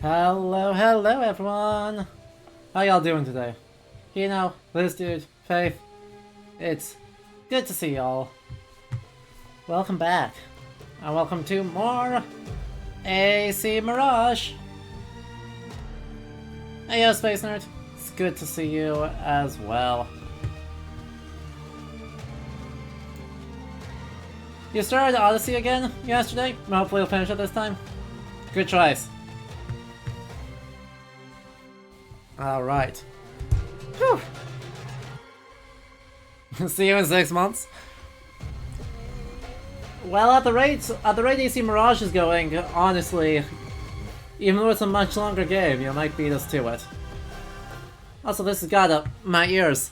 Hello everyone! How y'all doing today? You know, Liz dude, Faith, it's good to see y'all. Welcome back. And welcome to more AC Mirage! Hey yo, Space Nerd. It's good to see you as well. You started Odyssey again yesterday? Hopefully you'll finish it this time. Good choice. Alright. Whew. See you in 6 months. Well, at the rate AC Mirage is going, honestly, even though it's a much longer game, you might beat us to it. Also, this has got my ears.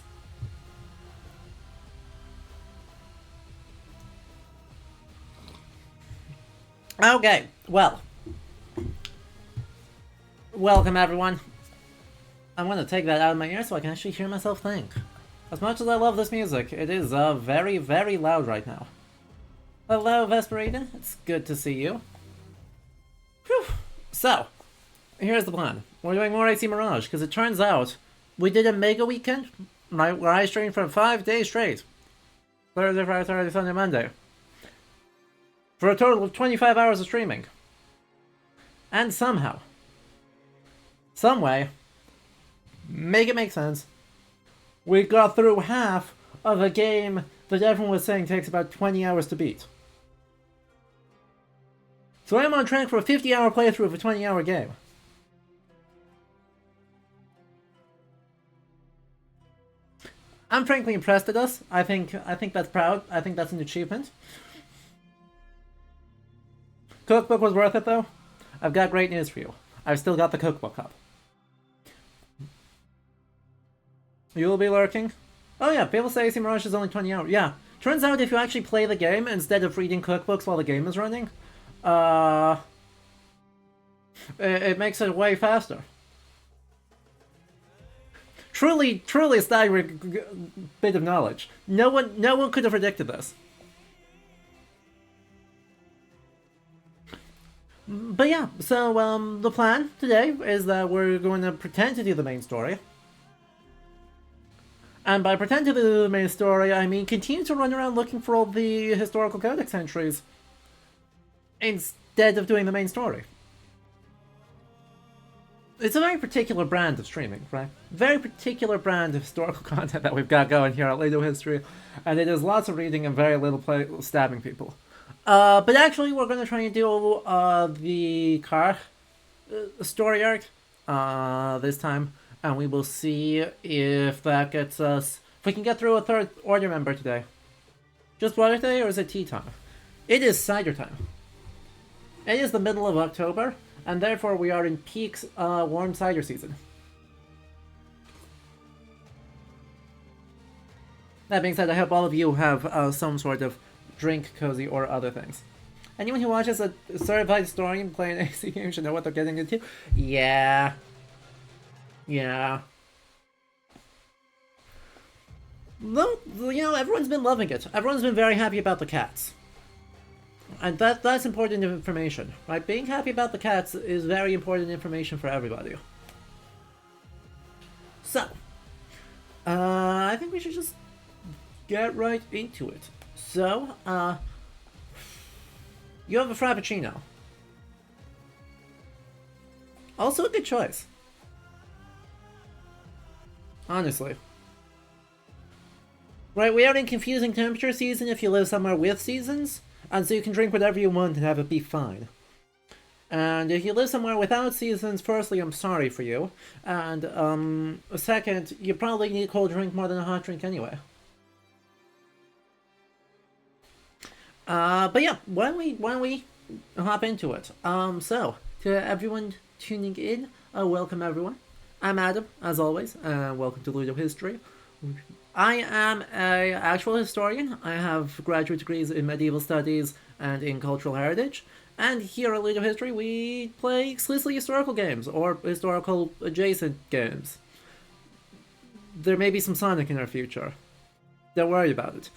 Okay, well. Welcome everyone. I'm gonna take that out of my ear so I can actually hear myself think. As much as I love this music, it is very, very loud right now. Hello, Vesperiden. It's good to see you. Whew. So, here's the plan. We're doing more AC Mirage, because it turns out we did a mega weekend where I streamed for 5 days straight. Thursday, Friday, Saturday, Sunday, Monday. For a total of 25 hours of streaming. And somehow, someway, make it make sense, we got through half of a game that everyone was saying takes about 20 hours to beat. So I'm on track for a 50-hour playthrough of a 20-hour game. I'm frankly impressed at us. I think that's proud. I think that's an achievement. Cookbook was worth it though. I've got great news for you. I've still got the cookbook up. You'll be lurking? Oh yeah, people say AC Mirage is only 20 hours. Yeah, turns out if you actually play the game instead of reading cookbooks while the game is running, it makes it way faster. Truly a staggering bit of knowledge. No one could have predicted this. But yeah, so the plan today is that we're going to pretend to do the main story. And by pretend to do the main story, I mean continue to run around looking for all the historical codex entries instead of doing the main story. It's a very particular brand of streaming, right? Very particular brand of historical content that we've got going here at Lido History, and it is lots of reading and very little stabbing people. But actually, we're going to try and do the Karkh story arc this time. And we will see if that gets us... If we can get through a third order member today. Just water today, or is it tea time? It is cider time. It is the middle of October, and therefore we are in peak warm cider season. That being said, I hope all of you have some sort of drink, cozy, or other things. Anyone who watches a certified historian play an AC game should know what they're getting into. Yeah. Yeah. Though, you know, everyone's been loving it. Everyone's been very happy about the cats. And that's important information, right? Being happy about the cats is very important information for everybody. So, I think we should just get right into it. So, you have a Frappuccino. Also a good choice. Honestly. Right, we are in confusing temperature season if you live somewhere with seasons, and so you can drink whatever you want and have it be fine. And if you live somewhere without seasons, firstly, I'm sorry for you, and second, you probably need a cold drink more than a hot drink anyway. But yeah, why don't we hop into it? So, to everyone tuning in, welcome everyone. I'm Adam, as always, and welcome to Ludo History. I am an actual historian. I have graduate degrees in medieval studies and in cultural heritage. And here at Ludo History, we play exclusively historical games, or historical adjacent games. There may be some Sonic in our future. Don't worry about it.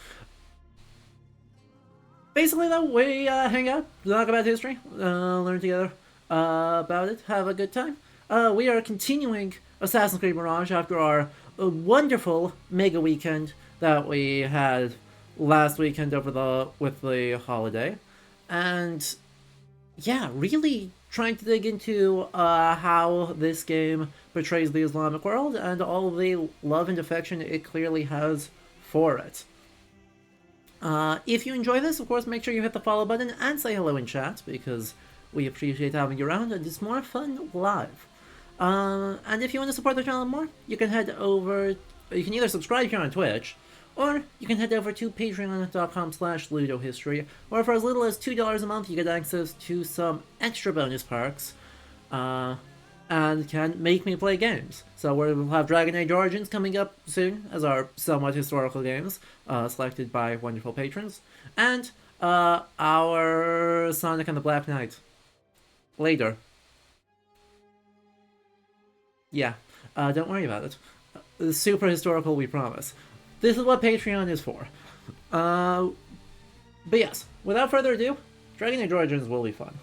Basically, though, we hang out, talk about history, learn together. about it. Have a good time. We are continuing Assassin's Creed Mirage after our wonderful mega weekend that we had last weekend with the holiday, and yeah, really trying to dig into how this game portrays the Islamic world and all the love and affection it clearly has for it. If you enjoy this, of course, make sure you hit the follow button and say hello in chat, because we appreciate having you around and it's more fun live. And if you want to support the channel more, you can head over, you can either subscribe here on Twitch, or you can head over to patreon.com/ludohistory, where for as little as $2 a month you get access to some extra bonus perks, and can make me play games. So we'll have Dragon Age Origins coming up soon as our somewhat historical games, selected by wonderful patrons, and our Sonic and the Black Knight later. Yeah, don't worry about it. Super historical, we promise. This is what Patreon is for. But yes, without further ado, Dragon Age Origins will be fun.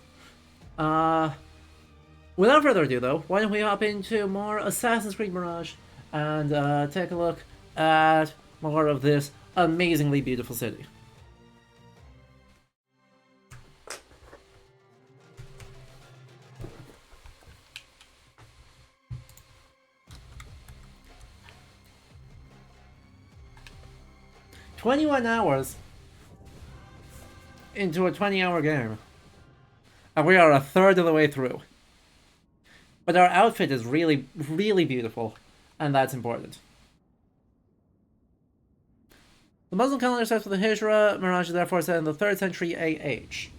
Without further ado, though, why don't we hop into more Assassin's Creed Mirage and take a look at more of this amazingly beautiful city. "21 hours into a 20-hour game, and we are a third of the way through. But our outfit is really, really beautiful, and that's important. The Muslim calendar starts with the Hijra. Mirage is therefore set in the 3rd century AH.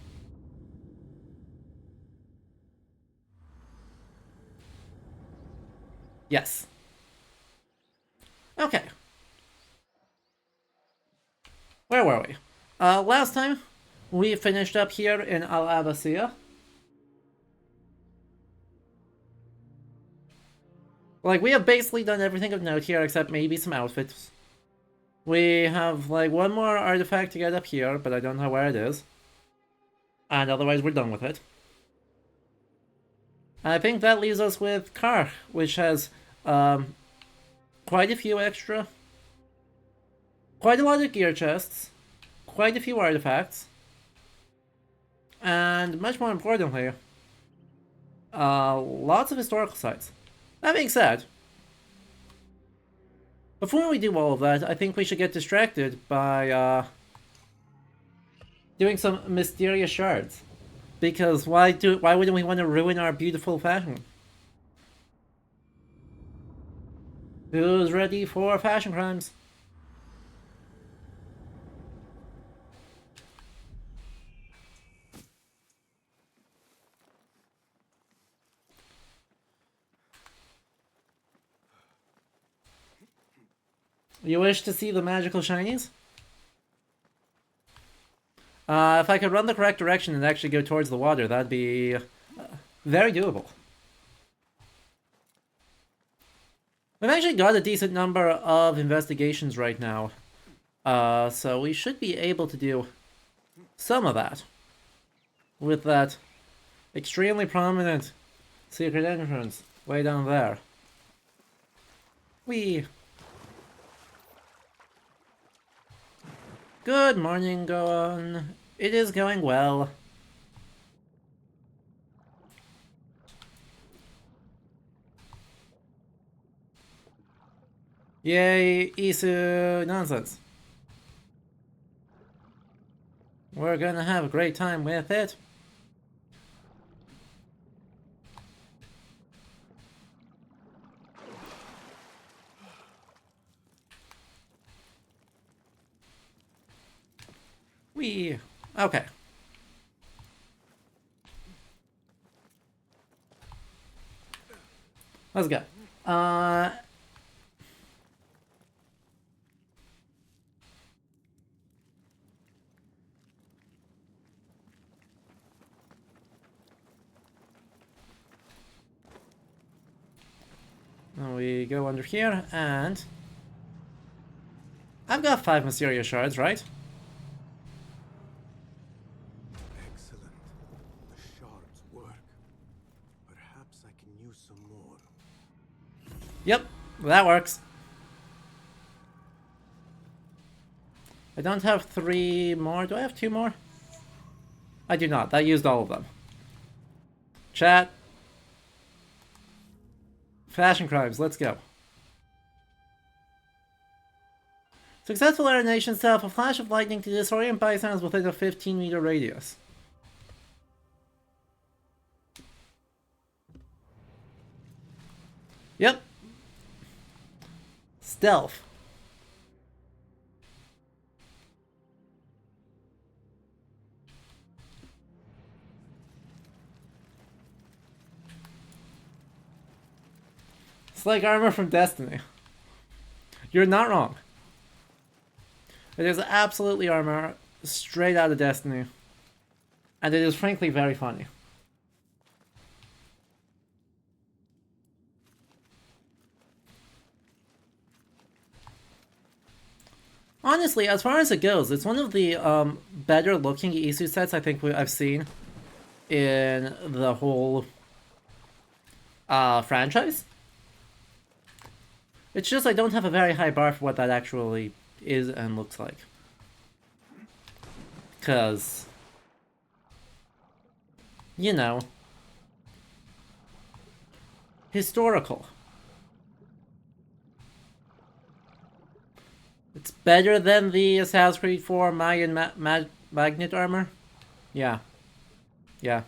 Yes. Okay. Where were we? Last time, we finished up here in Al Abbasiyah. Like, we have basically done everything of note here except maybe some outfits. We have, like, one more artifact to get up here, but I don't know where it is. And otherwise we're done with it. I think that leaves us with Karkh, which has quite a few extra. Quite a lot of gear chests. Quite a few artifacts. And much more importantly, lots of historical sites. That being said, before we do all of that, I think we should get distracted by doing some mysterious shards. Because why wouldn't we want to ruin our beautiful fashion? Who's ready for fashion crimes? You wish to see the magical shinies? If I could run the correct direction and actually go towards the water, that'd be very doable. We've actually got a decent number of investigations right now, so we should be able to do some of that with that extremely prominent secret entrance way down there. Good morning, Gohan. It is going well. Yay, Isu nonsense. We're gonna have a great time with it. Okay. Let's go. We go under here, and I've got 5 Mysterious Shards, right? Excellent. The shards work. do some more. Yep, that works. I don't have 3 more. Do I have 2 more? I do not. I used all of them. Chat. Fashion crimes, let's go. Successful aeronation set off a flash of lightning to disorient bystanders within a 15-meter radius. Yep. Stealth. It's like armor from Destiny. You're not wrong. It is absolutely armor straight out of Destiny. And it is frankly very funny. Honestly, as far as it goes, it's one of the better looking Isu sets I think I've seen in the whole franchise. It's just I don't have a very high bar for what that actually is and looks like. Because, you know, historical. It's better than the Assassin's Creed 4 Mayan magnet armor? Yeah. Yeah.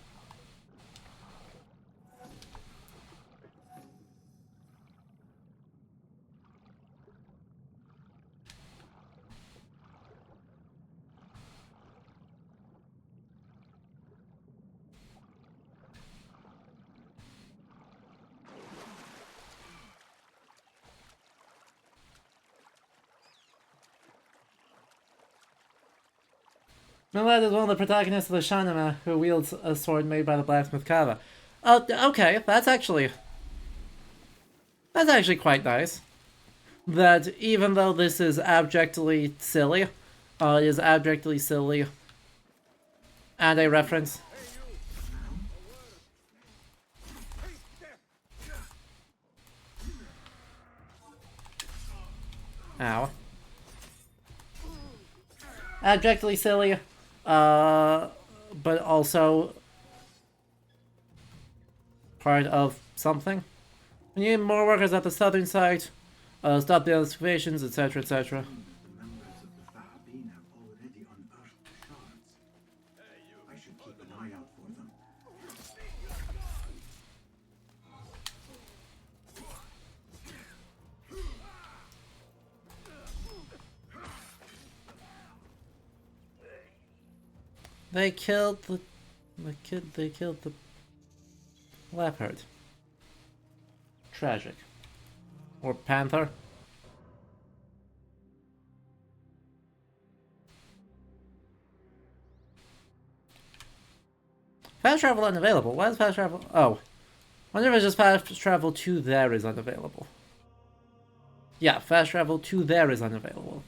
Milad is one of the protagonists of the Shanama who wields a sword made by the blacksmith Kava. Okay, that's actually quite nice. That even though this is abjectly silly, it is abjectly silly and a reference. Ow. Abjectly silly, but also part of something. We need more workers at the southern site, stop the excavations, etc., etc. The members of the Fahabin have already unearthed the shards. I should keep an eye out for them. They killed the kid. They killed the leopard. Tragic. Or panther. Fast travel unavailable. Why is fast travel? Oh, wonder if it's just fast travel to there is unavailable. Yeah, fast travel to there is unavailable.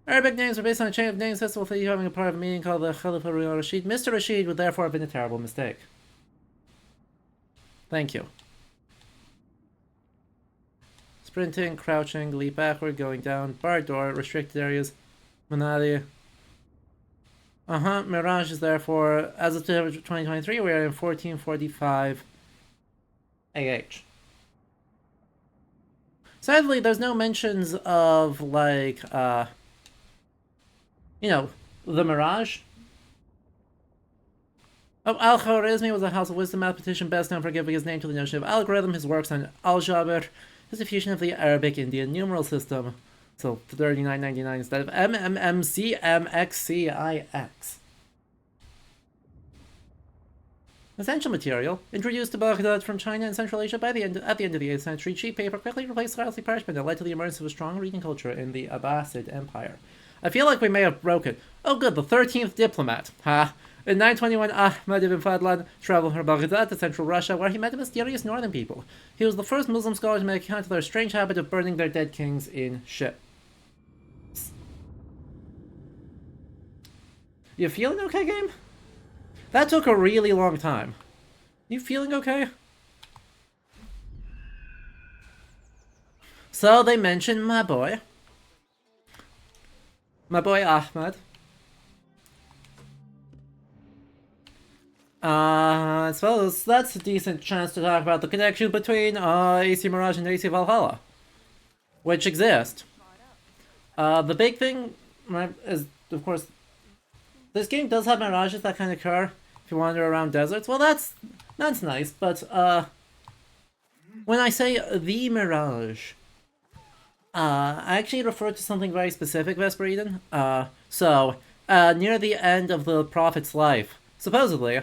Arabic names are based on a chain of names festival for having a part of a meaning called the Khalifa Rashid. Mr. Rashid would therefore have been a terrible mistake. Thank you. Sprinting, crouching, leap backward, going down, barred door, restricted areas, Manali. Mirage is therefore, as of 2023, we are in 1445 AH. Sadly, there's no mentions of, like, you know, the Mirage. Oh, Al-Khwarizmi was a House of Wisdom mathematician best known for giving his name to the notion of algorithm. His works on Al-Jabr is a fusion of the Arabic Indian numeral system. So 3999 instead of MMMCMXCIX. Essential material, introduced to Baghdad from China and Central Asia at the end of the 8th century, cheap paper quickly replaced scholarly parchment that led to the emergence of a strong reading culture in the Abbasid Empire. I feel like we may have broken. Oh good, the 13th diplomat. Ha. In 921, Ahmad ibn Fadlan traveled from Baghdad to central Russia, where he met a mysterious northern people. He was the first Muslim scholar to make account of their strange habit of burning their dead kings in ships. You feeling okay, game? That took a really long time. You feeling okay? So they mentioned my boy. My boy Ahmed. I suppose that's a decent chance to talk about the connection between AC Mirage and AC Valhalla, which exist. The big thing, right, is, of course, this game does have mirages that can occur if you wander around deserts. Well, that's nice, but when I say the Mirage, I actually refer to something very specific, Vesper Eden. Near the end of the Prophet's life, supposedly,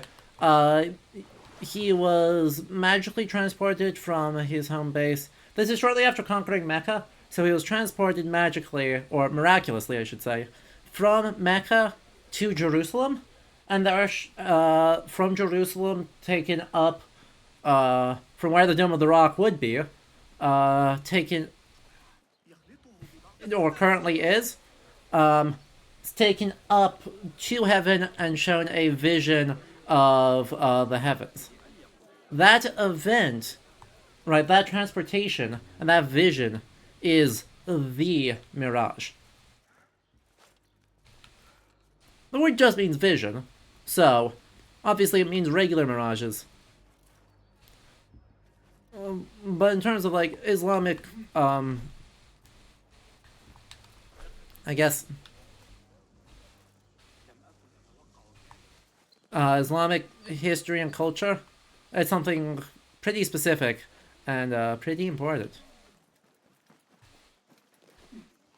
he was magically transported from his home base. This is shortly after conquering Mecca, so he was transported magically, or miraculously, I should say, from Mecca to Jerusalem, and there, from Jerusalem, taken up, from where the Dome of the Rock would be, taken, or currently is, it's taken up to heaven and shown a vision of the heavens. That event, right, that transportation and that vision is the Mirage. The word just means vision, so obviously it means regular mirages. But in terms of like Islamic, I guess, Islamic history and culture, it's something pretty specific and pretty important.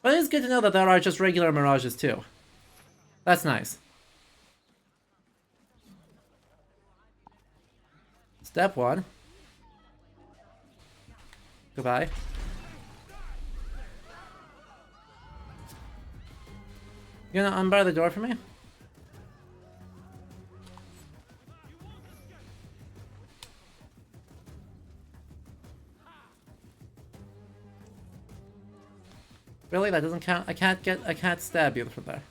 But it's good to know that there are just regular mirages too. That's nice. Step 1. Goodbye. You gonna unbar the door for me? Really? That doesn't count? I can't stab you from there.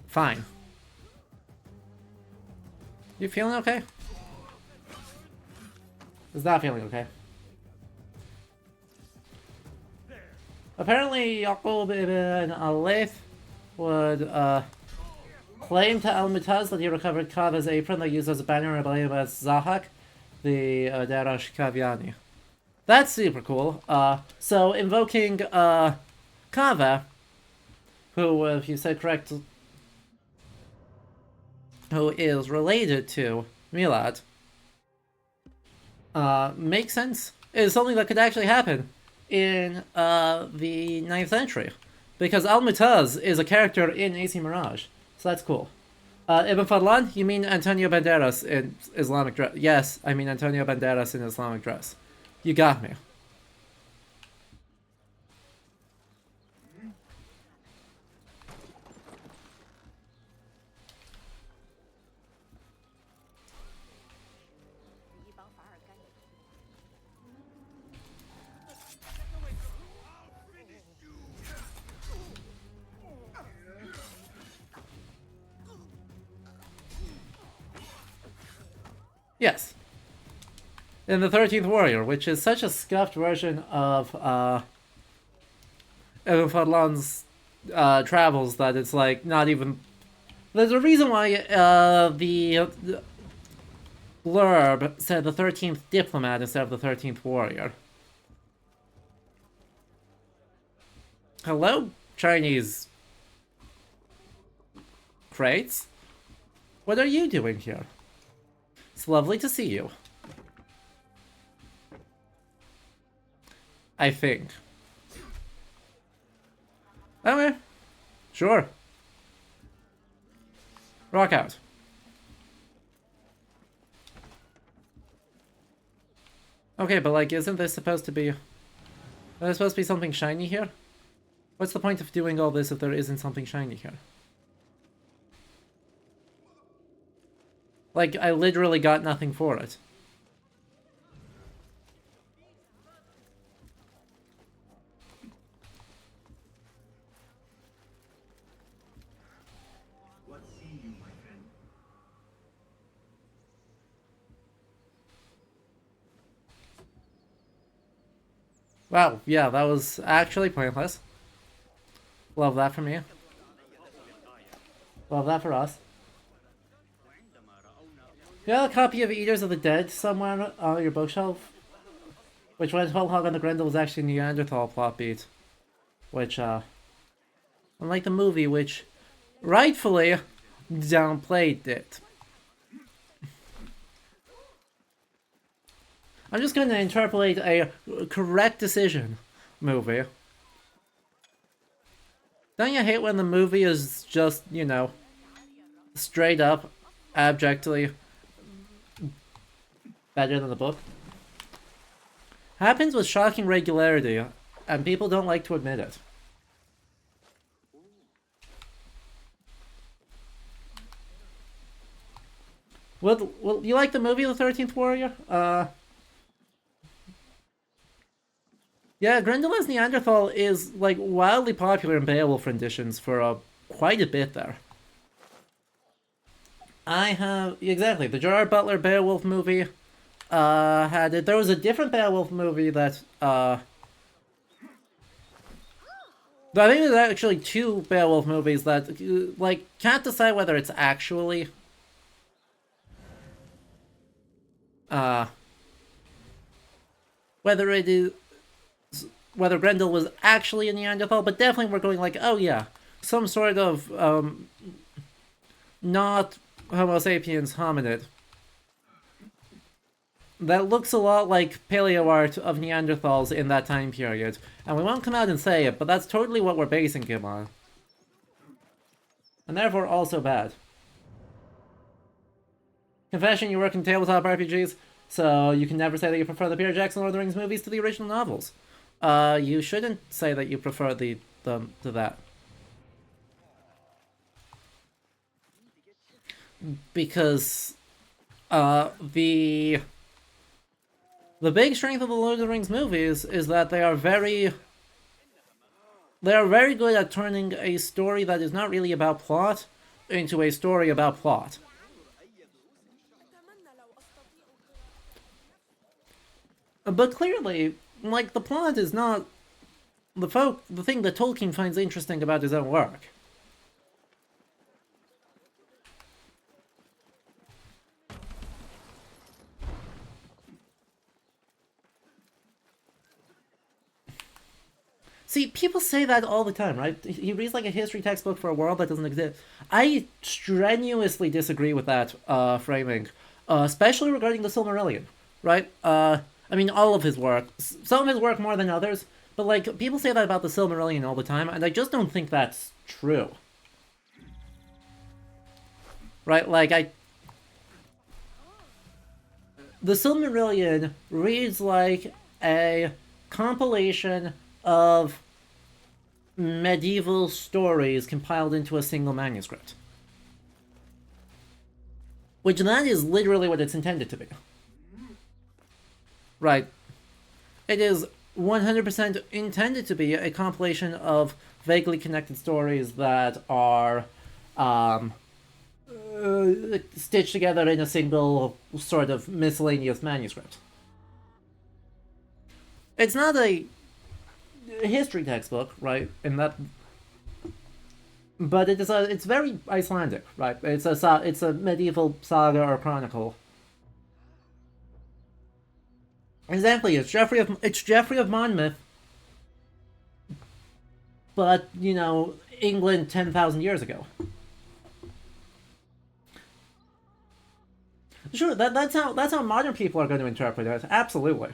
Fine. You feeling okay? Is not feeling okay. Apparently, Yaqub ibn al-Layth would claim to Al-Mutaz that he recovered Kava's apron that used as a banner and believed as Zahak, the Darash Kaviani. That's super cool. So invoking Kava, who, if you said correct, who is related to Milad, makes sense. It's something that could actually happen in the 9th century, because Al-Mutaz is a character in AC Mirage, so that's cool. Ibn Fadlan, you mean Antonio Banderas in Islamic dress? Yes, I mean Antonio Banderas in Islamic dress. You got me. Yes. In the 13th Warrior, which is such a scuffed version of Ibn Fadlan's travels that it's like not even. There's a reason why the blurb said the 13th Diplomat instead of the 13th Warrior. Hello, Chinese crates? What are you doing here? It's lovely to see you. I think. Okay. Sure. Rock out. Okay, but like, isn't this supposed to be... Is there supposed to be something shiny here? What's the point of doing all this if there isn't something shiny here? Like, I literally got nothing for it. Wow, yeah, that was actually pointless. Love that for me. Love that for us. You have a copy of Eaters of the Dead somewhere on your bookshelf? Which when Hog on the Grendel was actually a Neanderthal plot beat. Which, unlike the movie, which rightfully downplayed it. I'm just going to interpolate a correct decision movie. Don't you hate when the movie is just, you know, straight up, abjectly better than the book? Happens with shocking regularity, and people don't like to admit it. Well, you like the movie The 13th Warrior? Yeah, Grendel as Neanderthal is, like, wildly popular in Beowulf renditions for quite a bit there. I have... Exactly, the Gerard Butler Beowulf movie had it. There was a different Beowulf movie that... I think there's actually two Beowulf movies that, like, can't decide whether it's actually... whether it is... Whether Grendel was actually a Neanderthal, but definitely we're going like, oh yeah, some sort of, not Homo sapiens hominid that looks a lot like paleo art of Neanderthals in that time period. And we won't come out and say it, but that's totally what we're basing him on. And therefore also bad. Confession, you work in tabletop RPGs, so you can never say that you prefer the Peter Jackson Lord of the Rings movies to the original novels. You shouldn't say that you prefer to that. Because, the big strength of the Lord of the Rings movies is that they are very good at turning a story that is not really about plot into a story about plot. But clearly, like, the plot is not the thing that Tolkien finds interesting about his own work. See, people say that all the time, right? He reads like a history textbook for a world that doesn't exist. I strenuously disagree with that framing, especially regarding the Silmarillion, right? I mean, all of his work, some of his work more than others, but like, people say that about the Silmarillion all the time, and I just don't think that's true. Right? Like, the Silmarillion reads like a compilation of medieval stories compiled into a single manuscript. Which that is literally what it's intended to be. Right. It is 100% intended to be a compilation of vaguely connected stories that are stitched together in a single sort of miscellaneous manuscript. It's not a history textbook, right? In that, but it's very Icelandic, right? It's a medieval saga or chronicle. Exactly, it's Geoffrey of Monmouth, but you know, England 10,000 years ago. Sure, that's how modern people are going to interpret it. Absolutely.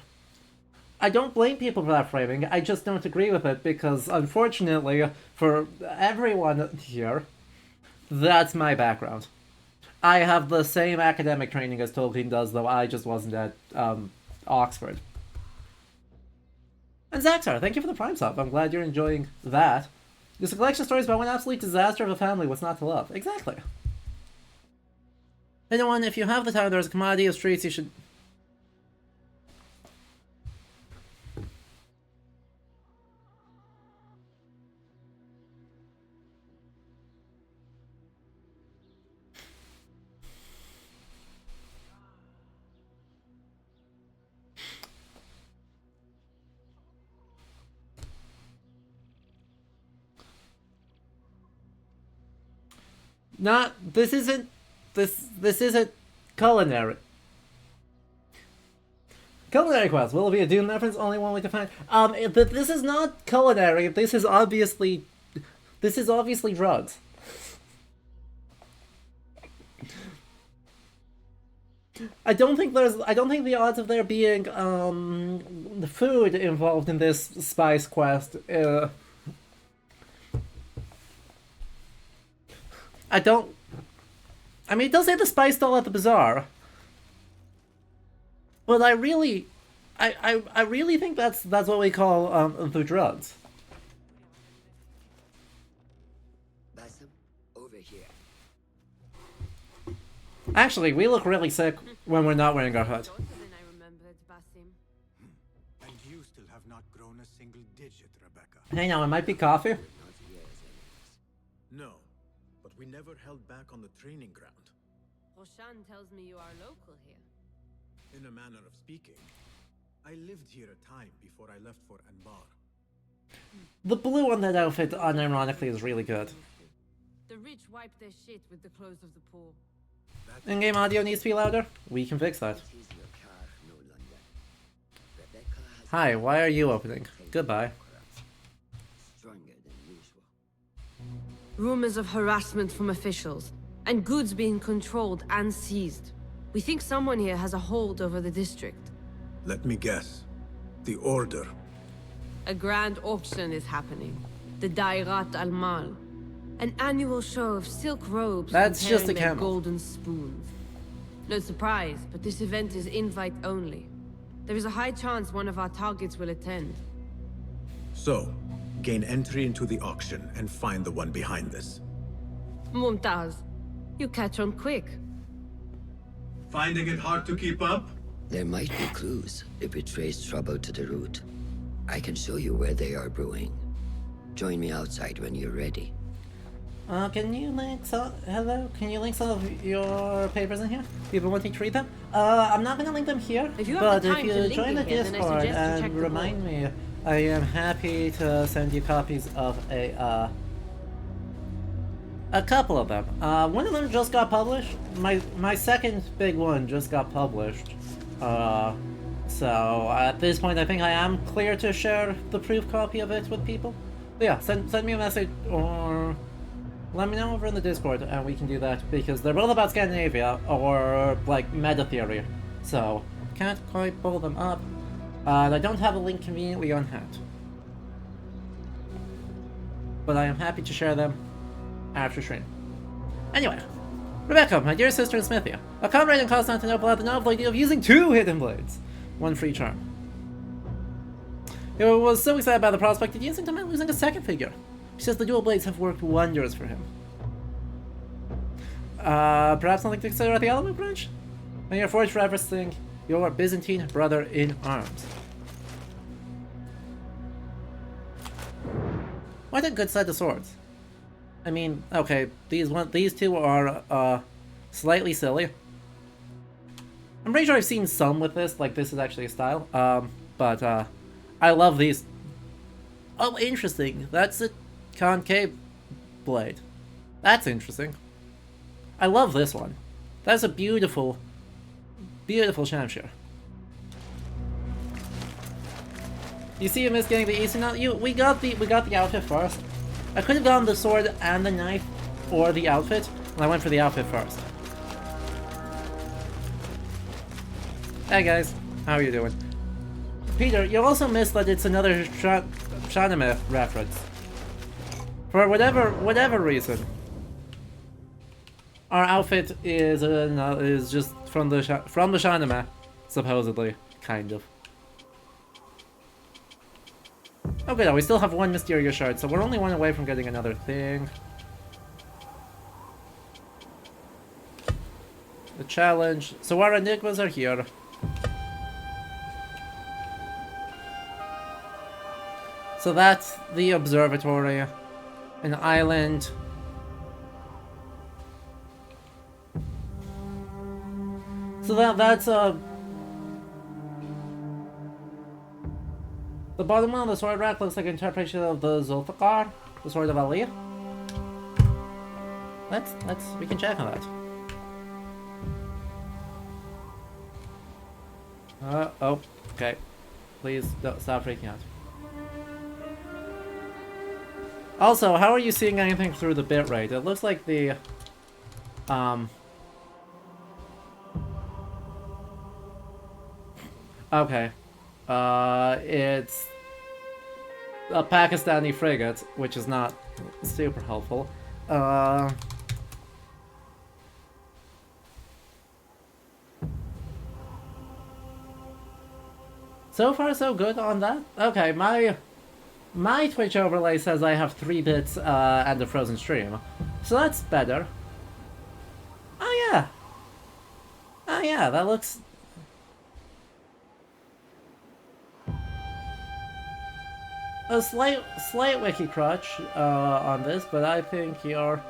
I don't blame people for that framing. I just don't agree with it because, unfortunately, for everyone here, that's my background. I have the same academic training as Tolkien does, though I just wasn't at Oxford. And Zaxar, thank you for the Prime sub. I'm glad you're enjoying that. Just a collection of stories about one absolute disaster of a family, what's not to love. Exactly. Anyone, if you have the time, there's a commodity of streets you should... Not this isn't this isn't culinary. Culinary quest. Will it be a Dune reference? Only one way to find. This is not culinary. This is obviously drugs. I don't think the odds of there being the food involved in this spice quest. I don't. I mean, it does say the spice stall at the bazaar, but I really think that's what we call the drugs. Basim, over here. Actually, we look really sick when we're not wearing our hood. Shorter than I remembered, Basim. And you still have not grown a single digit, Rebecca. Hey, now it might be coffee. Not here as enemies. No, but we never held back on the training ground. Roshan tells me you are local here. In a manner of speaking, I lived here a time before I left for Anbar. The blue on that outfit, unironically, is really good. The rich wipe their shit with the clothes of the poor. In-game audio needs to be louder. We can fix that. It is your Karkh no longer. Rebecca has Hi, why are you opening? Goodbye. stronger than usual. Rumors of harassment from officials, and goods being controlled and seized. We think someone here has a hold over the district. Let me guess. The Order. A grand auction is happening. The Dairat al-Mal. An annual show of silk robes That's just comparing a their camel. golden spoons. No surprise, but this event is invite only. There is a high chance one of our targets will attend. So, gain entry into the auction and find the one behind this. Mumtaz, you catch on quick. Finding it hard to keep up? There might be clues if we trace trouble to the root. I can show you where they are brewing. Join me outside when you're ready. Can you link some? Hello? Can you link some of your papers in here? People wanting to read them? I'm not gonna link them here, If you have but the if time to you link join the in here, then I Discord suggest you check and the remind me, I am happy to send you copies of a couple of them. One of them just got published. My second big one just got published. So at this point, I think I am clear to share the proof copy of it with people. But yeah, send me a message or let me know over in the Discord, and we can do that because they're both about Scandinavia or like meta theory. So can't quite pull them up. And I don't have a link conveniently on hand, but I am happy to share them after stream. Anyway, Rebecca, my dear sister in Smithia, a comrade in Constantinople had the novel idea of using 2 hidden blades, 1 for each arm. He was so excited about the prospect that he instantly meant losing a second figure. She says the dual blades have worked wonders for him. Perhaps something to consider at the element branch? May your forge forever sing your Byzantine brother in arms. What a good set of swords. I mean, okay, these two are slightly silly. I'm pretty sure I've seen some with this, like this is actually a style. But I love these. Oh, interesting. That's a concave blade. That's interesting. I love this one. That's a beautiful, beautiful shamshir. You see, you missed getting the Eastern. We got the outfit first. I could have gone the sword and the knife, or the outfit, and I went for the outfit first. Hey guys, how are you doing? Peter, you also missed that it's another Shahnameh reference. For whatever reason, our outfit is just from the Shahnameh, supposedly, kind of. Okay, no, we still have 1 mysterious shard, so we're only 1 away from getting another thing. The challenge. So our enigmas are here. So that's the observatory. An island. So that's the bottom one of the sword rack looks like an interpretation of the Zulfiqar, the sword of Ali. we can check on that. Oh, okay. Please don't stop freaking out. Also, how are you seeing anything through the bitrate? It looks like the, okay. It's a Pakistani frigate, which is not super helpful. So far, so good on that. Okay, my Twitch overlay says I have 3 bits and a frozen stream, so that's better. Oh yeah. Oh yeah, that looks. A slight wiki crutch on this, but I think you're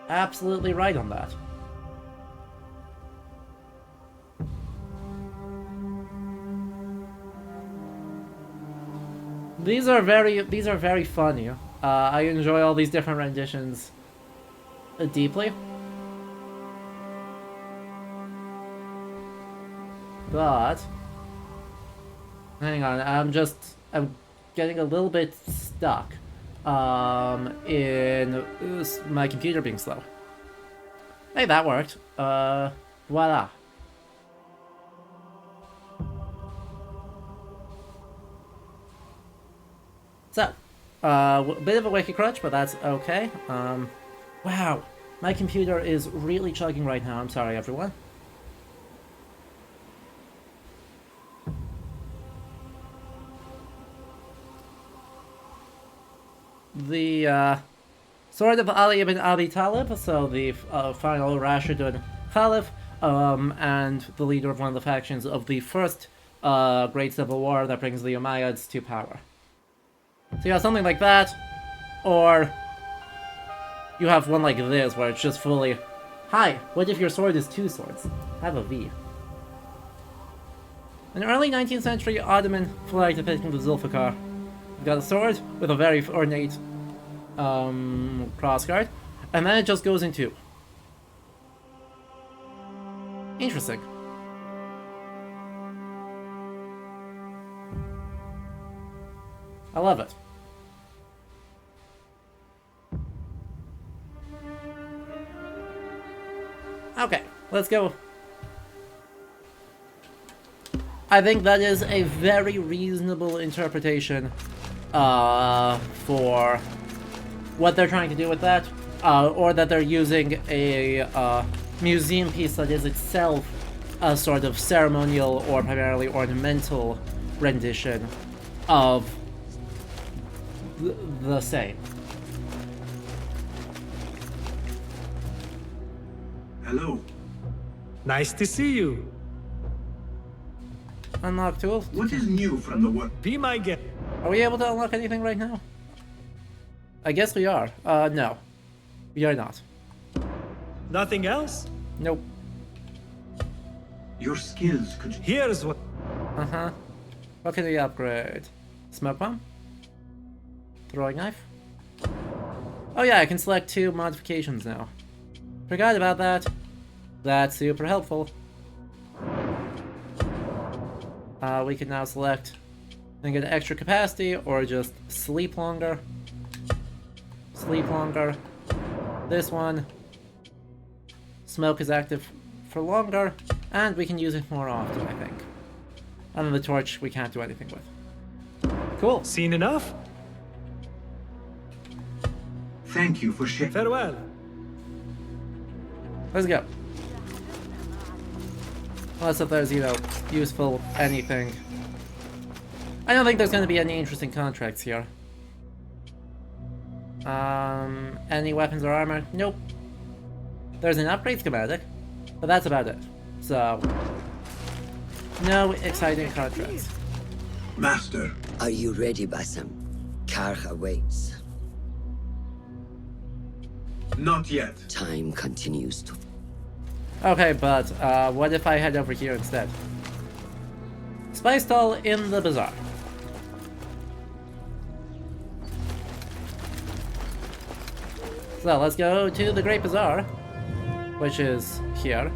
absolutely right on that. These are very funny. I enjoy all these different renditions deeply. But hang on, I'm getting a little bit stuck in my computer being slow. Hey, that worked. Voila. So, a bit of a wiki crutch, but that's okay. Wow, my computer is really chugging right now. I'm sorry, everyone. The Sword of Ali ibn Abi Talib, so the final Rashidun Caliph, and the leader of one of the factions of the first Great Civil War that brings the Umayyads to power. So you have something like that, or you have one like this, where it's just fully, hi, what if your sword is 2 swords? Have a V. An early 19th century Ottoman flag depicting the Zulfikar. You've got a sword with a very ornate crossguard, and then it just goes in 2. Interesting. I love it. Okay, let's go. I think that is a very reasonable interpretation for what they're trying to do with that, or that they're using a museum piece that is itself a sort of ceremonial or primarily ornamental rendition of the same. Hello. Nice to see you. Unlock tool. What is new from the work? Be my guest. Are we able to unlock anything right now? I guess we are. No. We are not. Nothing else? Nope. Your skills could... Here's what... Uh-huh. What can we upgrade? Smoke bomb? Throwing knife? Oh yeah, I can select 2 modifications now. Forgot about that. That's super helpful. We can now select and get extra capacity or just sleep longer. Sleep longer. This one. Smoke is active for longer, and we can use it more often, I think. And then the torch we can't do anything with. Cool. Seen enough? Thank you for sharing. Farewell. Let's go. Unless if there's, you know, useful anything. I don't think there's going to be any interesting contracts here. Any weapons or armor? Nope. There's an upgrade schematic, but that's about it. So, no exciting contracts. Master. Are you ready, Basim? Karkh awaits. Not yet. Time continues to... Okay, but what if I head over here instead? Spy stall in the bazaar. So let's go to the Great Bazaar, which is here.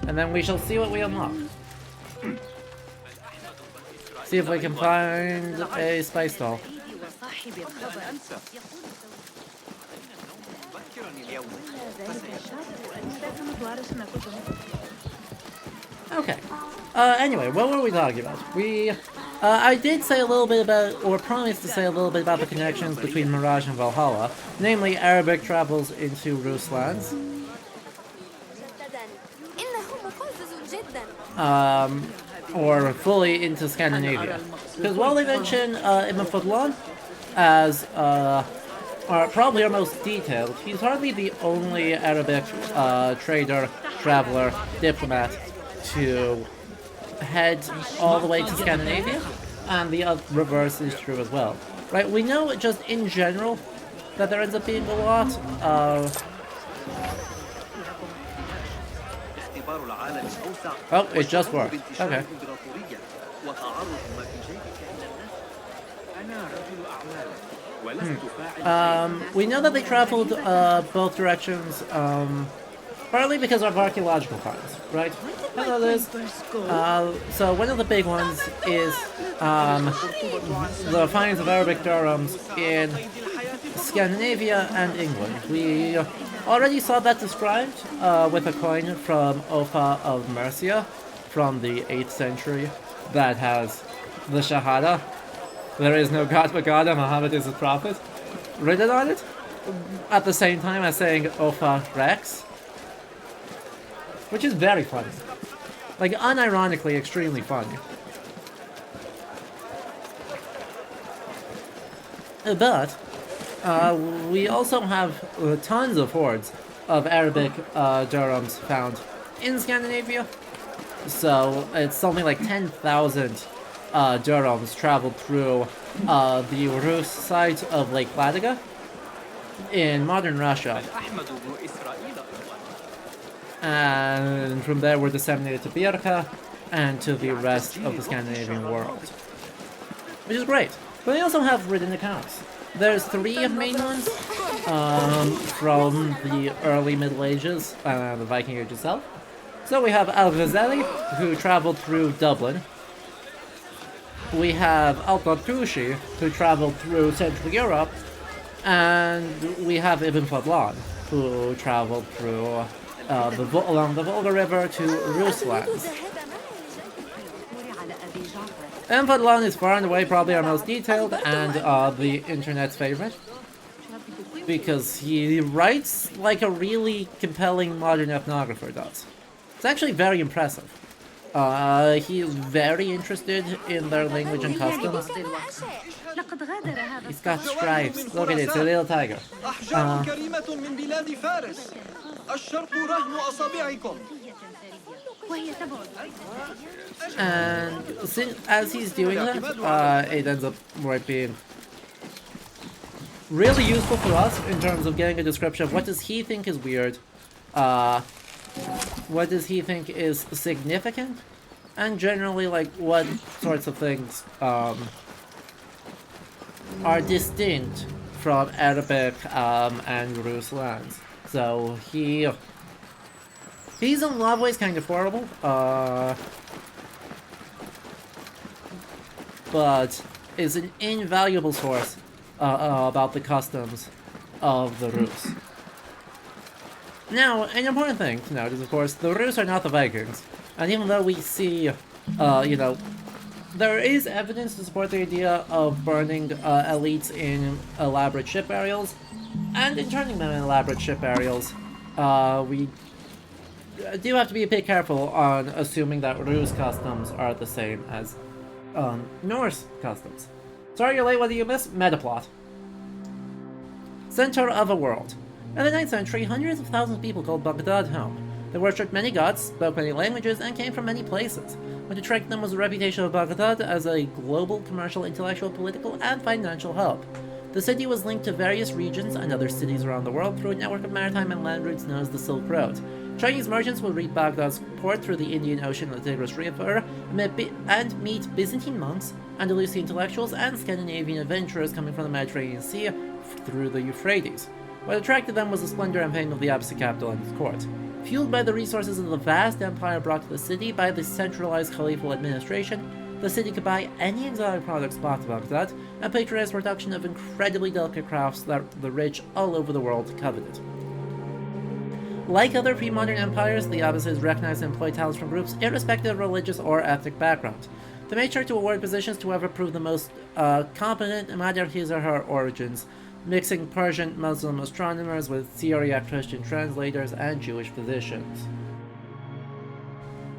And then we shall see what we unlock. See if we can find a spice doll. Okay. Anyway, what were we talking about? I did say a little bit about, or promised to say a little bit about the connections between Mirage and Valhalla. Namely, Arabic travels into Ruslands. Or fully into Scandinavia. Because while they mention Ibn Fadlan as probably our most detailed, he's hardly the only Arabic trader, traveler, diplomat to head all the way to Scandinavia, and the reverse is true as well. Right, we know just in general that there ends up being a lot of... Oh, it just worked. Okay. We know that they traveled both directions, partly because of archaeological finds, right? I know this. So one of the big ones is the finds of Arabic dirhams in Scandinavia and England. We already saw that described with a coin from Ofa of Mercia from the 8th century that has the Shahada, "There is no God but God and Muhammad is his prophet," written on it, at the same time as saying Ofa Rex, which is very funny. Like, unironically extremely funny. But we also have tons of hordes of Arabic dirhams found in Scandinavia. So it's something like 10,000 dirhams traveled through the Rus site of Lake Ladoga in modern Russia. And from there were disseminated to Karkh and to the rest of the Scandinavian world. Which is great. But they also have written accounts. There's 3 main ones from the early Middle Ages, the Viking Age itself. So we have Al-Ghazali, who traveled through Dublin. We have Al-Qartushi, who traveled through Central Europe. And we have Ibn Fadlan, who traveled through along the Volga River to Ruslands. Ibn Fadlan is far and away probably our most detailed and the internet's favorite, because he writes like a really compelling modern ethnographer does. It's actually very impressive. He is very interested in their language and customs. He's got stripes. Look at it, it's a little tiger. And as he's doing that, it ends up being really useful for us in terms of getting a description of what does he think is weird, what does he think is significant, and generally like what sorts of things are distinct from Arabic and Rus lands. So he's in a lot of ways kind of horrible, but is an invaluable source about the customs of the Rus. Now, an important thing to note is, of course, the Rus are not the Vikings, and even though we see, there is evidence to support the idea of burning elites in elaborate ship burials, and interning them in elaborate ship burials, we do have to be a bit careful on assuming that Rus customs are the same as Norse customs. Sorry you're late, what do you miss? Metaplot. Center of a world. In the 9th century, hundreds of thousands of people called Baghdad home. They worshipped many gods, spoke many languages, and came from many places. What attracted them was the reputation of Baghdad as a global, commercial, intellectual, political, and financial hub. The city was linked to various regions and other cities around the world through a network of maritime and land routes known as the Silk Road. Chinese merchants would reach Baghdad's port through the Indian Ocean and the Tigris River and meet Byzantine monks, Andalusian intellectuals, and Scandinavian adventurers coming from the Mediterranean Sea through the Euphrates. What attracted them was the splendor and fame of the Abbasid capital and its court. Fueled by the resources of the vast empire brought to the city by the centralized caliphal administration, the city could buy any exotic products bought to Baghdad and patronize production of incredibly delicate crafts that the rich all over the world coveted. Like other pre-modern empires, the Abbasids recognized and employed talents from groups irrespective of religious or ethnic background. They made sure to award positions to whoever proved the most competent, no matter his or her origins, mixing Persian Muslim astronomers with Syriac Christian translators and Jewish physicians.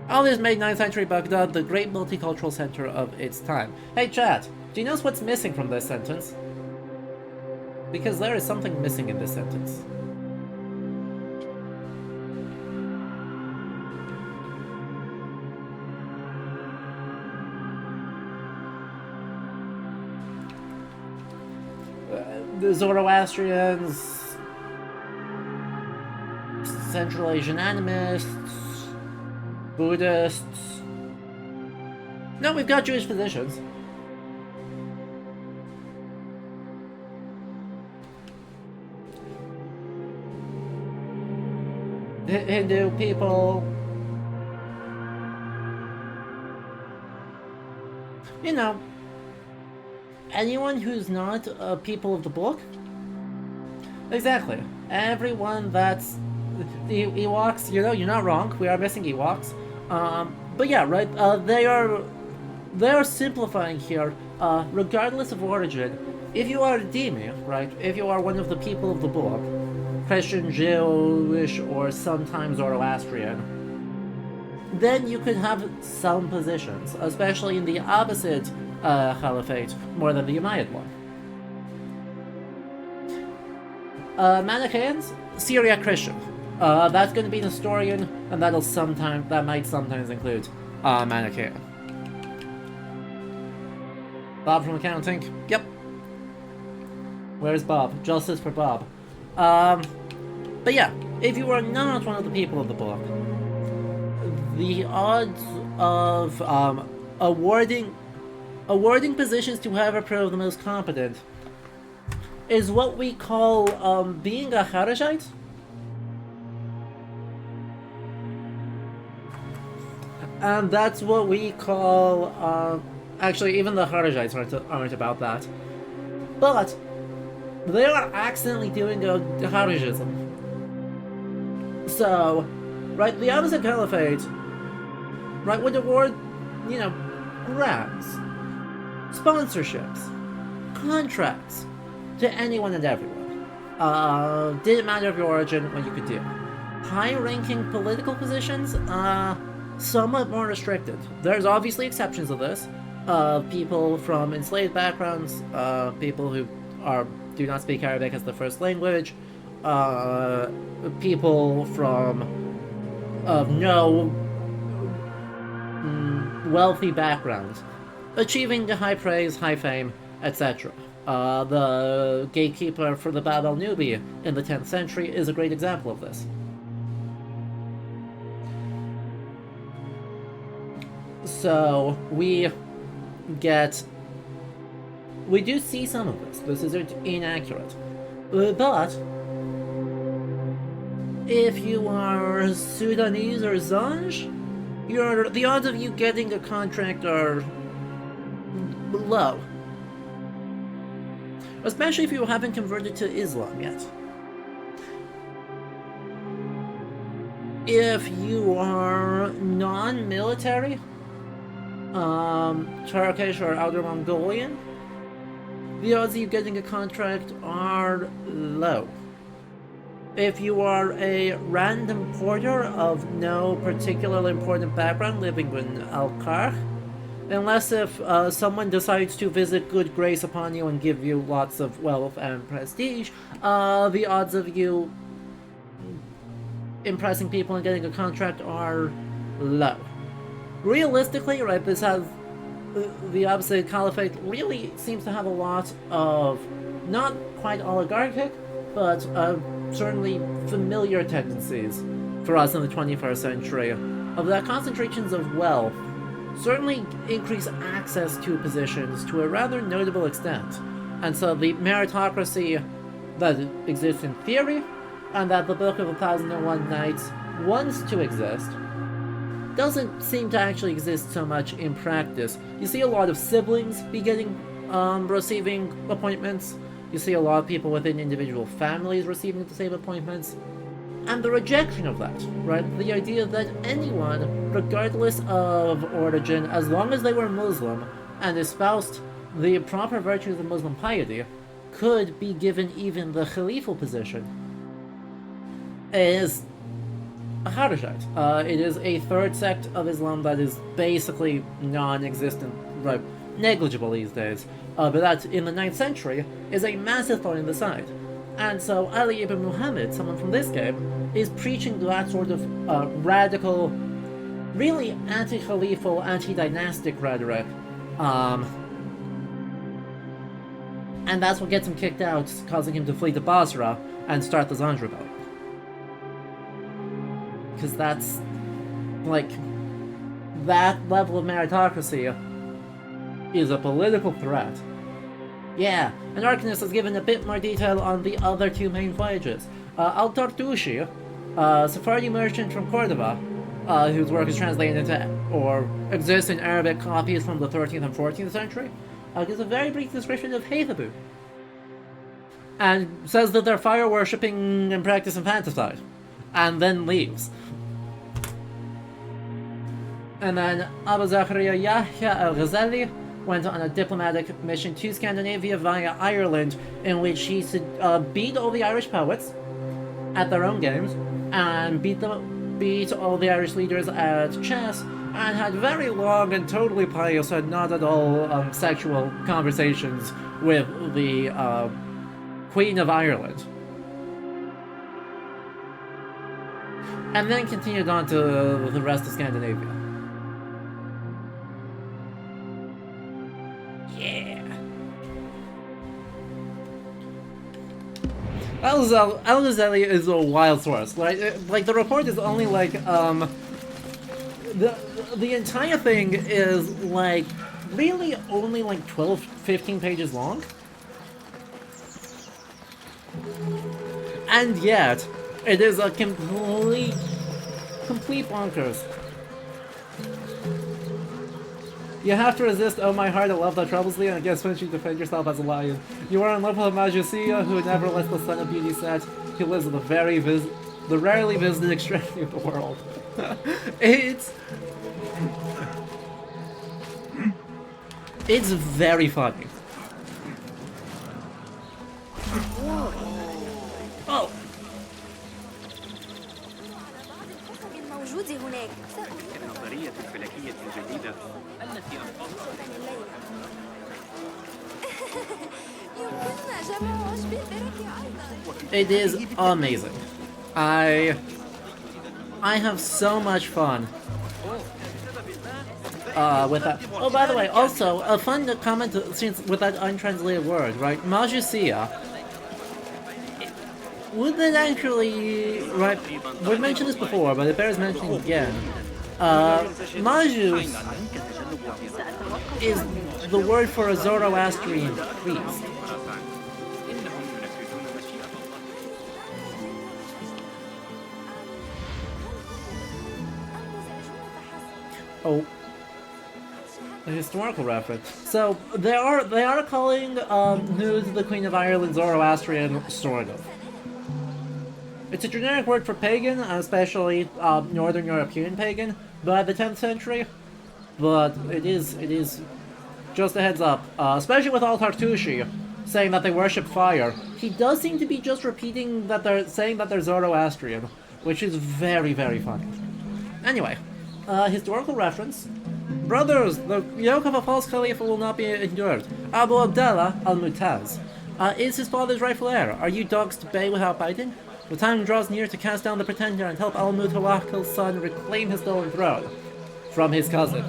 All this made 9th century Baghdad the great multicultural center of its time. Hey chat, do you notice what's missing from this sentence? Because there is something missing in this sentence. The Zoroastrians, Central Asian animists, Buddhists. No, we've got Jewish physicians. Hindu people. You know, anyone who's not a people of the book? Exactly. Everyone that's the Ewoks, you know, you're not wrong. We are missing Ewoks. But yeah, right. They are simplifying here. Regardless of origin, if you are a Dhimmi, right? If you are one of the people of the book, Christian, Jewish, or sometimes Zoroastrian, then you could have some positions, especially in the Abbasid Caliphate, more than the Umayyad one. Manichaeans, Syriac Christian. That's going to be an historian, and that might sometimes include Manichaean. Bob from accounting. Yep. Where's Bob? Justice for Bob. But yeah, if you are not one of the people of the book, the odds of awarding positions to whoever proved the most competent is what we call being a Kharijite. And that's what we call, actually even the Kharijites aren't about that. But they are accidentally doing a Kharijism. So, right, the Abbasid Caliphate, right, would award, you know, grants, sponsorships, contracts to anyone and everyone. Didn't matter of your origin, what you could do. High-ranking political positions, somewhat more restricted. There's obviously exceptions of this. People from enslaved backgrounds, people who do not speak Arabic as their first language, people from no wealthy backgrounds, achieving high praise, high fame, etc. The gatekeeper for the Bab al-Nubi in the 10th century is a great example of this. So, we do see some of this. This isn't inaccurate. But, if you are Sudanese or Zanj, the odds of you getting a contract are low. Especially if you haven't converted to Islam yet. If you are non-military, Turkish or Outer Mongolian, the odds of you getting a contract are low. If you are a random porter of no particularly important background living in Karkh, unless if someone decides to visit good grace upon you and give you lots of wealth and prestige, the odds of you impressing people and getting a contract are low. Realistically, right, the Abbasid Caliphate really seems to have a lot of, not quite oligarchic, but certainly familiar tendencies for us in the 21st century, of the concentrations of wealth certainly increase access to positions to a rather notable extent. And so the meritocracy that exists in theory, and that the Book of 1001 Nights wants to exist, doesn't seem to actually exist so much in practice. You see a lot of siblings receiving appointments. You see a lot of people within individual families receiving the same appointments. And the rejection of that, right? The idea that anyone, regardless of origin, as long as they were Muslim and espoused the proper virtues of Muslim piety, could be given even the Khalifa position, is a Kharijite. It is a third sect of Islam that is basically non-existent, right, negligible these days, but that in the 9th century is a massive thorn in the side. And so Ali ibn Muhammad, someone from this game, is preaching that sort of radical, really anti-Khalifa, anti-dynastic rhetoric, and that's what gets him kicked out, causing him to flee to Basra and start the Zanj Rebellion. Because that's, like, that level of meritocracy is a political threat. Yeah, and Arcanist has given a bit more detail on the other two main voyages. Al-Tartushi, Sephardi merchant from Cordoba, whose work is translated into, or exists in Arabic copies from the 13th and 14th century, gives a very brief description of Haythabu, and says that they're fire-worshipping and practice infanticide, and then leaves. And then Abu Zakaria Yahya al-Ghazali went on a diplomatic mission to Scandinavia via Ireland, in which he beat all the Irish poets at their own games, and beat all the Irish leaders at chess, and had very long and totally pious and not at all sexual conversations with the Queen of Ireland. And then continued on to the rest of Scandinavia. Yeah. Al-Ghazali is a wild source. Like the report is only like the entire thing is like really only like 12-15 pages long. And yet it is a complete bonkers. You have to resist, oh my heart, I love that troubles thee, and against which you defend yourself as a lion. You are in love with a Majusia who never lets the sun of beauty set. He lives in the rarely visited extremity of the world. It's very funny. Oh! النظرية الفلكية الجديدة التي أنقذها It is amazing. I have so much fun with that. Oh, by the way, also a fun comment since with that untranslated word, right? Majusia. Would that actually, right? We've mentioned this before, but it bears mentioning again. Majus is the word for a Zoroastrian priest. Oh, a historical reference. So they are calling who's the Queen of Ireland Zoroastrian, sort of. It's a generic word for pagan, especially Northern European pagan, by the 10th century. But it is just a heads up, especially with Al-Tartushi saying that they worship fire. He does seem to be just repeating that they're saying that they're Zoroastrian, which is very, very funny. Anyway, historical reference. Brothers, the yoke of a false Khalifa will not be endured. Abu Abdallah al-Mutaz is his father's rightful heir. Are you dogs to bay without biting? The time draws near to cast down the pretender and help al-Mutawakkil's son reclaim his stolen throne from his cousin,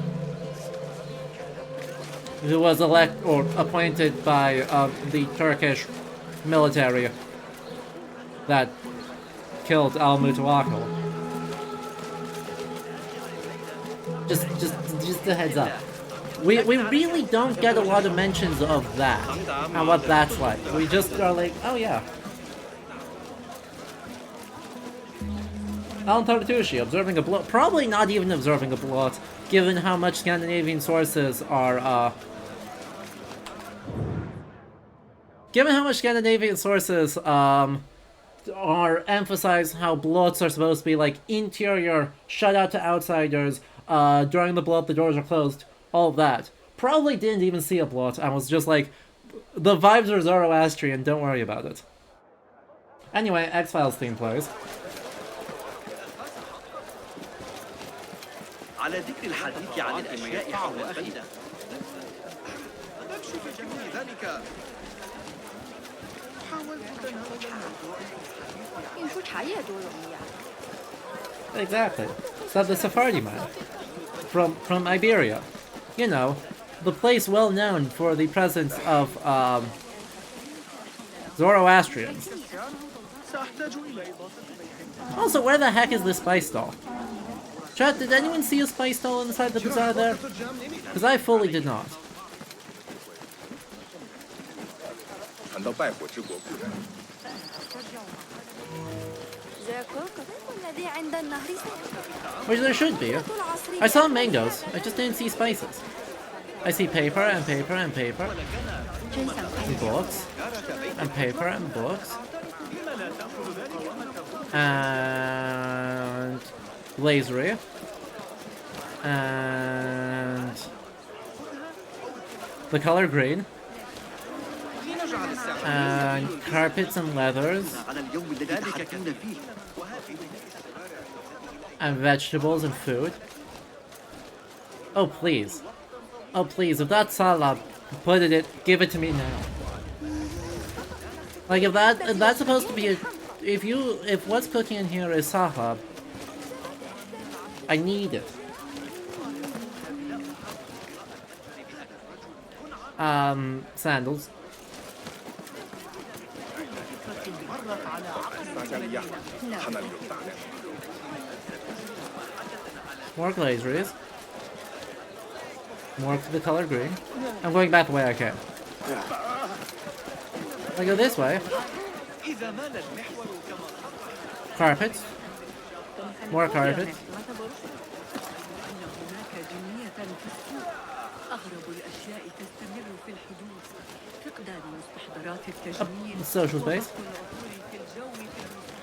who was appointed by the Turkish military that killed al-Mutawakkil. Just a heads up. We really don't get a lot of mentions of that and what that's like. We just are like, oh yeah. Alan Tartucci, observing a blot. Probably not even observing a blot, given how much Scandinavian sources are, given how much Scandinavian sources, are emphasize how blots are supposed to be like interior, shut out to outsiders, during the blot the doors are closed, all of that. Probably didn't even see a blot and was just like, the vibes are Zoroastrian, don't worry about it. Anyway, X-Files theme plays. على ذكر الحديث عن الأشياء حول البلدة. 运输茶叶多容易啊！ Exactly. So the Sephardi man from Iberia, you know, the place well known for the presence of Zoroastrians. Also, where the heck is this spice stall? Chat, did anyone see a spice stall inside the bazaar there? Because I fully did not. 传到拜火之国不远。 Which there should be. I saw mangoes, I just didn't see spices. I see paper and paper and paper. And books. And paper and books. And blazery. And the color green. And carpets and leathers. And vegetables and food. Oh please. Oh please, if that's salad, put it in, give it to me now. Like if that's supposed to be a, if what's cooking in here is salad, I need it. Sandals. More glazeries. More to the color green. I'm going back the way I came. I go this way. Carpets. More carpets. A social space.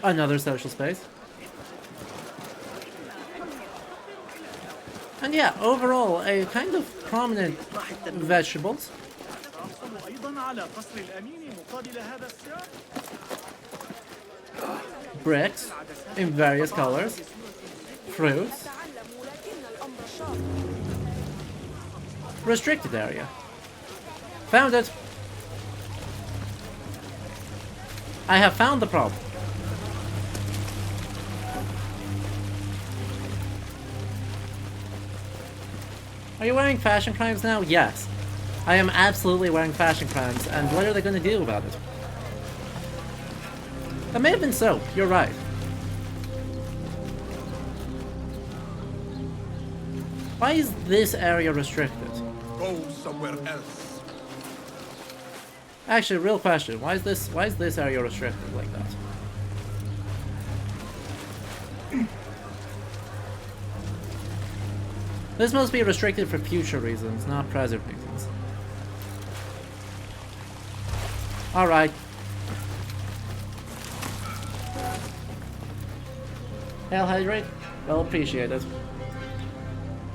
Another social space. And yeah, overall, a kind of prominent vegetables. Bricks in various colors. Fruits. Restricted area. Found it. I have found the problem. Are you wearing fashion crimes now? Yes. I am absolutely wearing fashion crimes, and what are they going to do about it? That may have been soap, you're right. Why is this area restricted? Go somewhere else. Actually, real question, why is this area restricted like that? This must be restricted for future reasons, not present reasons. Alright. Hail hydrate? Well appreciated.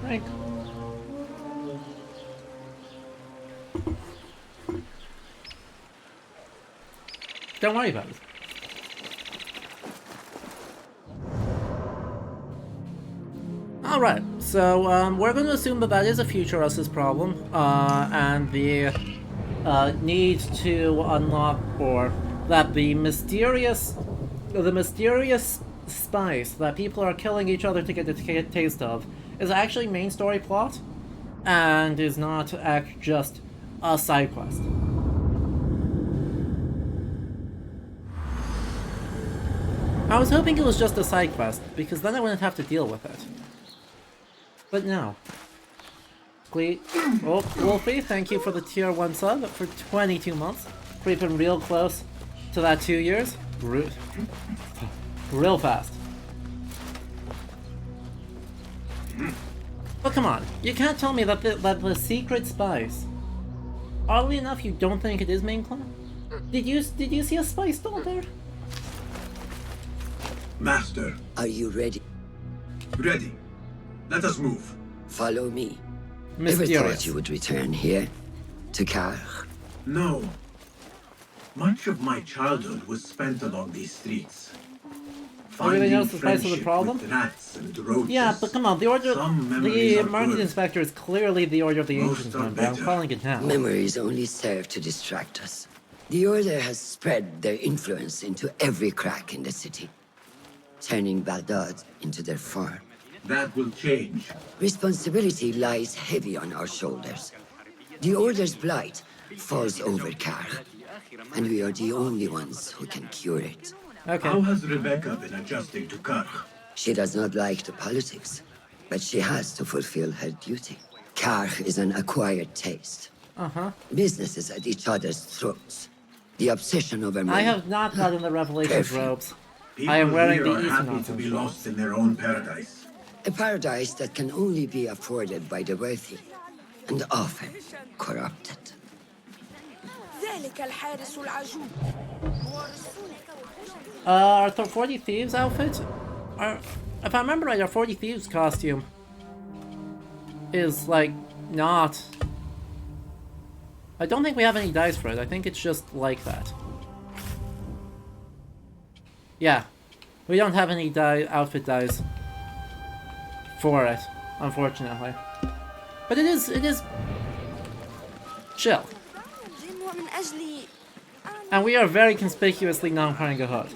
Thank. Don't worry about it. Alright, so we're going to assume that that is a future us's problem, and the need to unlock, or that the mysterious spice that people are killing each other to get a taste of is actually main story plot, and is not just a side quest. I was hoping it was just a side quest, because then I wouldn't have to deal with it. But no. Oh, Wolfie, thank you for the tier 1 sub for 22 months. Creeping real close to that 2 years. Real fast. But come on, you can't tell me that the secret spice. Oddly enough, you don't think it is main clan? Did you see a spice doll there? Master, Are you ready? ready. Let us move. Follow me. Ever thought Mysterious. you would return here? To Karkh? No. Much of my childhood was spent along these streets. Everybody Finding knows the spice of the friendship problem? with rats and roaches. Yeah, but come on, the order, Some memories the are market good. inspector is clearly the order of the Most ancients are member. I'm better. calling it now. Memories only serve to distract us. The Order has spread their influence into every crack in the city, turning Baghdad into their farm. That will change. Responsibility lies heavy on our shoulders. The Order's blight falls over Karkh, and we are the only ones who can cure it. Okay. How has Rebecca been adjusting to Karkh? She does not like the politics, but she has to fulfill her duty. Karkh is an acquired taste. Uh-huh. Businesses at each other's throats. The obsession over I money. have not gotten the Revelations Perfume. robes. People I am wearing here the are happy to Eastern be robes. lost in their own paradise. A paradise that can only be afforded by the wealthy, and often corrupted. ذلك الحارس العجوب. Our 40 Thieves outfit? If I remember right, our 40 Thieves costume is, like, not... I don't think we have any dice for it. I think it's just like that. Yeah. We don't have any outfit dice for it, unfortunately. But it is chill. ومن أجل And we are very conspicuously not wearing a hood.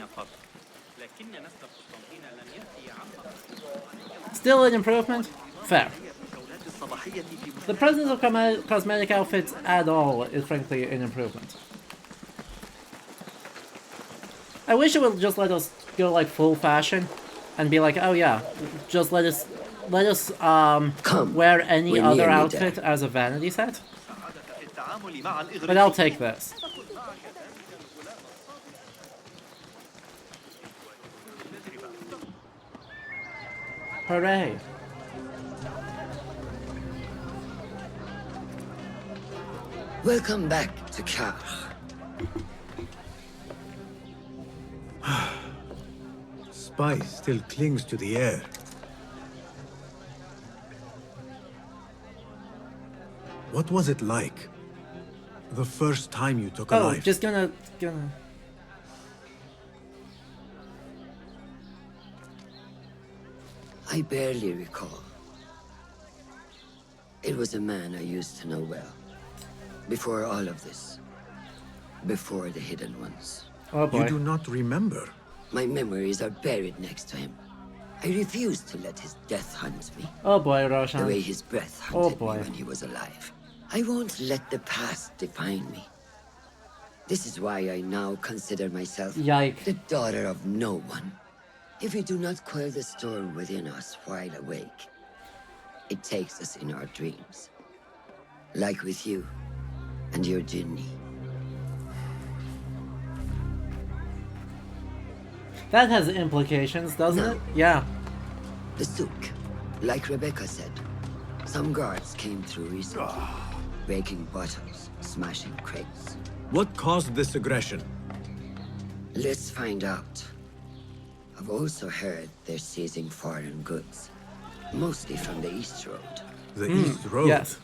Still an improvement? Fair. The presence of cosmetic outfits at all is frankly an improvement. I wish it would just let us go like full fashion and be like, oh yeah, just let us Come, wear any we're other nearly outfit there. as a vanity set. But I'll take this. Hooray. Welcome back to Karkh. Spice still clings to the air. What was it like? The first time you took a Oh, life? just gonna... I barely recall. It was a man I used to know well. Before all of this. Before the Hidden Ones. Oh boy. You do not remember? My memories are buried next to him. I refuse to let his death hunt me. Oh boy, The way Roshan. his breath Oh, hunted boy. me when he was alive. I won't let the past define me. This is why I now consider myself Yike. the daughter of no one. If we do not quell the storm within us while awake, it takes us in our dreams. Like with you and your Jinni. That has implications, doesn't No. it? Yeah. The souk, like Rebecca said. Some guards came through recently, breaking bottles, smashing crates. What caused this aggression? Let's find out. I've also heard they're seizing foreign goods, mostly from the East Road. The East Road? Yes.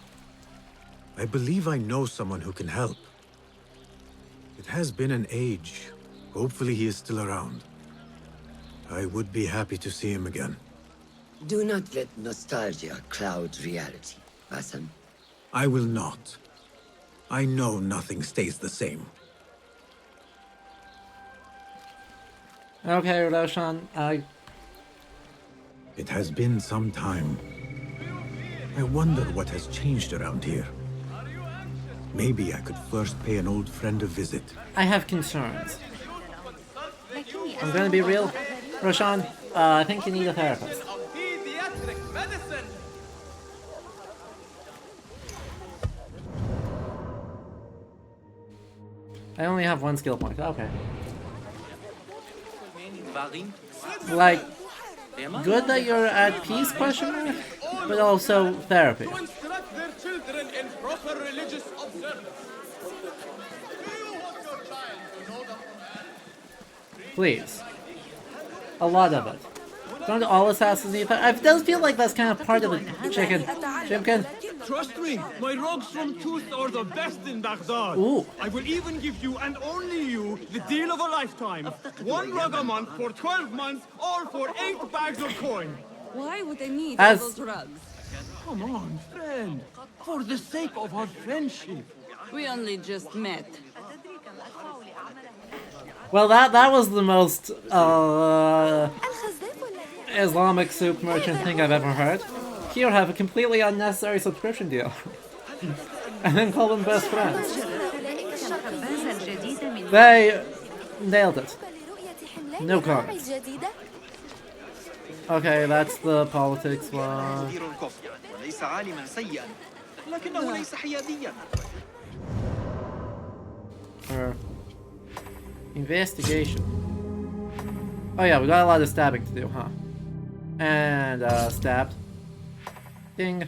I believe I know someone who can help. It has been an age. Hopefully he is still around. I would be happy to see him again. Do not let nostalgia cloud reality, Bassam. I will not. I know nothing stays the same. Okay, Roshan. It has been some time. I wonder what has changed around here. Maybe I could first pay an old friend a visit. I have concerns. I'm gonna be real. Roshan, I think you need a therapist. I only have one skill point. Okay. Like, good that you're at peace, question mark? But also therapy. To instruct their children in proper religious observance. Do you want your child to know the Quran? Please. A lot of it. Don't all assassins need that? It does feel like that's kind of part of the chimkin. Trust me, my rugs from Tooth are the best in Baghdad. Ooh. I will even give you, and only you, the deal of a lifetime. 1 rug a month for 12 months, or for 8 bags of coin. Why would they need As- all those rugs? Come on, friend. For the sake of our friendship. We only just met. Well, that was the most Islamic soup merchant thing I've ever heard. Here, have a completely unnecessary subscription deal. And then call them best friends. They nailed it. No comments. Okay, that's the politics one. مدير الكفر وليس عالما سيئا لكنه ليس حياديا. Investigation. Oh yeah, we got a lot of stabbing to do, huh? And stabbed. Ding.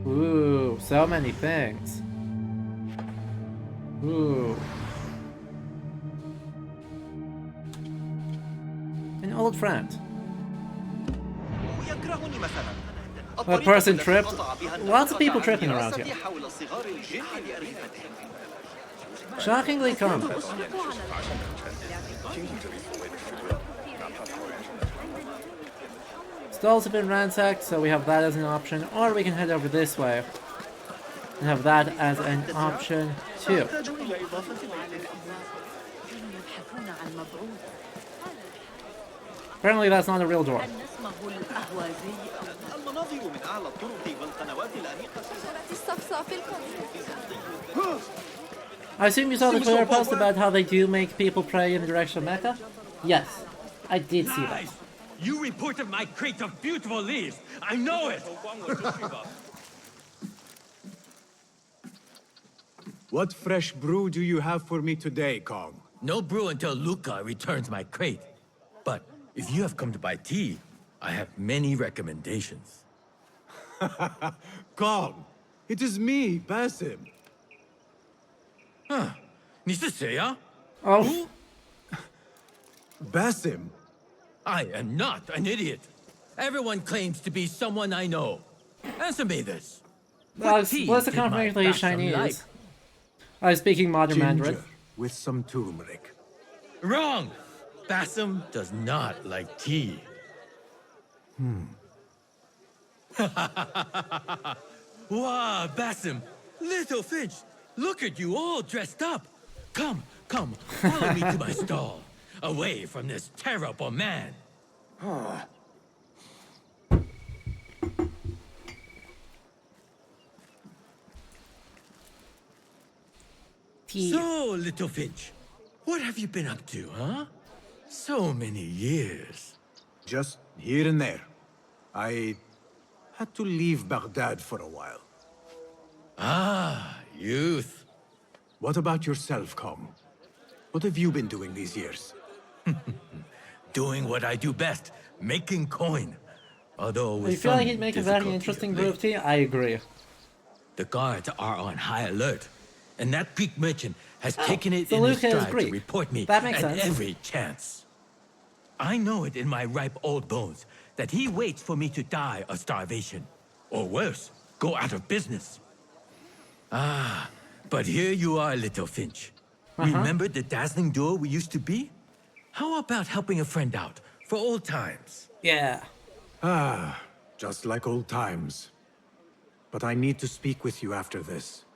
Ooh, so many things. Ooh. An old friend. يكرهني مثلا. A person tripped. Lots of people tripping around here. حول صغار الجن لأريفتهم. Shockingly calm. Stalls have been ransacked, so we have that as an option, or we can head over this way and have that as an option too. Apparently that's not a real door. المناظر من أعلى الطرق والقنوات الأنيقة. I assume you saw the Twitter post about how they do make people pray in the direction of Mecca? Yes, I did see that. You reported my crate of beautiful leaves. I know it. What fresh brew do you have for me today, Kong? No brew until Luca returns my crate. But if you have come to buy tea, I have many recommendations. Kong, it is me, Basim. 你是谁啊? Oh, Basim? I am not an idiot. Everyone claims to be someone I know. Answer me this. what's tea the did confirmation my that he's Basim Chinese? like? I was speaking modern Mandarin. Ginger with some turmeric. Wrong. Basim does not like tea. Wow, Basim, little Finch, look at you all dressed up. Come, follow me to my stall. Away from this terrible man. Tea. So, little Finch, what have you been up to, huh? So many years. Just here and there. I had to leave Baghdad for a while. Ah, youth. What about yourself, Kong? What have you been doing these years? Doing what I do best, making coin. Although with I feel like some he'd make a very difficulty interesting of brew late. of tea. I agree. The guards are on high alert, and that Greek merchant has taken it so in his Luca is stride Greek. to report me That makes at sense. every chance. I know it in my ripe old bones that he waits for me to die of starvation, or worse, go out of business. Ah, but here you are, little Finch. Remember the dazzling duo we used to be? How about helping a friend out for old times? Yeah. Ah, just like old times. But I need to speak with you after this.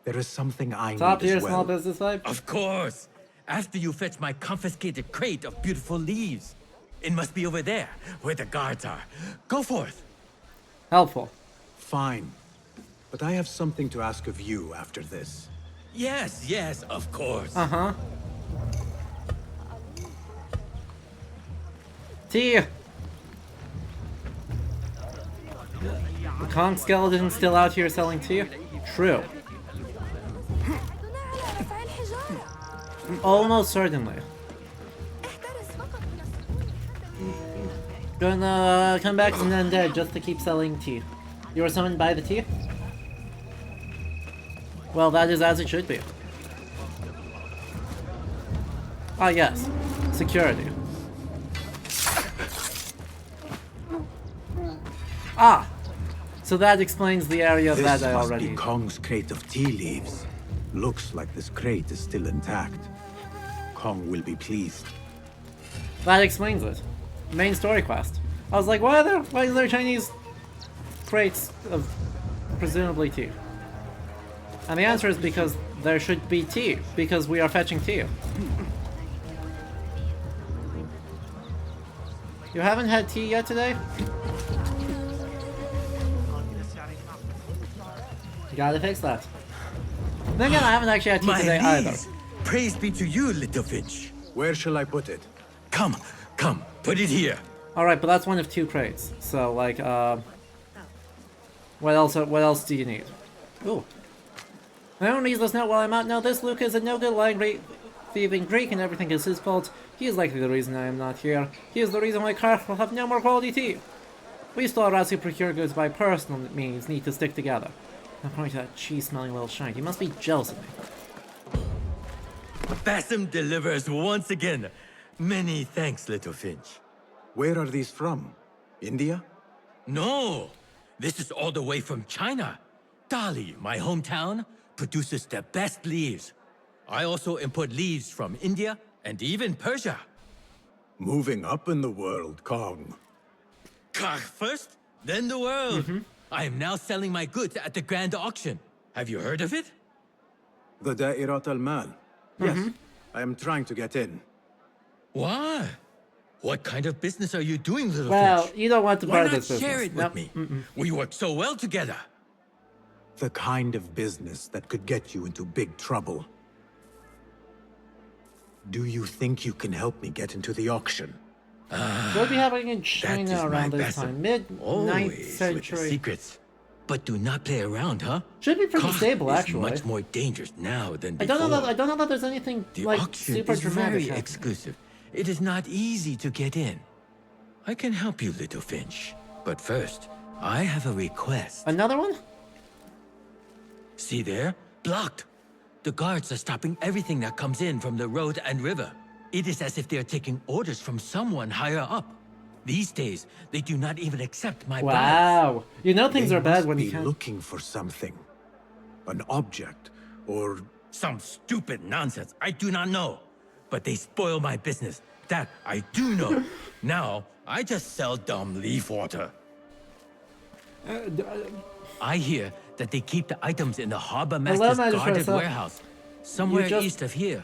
There is something I Top need tier as small well. business vibe. Of course. After you fetch my confiscated crate of beautiful leaves. It must be over there, where the guards are. Go forth. Helpful. Fine. But I have something to ask of you after this. Yes, of course. Uh-huh. Tea. The Kong skeleton's still out here selling tea? True. Almost certainly. Gonna come back from the undead just to keep selling tea. You were summoned by the tea? Well, that is as it should be. Ah, yes. Security. Ah! So that explains the area that I already... This must be Kong's crate of tea leaves. Looks like this crate is still intact. Kong will be pleased. That explains it. Main story quest. I was like, why is there Chinese crates of presumably tea? And the answer is because there should be tea, because we are fetching tea. You haven't had tea yet today? You gotta fix that. Then again, I haven't actually had tea today either. Praise be to you, little Finch. Where shall I put it? Come, put it here. Alright, but that's one of 2 crates. So, like, what else do you need? Ooh. I don't need this note while I'm out. No, this Luke is a no-good lying thieving Greek and everything is his fault. He is likely the reason I am not here. He is the reason why Karkh will have no more quality tea. We still rats who procure goods by personal means need to stick together. I'm pointing to that cheese-smelling little shite. He must be jealous of me. Bassam delivers once again. Many thanks, little Finch. Where are these from? India? No! This is all the way from China. Dali, my hometown, produces the best leaves. I also import leaves from India and even Persia. Moving up in the world, Kong. Karkh first, then the world. I am now selling my goods at the grand auction. Have you heard of it? The Da'irat al-Mal. Yes, I am trying to get in. Why? What kind of business are you doing, little Well, Finch? you don't want to Why part not this business. share it with me? We work so well together. The kind of business that could get you into big trouble. Do you think you can help me get into the auction? What would be happening in China around this time? Mid-9th Always with the century. secrets. But do not play around, huh? Should be pretty Karkh stable, is actually. much more dangerous now than I before. don't know that there's anything The like auction super is dramatic. very happening. exclusive. It is not easy to get in. I can help you, little Finch. But first, I have a request. Another one? See there? Blocked. The guards are stopping everything that comes in from the road and river. It is as if they are taking orders from someone higher up. These days, they do not even accept my bribes. Wow. You know things are bad when you Be can't. looking for something. An object, or... Some stupid nonsense. I do not know. But they spoil my business. That I do know. Now, I just sell dumb leaf water. I hear that they keep the items in the harbor master's guarded warehouse, somewhere east of here.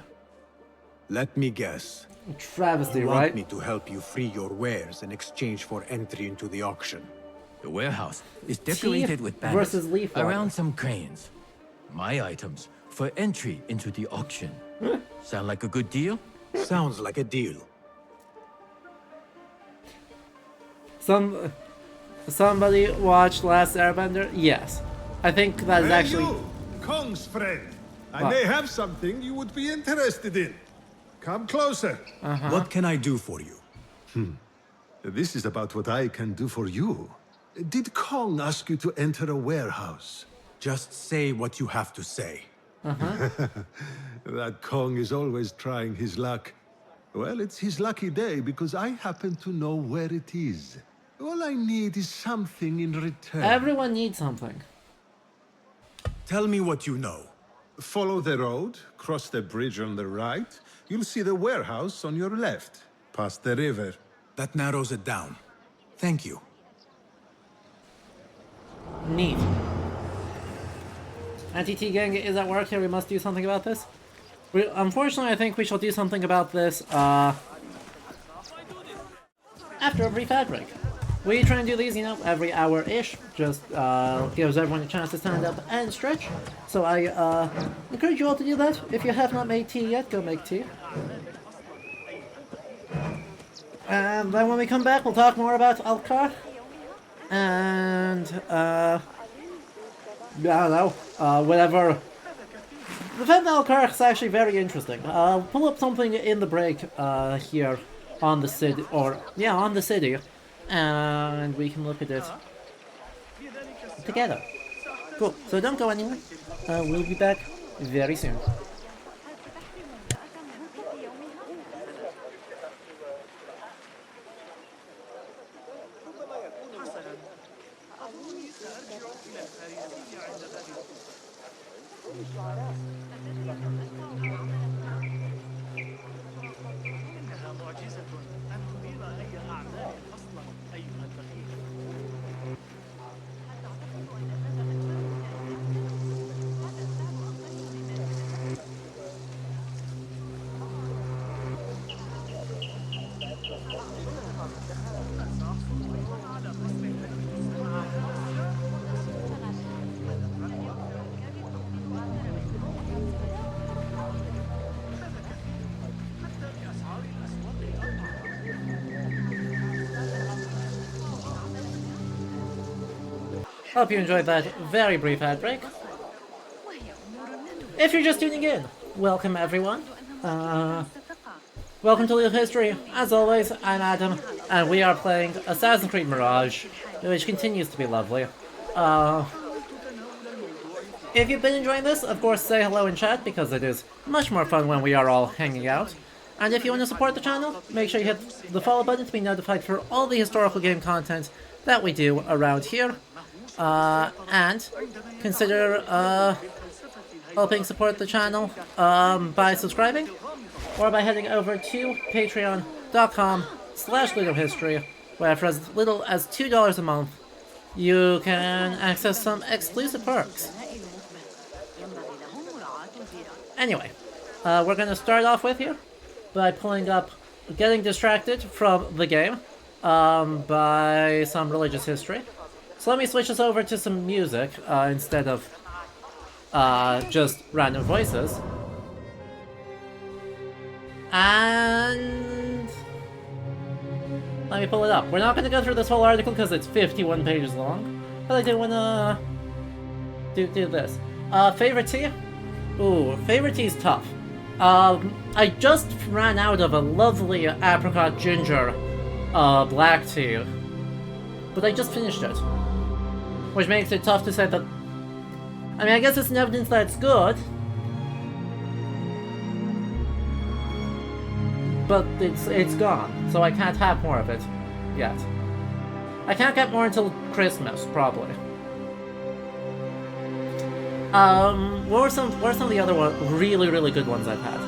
Let me guess. Travesty, You right? want me to help you free your wares in exchange for entry into the auction. The warehouse is decorated with banners versus leaf water. around some cranes. My items for entry into the auction. Sound like a good deal? Sounds like a deal. Somebody watched Last Airbender? Yes. I think that is actually... you, Kong's friend. I What? may have something you would be interested in. Come closer. What can I do for you? This is about what I can do for you. Did Kong ask you to enter a warehouse? Just say what you have to say. That Kong is always trying his luck. Well, it's his lucky day because I happen to know where it is. All I need is something in return. Everyone needs something. Tell me what you know. Follow the road, cross the bridge on the right. You'll see the warehouse on your left, past the river. That narrows it down. Thank you. Neat. Anti-T gang is at work here. We must do something about this. Unfortunately, I think we shall do something about this after a brief ad break. We try and do these, every hour-ish. Just gives everyone a chance to stand up and stretch. So I encourage you all to do that. If you have not made tea yet, go make tea. And then when we come back, we'll talk more about Karkh. And, I don't know, whatever. The Fentanyl Karkh is actually very interesting. I'll pull up something in the break, here on the city, on the city, and we can look at it together. Cool, so don't go anywhere. We'll be back very soon. Hope you enjoyed that very brief ad break. If you're just tuning in, welcome everyone. Welcome to Little History. As always, I'm Adam, and we are playing Assassin's Creed Mirage, which continues to be lovely. If you've been enjoying this, of course say hello in chat, because it is much more fun when we are all hanging out. And if you want to support the channel, make sure you hit the follow button to be notified for all the historical game content that we do around here. And consider helping support the channel by subscribing or by heading over to patreon.com/LudoHistory, where for as little as $2 a month you can access some exclusive perks. Anyway, we're going to start off with here by pulling up Getting Distracted from the game by some religious history. So let me switch us over to some music instead of just random voices. And let me pull it up. We're not going to go through this whole article because it's 51 pages long, but I do want to do this. Favorite tea? Ooh, favorite tea is tough. I just ran out of a lovely apricot ginger black tea, but I just finished it. Which makes it tough to say that... I mean, I guess it's an evidence that it's good. But it's gone, so I can't have more of it yet. I can't get more until Christmas, probably. What were some of the other really good ones I've had?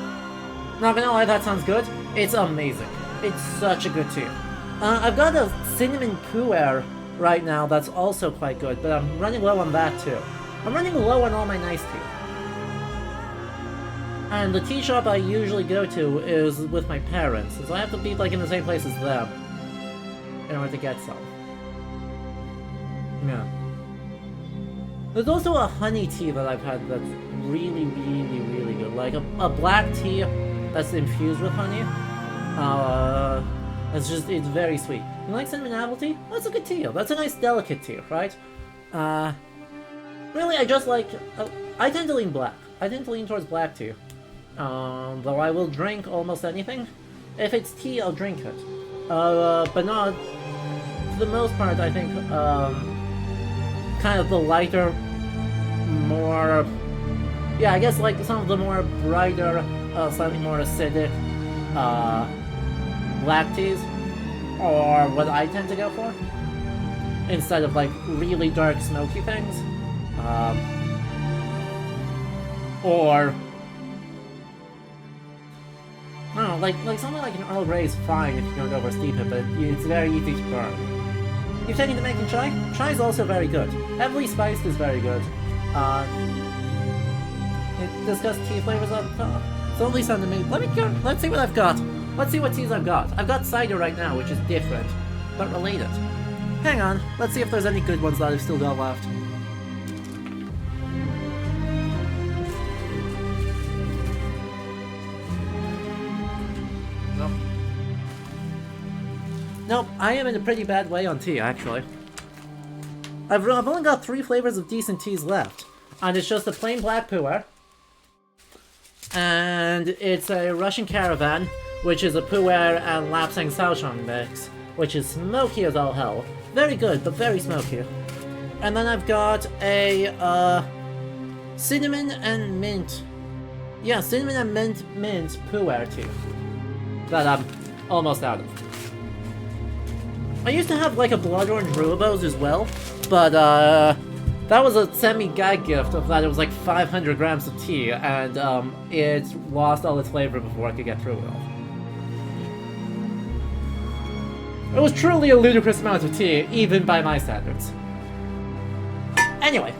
Not gonna lie, that sounds good. It's amazing. It's such a good tea. I've got a cinnamon pu'er right now that's also quite good, but I'm running low on that too. I'm running low on all my nice tea. And the tea shop I usually go to is with my parents, so I have to be like in the same place as them in order to get some. Yeah. There's also a honey tea that I've had that's really good. Like a black tea that's infused with honey. It's very sweet. You like cinnamon apple tea? That's a good tea. That's a nice delicate tea, right? Really, I just like... I tend to lean black. I tend to lean towards black tea. Though I will drink almost anything. If it's tea, I'll drink it. But not... For the most part, I think, kind of the lighter, more... Yeah, I guess like some of the more brighter, slightly more acidic, black teas or what I tend to go for, instead of like really dark smoky things. Or I don't know, like something like an Earl Grey is fine if you don't oversteep it, but it's very easy to burn. You've taken to making chai? Chai is also very good. Heavily spiced is very good. It discussed tea flavors on top. It's only something to me. Let's see what I've got. Let's see what teas I've got. I've got cider right now, which is different, but related. Hang on, let's see if there's any good ones that I've still got left. Nope, I am in a pretty bad way on tea, actually. I've only got 3 flavors of decent teas left. And it's just a plain black pu'er. And it's a Russian Caravan, which is a pu'er and lapsang souchong mix, which is smoky as all hell. Very good, but very smoky. And then I've got a cinnamon and mint. Yeah, cinnamon and mint pu'er tea that I'm almost out of. I used to have like a blood orange Rubos as well, but that was a semi-gag gift of that. It was like 500 grams of tea, and it lost all its flavor before I could get through it all. It was truly a ludicrous amount of tea, even by my standards. Anyway.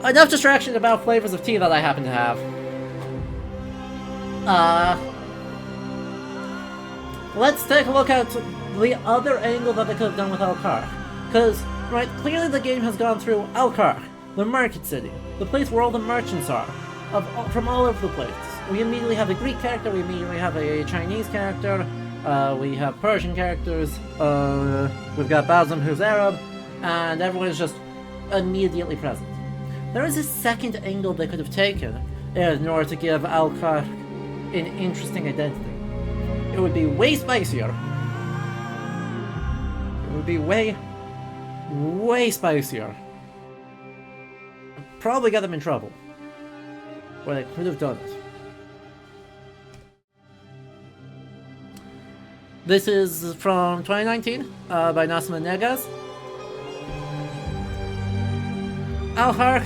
Enough distraction about flavors of tea that I happen to have. Let's take a look at the other angle that they could have done with Karkh. Because, right, clearly the game has gone through Karkh, the market city, the place where all the merchants are, from all over the place. We immediately have a Greek character, we immediately have a Chinese character, we have Persian characters, we've got Bazem who's Arab, and everyone is just immediately present. There is a second angle they could have taken in order to give Karkh an interesting identity. It would be way spicier. It would be way spicier. Probably get them in trouble. But they could have done it. This is from 2019 by Nasma Negas. Karkh.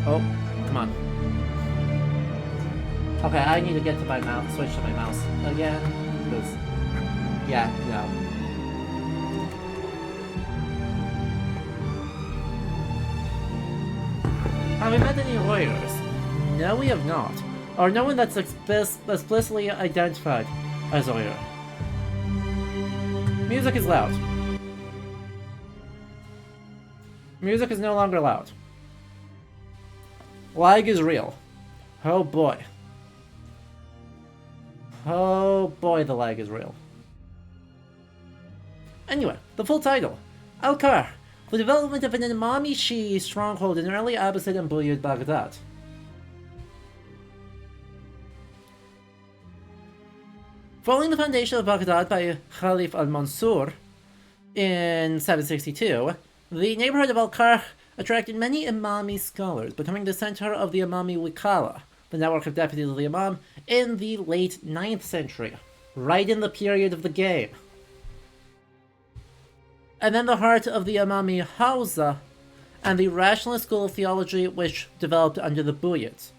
Oh, come on. Okay, I need to get to my mouse, switch to my mouse again, because, yeah, no. Have we met any lawyers? No, we have not. Or no one that's explicitly identified as a lawyer. Music is loud. Music is no longer loud. Lag is real. Oh boy. Oh boy, the lag is real. Anyway, the full title. Karkh, the development of an Imami Shi'i stronghold in early Abbasid and Buyid Baghdad. Following the foundation of Baghdad by Khalif al-Mansur in 762, the neighborhood of Karkh attracted many Imami scholars, becoming the center of the Imami Wikala, the network of deputies of the Imam, in the late 9th century, right in the period of the game. And then the heart of the Imami Hawza, and the rationalist school of theology which developed under the Buyids.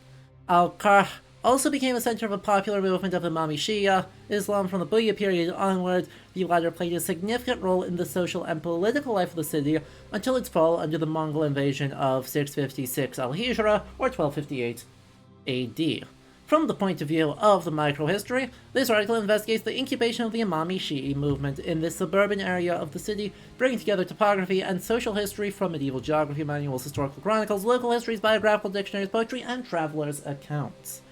Karkh also became a center of a popular movement of Imami Shia Islam from the Buyyid period onward. The latter played a significant role in the social and political life of the city until its fall under the Mongol invasion of 656 Al-Hijra, or 1258 AD. From the point of view of the microhistory, this article investigates the incubation of the Imami Shi'i movement in this suburban area of the city, bringing together topography and social history from medieval geography manuals, historical chronicles, local histories, biographical dictionaries, poetry, and travelers' accounts.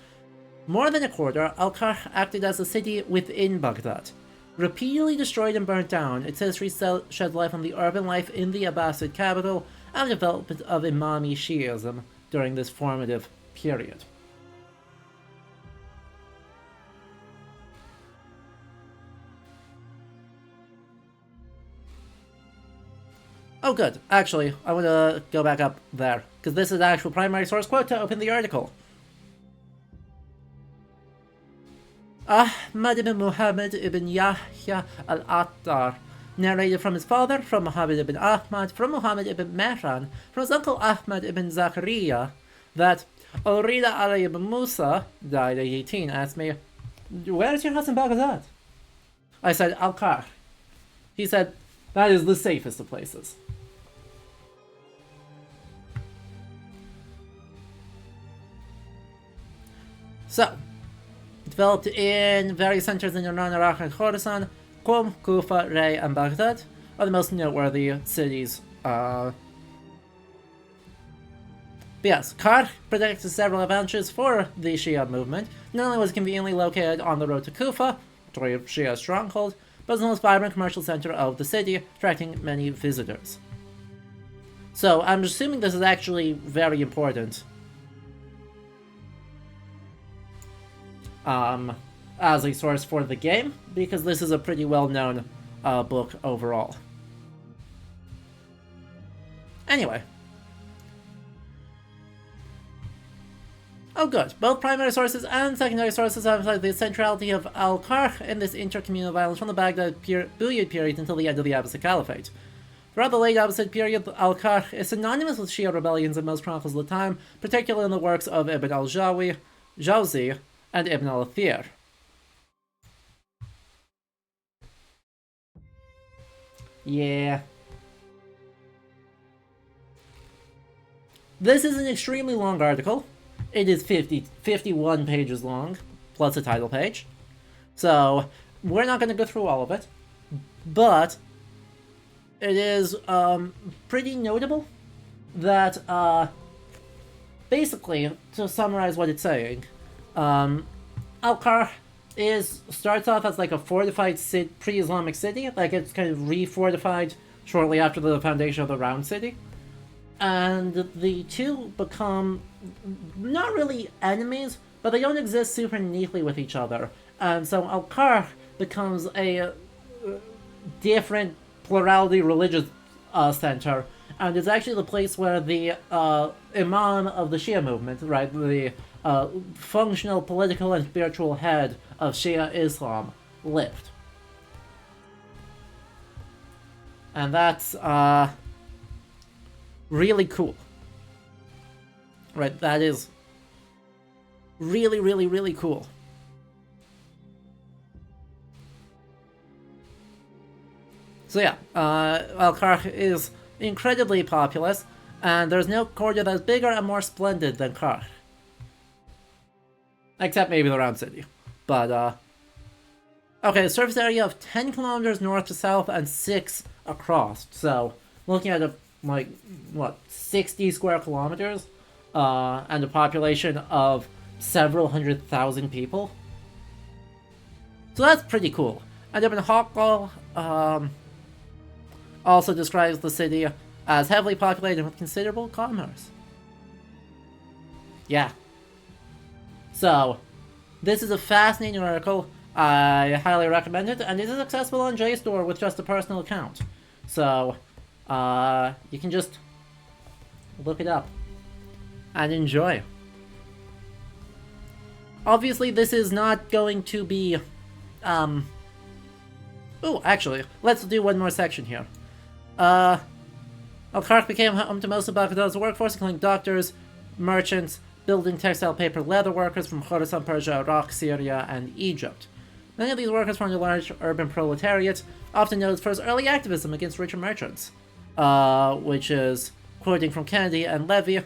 More than a quarter, Karkh acted as a city within Baghdad. Repeatedly destroyed and burnt down, its history shed light on the urban life in the Abbasid capital and the development of Imami Shi'ism during this formative period. Oh good, actually, I want to go back up there, because this is the actual primary source quote to open the article. Ahmad ibn Muhammad ibn Yahya al-Attar narrated from his father, from Muhammad ibn Ahmad, from Muhammad ibn Mehran, from his uncle Ahmad ibn Zakaria, that Al-Rida Ali ibn Musa, died at 18, asked me, "Where's your house in Baghdad?" I said, Karkh. He said, "That is the safest of places." So, developed in various centers in Iran, Iraq, and Khorasan, Qom, Kufa, Ray, and Baghdad are the most noteworthy cities. But yes, Karkh predicted several advantages for the Shia movement. Not only was it conveniently located on the road to Kufa, a Shia stronghold, but it's the most vibrant commercial center of the city, attracting many visitors. So I'm assuming this is actually very important. As a source for the game, because this is a pretty well-known book overall. Anyway. Oh good, both primary sources and secondary sources emphasize the centrality of Karkh in this intercommunal violence from the Baghdad Buyid period until the end of the Abbasid Caliphate. Throughout the late Abbasid period, Karkh is synonymous with Shia rebellions in most chronicles of the time, particularly in the works of Ibn al-Jawzi and Ibn al-Athir. Yeah. This is an extremely long article. It is 51 pages long, plus a title page. So, we're not going to go through all of it. But, it is pretty notable that, basically, to summarize what it's saying, Karkh starts off as like a fortified pre-Islamic city, like it's kind of re-fortified shortly after the foundation of the Round City. And the two become not really enemies, but they don't exist super neatly with each other. And so Karkh becomes a different plurality religious center, and it's actually the place where the Imam of the Shia movement, right, the functional political and spiritual head of Shia Islam, lived. And that's really cool. Right, that is really, really, really cool. So yeah, Karkh is incredibly populous, and there's no corridor that's bigger and more splendid than Karkh. Except maybe the Round City. But, okay, a surface area of 10 kilometers north to south and 6 across. So, looking at like, what, 60 square kilometers? And a population of several 100,000 people. So that's pretty cool. And Ibn Hawqal also describes the city as heavily populated with considerable commerce. Yeah. So, this is a fascinating article. I highly recommend it, and it is accessible on JSTOR with just a personal account. So, you can just look it up and enjoy. Obviously, this is not going to be, oh, actually, let's do one more section here. Karkh became home to most of Baghdad's workforce, including doctors, merchants, building, textile, paper, leather workers from Khorasan, Persia, Iraq, Syria, and Egypt. Many of these workers formed a large urban proletariat, often known for its early activism against richer merchants, which is quoting from Kennedy and Levy.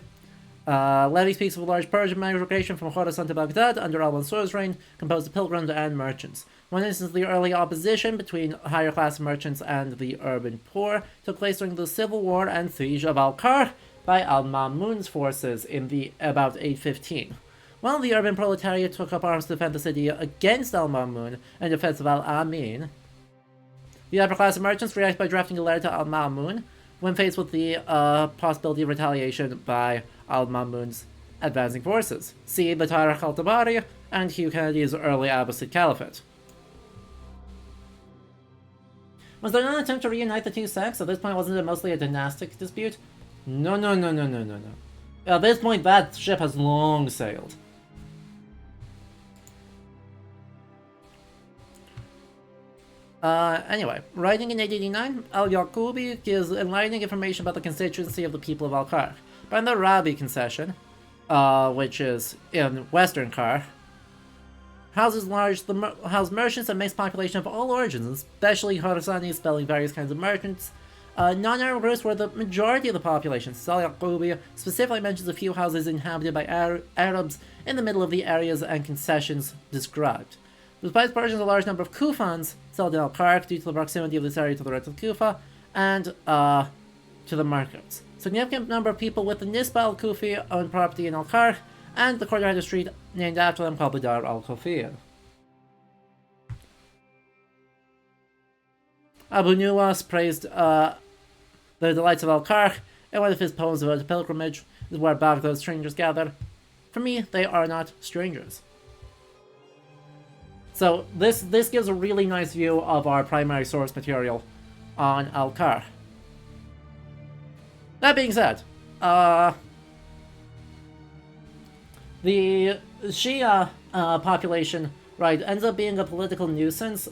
Levy speaks of a large Persian migration from Khorasan to Baghdad under al-Mansur's reign, composed of pilgrims and merchants. One instance of the early opposition between higher class merchants and the urban poor took place during the civil war and siege of Karkh by al-Ma'mun's forces in about 815. While the urban proletariat took up arms to defend the city against al-Ma'mun in defense of al-Amin, the upper class of merchants reacted by drafting a letter to al-Ma'mun when faced with the possibility of retaliation by al-Ma'mun's advancing forces. See the Tarikh al-Tabari and Hugh Kennedy's early Abbasid Caliphate. Was there not an attempt to reunite the two sects? At this point, wasn't it mostly a dynastic dispute? No. At this point, that ship has long sailed. Anyway, writing in 889, al-Yaqubi gives enlightening information about the constituency of the people of Karkh. By the Rabi concession, which is in western Karkh, houses house merchants and mixed population of all origins, especially Khorasanis spelling various kinds of merchants. Non-Arab groups were the majority of the population. Al-Yaqubi specifically mentions a few houses inhabited by Arabs in the middle of the areas and concessions described. Despite Persians, a large number of Kufans settled in Karkh due to the proximity of this area to the rest of Kufa and to the markets. Significant number of people with the Nisba al-Kufi owned property in Karkh, and the courtyard of street named after them called the Dar al-Kufiyya. Abu Nuwas praised the delights of Karkh in one of his poems about a pilgrimage, is where Baghdad's strangers gather. For me, they are not strangers. So this gives a really nice view of our primary source material on Karkh. That being said, the Shia population, right, ends up being a political nuisance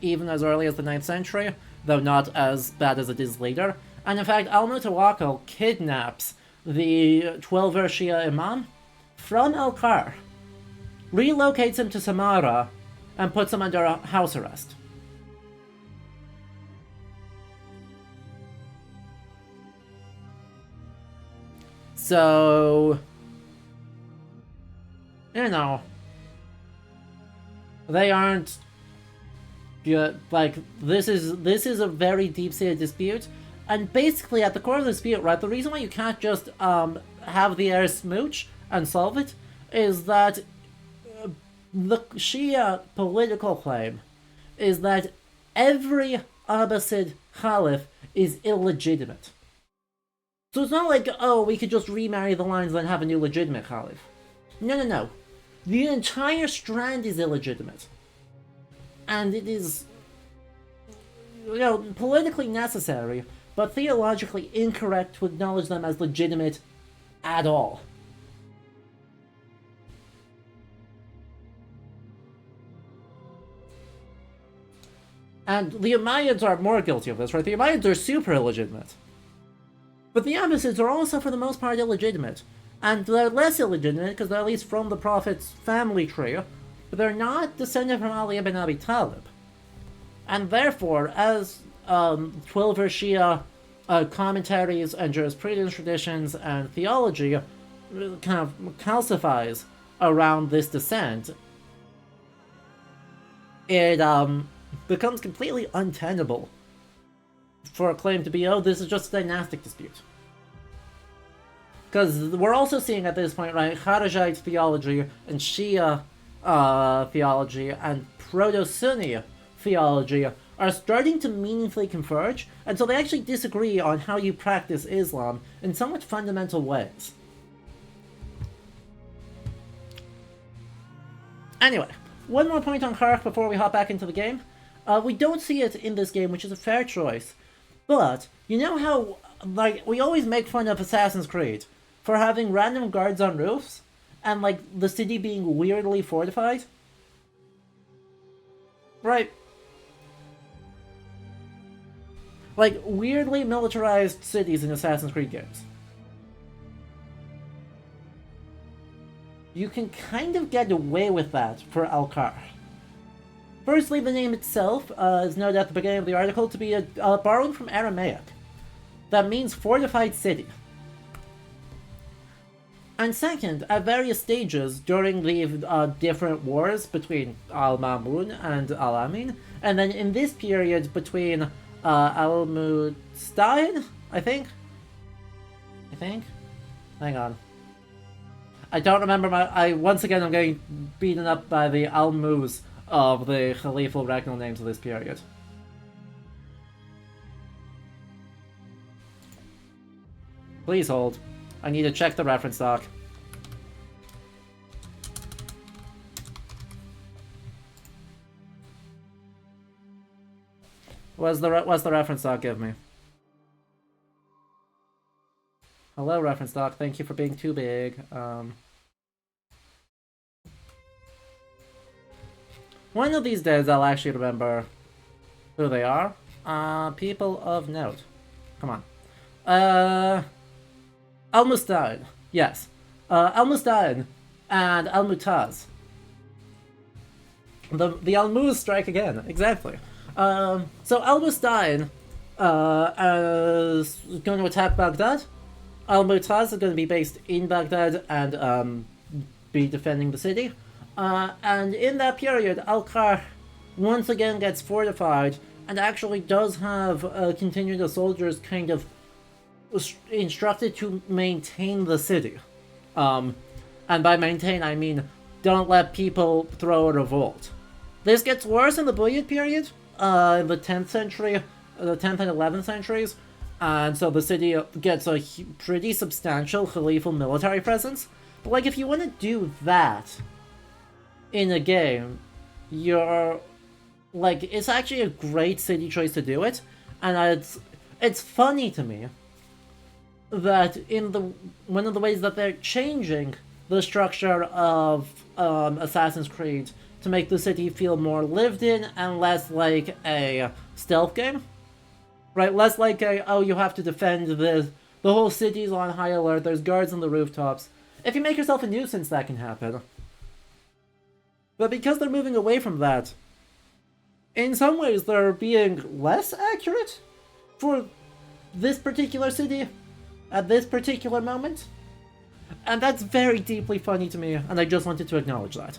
even as early as the 9th century, though not as bad as it is later. And in fact, al-Mutawakkil kidnaps the 12-year Shia imam from Karkh, relocates him to Samarra, and puts him under house arrest. So, you know, they aren't good. Like, this is a very deep-seated dispute, and basically at the core of the dispute, right, the reason why you can't just have the heirs smooch and solve it is that the Shia political claim is that every Abbasid Caliph is illegitimate. So it's not like, oh, we could just remarry the lines and then have a new legitimate Caliph. No. The entire strand is illegitimate. And it is, you know, politically necessary, but theologically incorrect to acknowledge them as legitimate at all. And the Umayyads are more guilty of this, right? The Umayyads are super illegitimate. But the Abbasids are also, for the most part, illegitimate. And they're less illegitimate because they're at least from the Prophet's family tree, but they're not descended from Ali ibn Abi Talib. And therefore, as 12-year Shia commentaries and jurisprudence traditions and theology kind of calcifies around this descent, it becomes completely untenable for a claim to be, oh, this is just a dynastic dispute. Because we're also seeing at this point, right, Kharijite theology and Shia theology and Proto-Sunni theology are starting to meaningfully converge, and so they actually disagree on how you practice Islam in somewhat fundamental ways. Anyway, one more point on Karkh before we hop back into the game. We don't see it in this game, which is a fair choice, but you know how, like, we always make fun of Assassin's Creed for having random guards on roofs and, like, the city being weirdly fortified? Right. Like, weirdly militarized cities in Assassin's Creed games. You can kind of get away with that for Karkh. Firstly, the name itself is noted at the beginning of the article to be borrowing from Aramaic. That means fortified city. And second, at various stages during the different wars between Al-Mamun and Al-Amin, and then in this period between Al-Musta'in, I think? Hang on. I don't remember once again I'm getting beaten up by the Al-Mus of the Khalifa regnal names of this period. Please hold. I need to check the reference doc. What's the reference doc give me? Hello, reference doc. Thank you for being too big. One of these days I'll actually remember who they are. People of note. Come on. Al-Musta'in. Yes. Al-Musta'in and Al-Mutaz. The Al-Muz strike again. Exactly. So Al-Musta'in is going to attack Baghdad. Al-Mutaz is going to be based in Baghdad and be defending the city. And in that period, Karkh once again gets fortified and actually does have contingent of soldiers kind of instructed to maintain the city. And by maintain, I mean don't let people throw a revolt. This gets worse in the Buyid period, in the 10th century, the 10th and 11th centuries, and so the city gets a pretty substantial Khalifa military presence. But like, if you want to do that in a game, you're like, it's actually a great city choice to do it, and it's funny to me that in one of the ways that they're changing the structure of Assassin's Creed to make the city feel more lived in and less like a stealth game, right? Less like a, oh, you have to defend the whole city's on high alert, there's guards on the rooftops. If you make yourself a nuisance, that can happen. But because they're moving away from that, in some ways they're being less accurate for this particular city at this particular moment. And that's very deeply funny to me, and I just wanted to acknowledge that.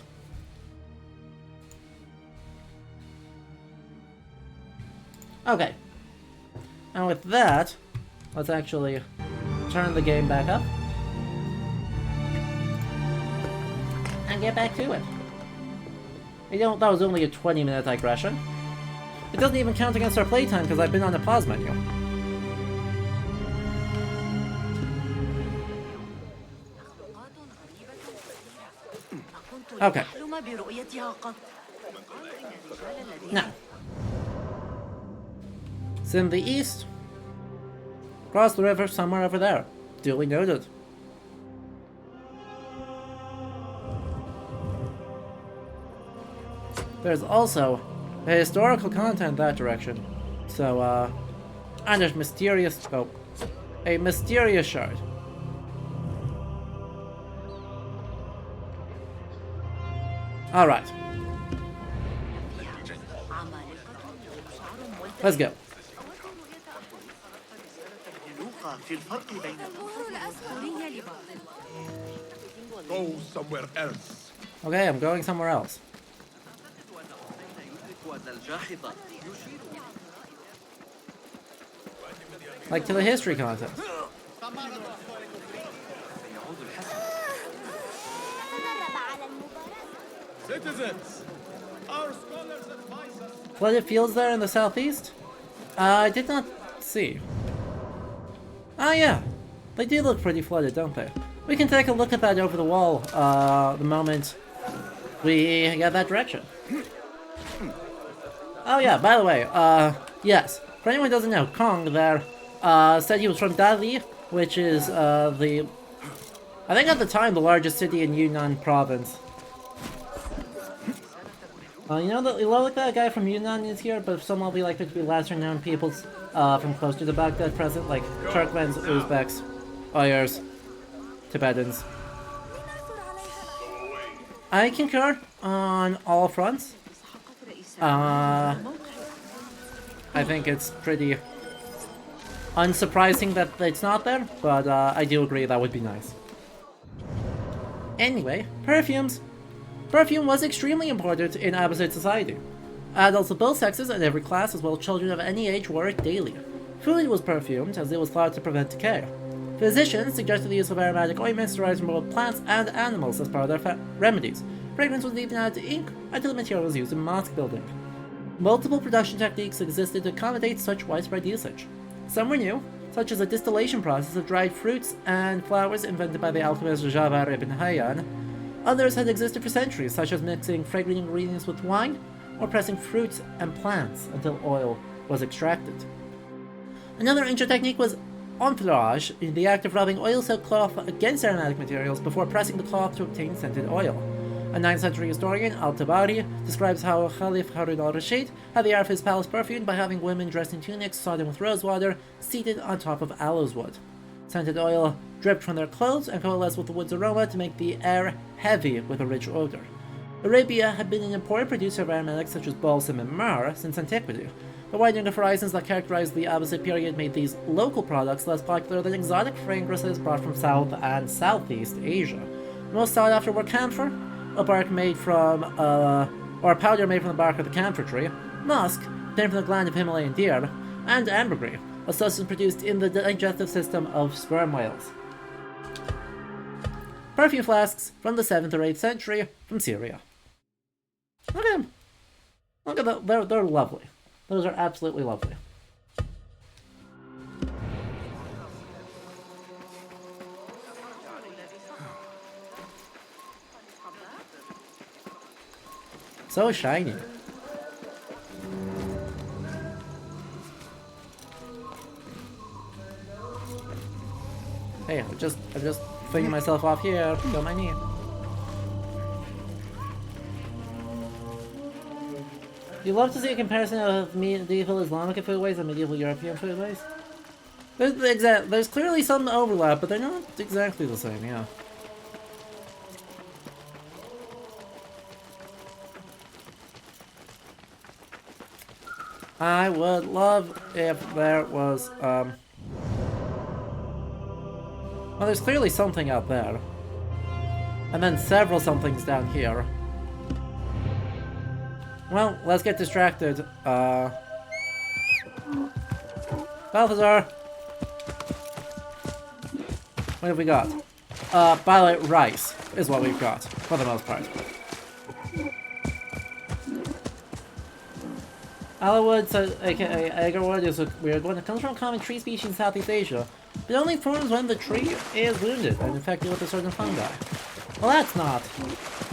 Okay. And with that, let's actually turn the game back up and get back to it. You know, that was only a 20-minute digression. It doesn't even count against our playtime because I've been on the pause menu. Okay. Now, it's in the east. Across the river, somewhere over there. Duly noted. There's also a historical content that direction. So, and there's mysterious... oh. A mysterious shard. Alright. Let's go. Go somewhere else. Okay, I'm going somewhere else. Like to the history content. Citizens, our scholars advise us. Flooded fields there in the southeast? I did not see. Ah, yeah. They do look pretty flooded, don't they? We can take a look at that over the wall, the moment we get that direction. Oh yeah, by the way, yes. For anyone who doesn't know, Kong there, said he was from Dali, which is, I think at the time, the largest city in Yunnan province. You know like that guy from Yunnan is here, but some will be likely to be lesser known peoples from closer to Baghdad present, like Turkmens, Uzbeks, Uyghurs, Tibetans. I concur on all fronts. I think it's pretty unsurprising that it's not there, but I do agree that would be nice. Anyway, perfumes. Perfume was extremely important in Abbasid society. Adults of both sexes and every class, as well as children of any age, wore it daily. Food was perfumed, as it was thought to prevent decay. Physicians suggested the use of aromatic ointments derived from both plants and animals as part of their remedies. Fragrance was even added to ink until the material was used in mosque building. Multiple production techniques existed to accommodate such widespread usage. Some were new, such as a distillation process of dried fruits and flowers invented by the alchemist Jabir ibn Hayyan. Others had existed for centuries, such as mixing fragrant ingredients with wine or pressing fruits and plants until oil was extracted. Another ancient technique was enfleurage, the act of rubbing oil-soaked cloth against aromatic materials before pressing the cloth to obtain scented oil. A 9th century historian, Al-Tabari, describes how Khalif Harun al-Rashid had the air of his palace perfumed by having women dressed in tunics sodden with rosewater seated on top of aloes wood. Scented oil dripped from their clothes and coalesced with the wood's aroma to make the air heavy with a rich odor. Arabia had been an important producer of aromatics such as balsam and myrrh since antiquity. The widening of horizons that characterized the Abbasid period made these local products less popular than exotic fragrances brought from South and Southeast Asia. The most sought after were camphor, a bark made from, or a powder made from the bark of the camphor tree, musk, obtained from the gland of Himalayan deer, and ambergris, a substance produced in the digestive system of sperm whales. Perfume flasks from the 7th or 8th century from Syria. Look at them. Look at them. They're lovely. Those are absolutely lovely. So shiny. Hey, I'm just flinging myself off here. Go my knee. You love to see a comparison of medieval Islamic foodways and medieval European foodways? There's clearly some overlap, but they're not exactly the same, yeah. I would love if there was, well, there's clearly something out there. And then several somethings down here. Well, let's get distracted. Balthazar! What have we got? By the way, rice is what we've got, for the most part. Allowood, aka Agarwood, is a weird one. It comes from a common tree species in Southeast Asia. It only forms when the tree is wounded and infected with a certain fungi. Well, that's not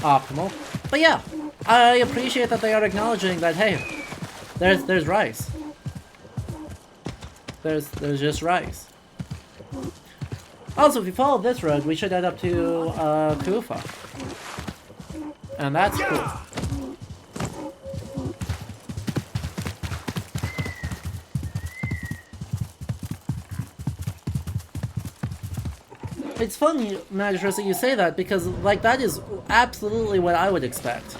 optimal. But yeah, I appreciate that they are acknowledging that, hey, there's rice. There's just rice. Also, if we follow this road, we should head up to Kufa. And that's cool. It's funny, Magistress, that you say that, because, like, that is absolutely what I would expect.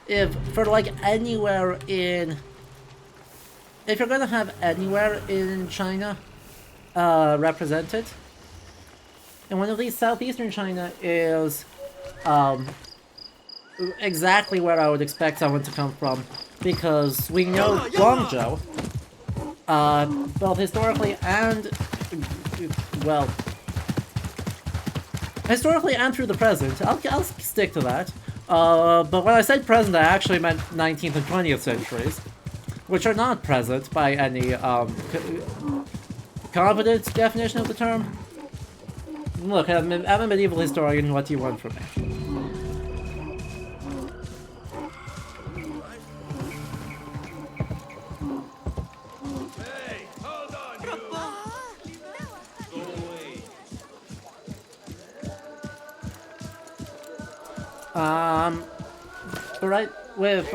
If, for, like, anywhere in... If you're gonna have anywhere in China represented, and one of these southeastern China is exactly where I would expect someone to come from, because we know Guangzhou, both historically and... well, historically and through the present. I'll stick to that. But when I said present, I actually meant 19th and 20th centuries, which are not present by any competent definition of the term. Look, I'm a medieval historian. What do you want from me? But right, with,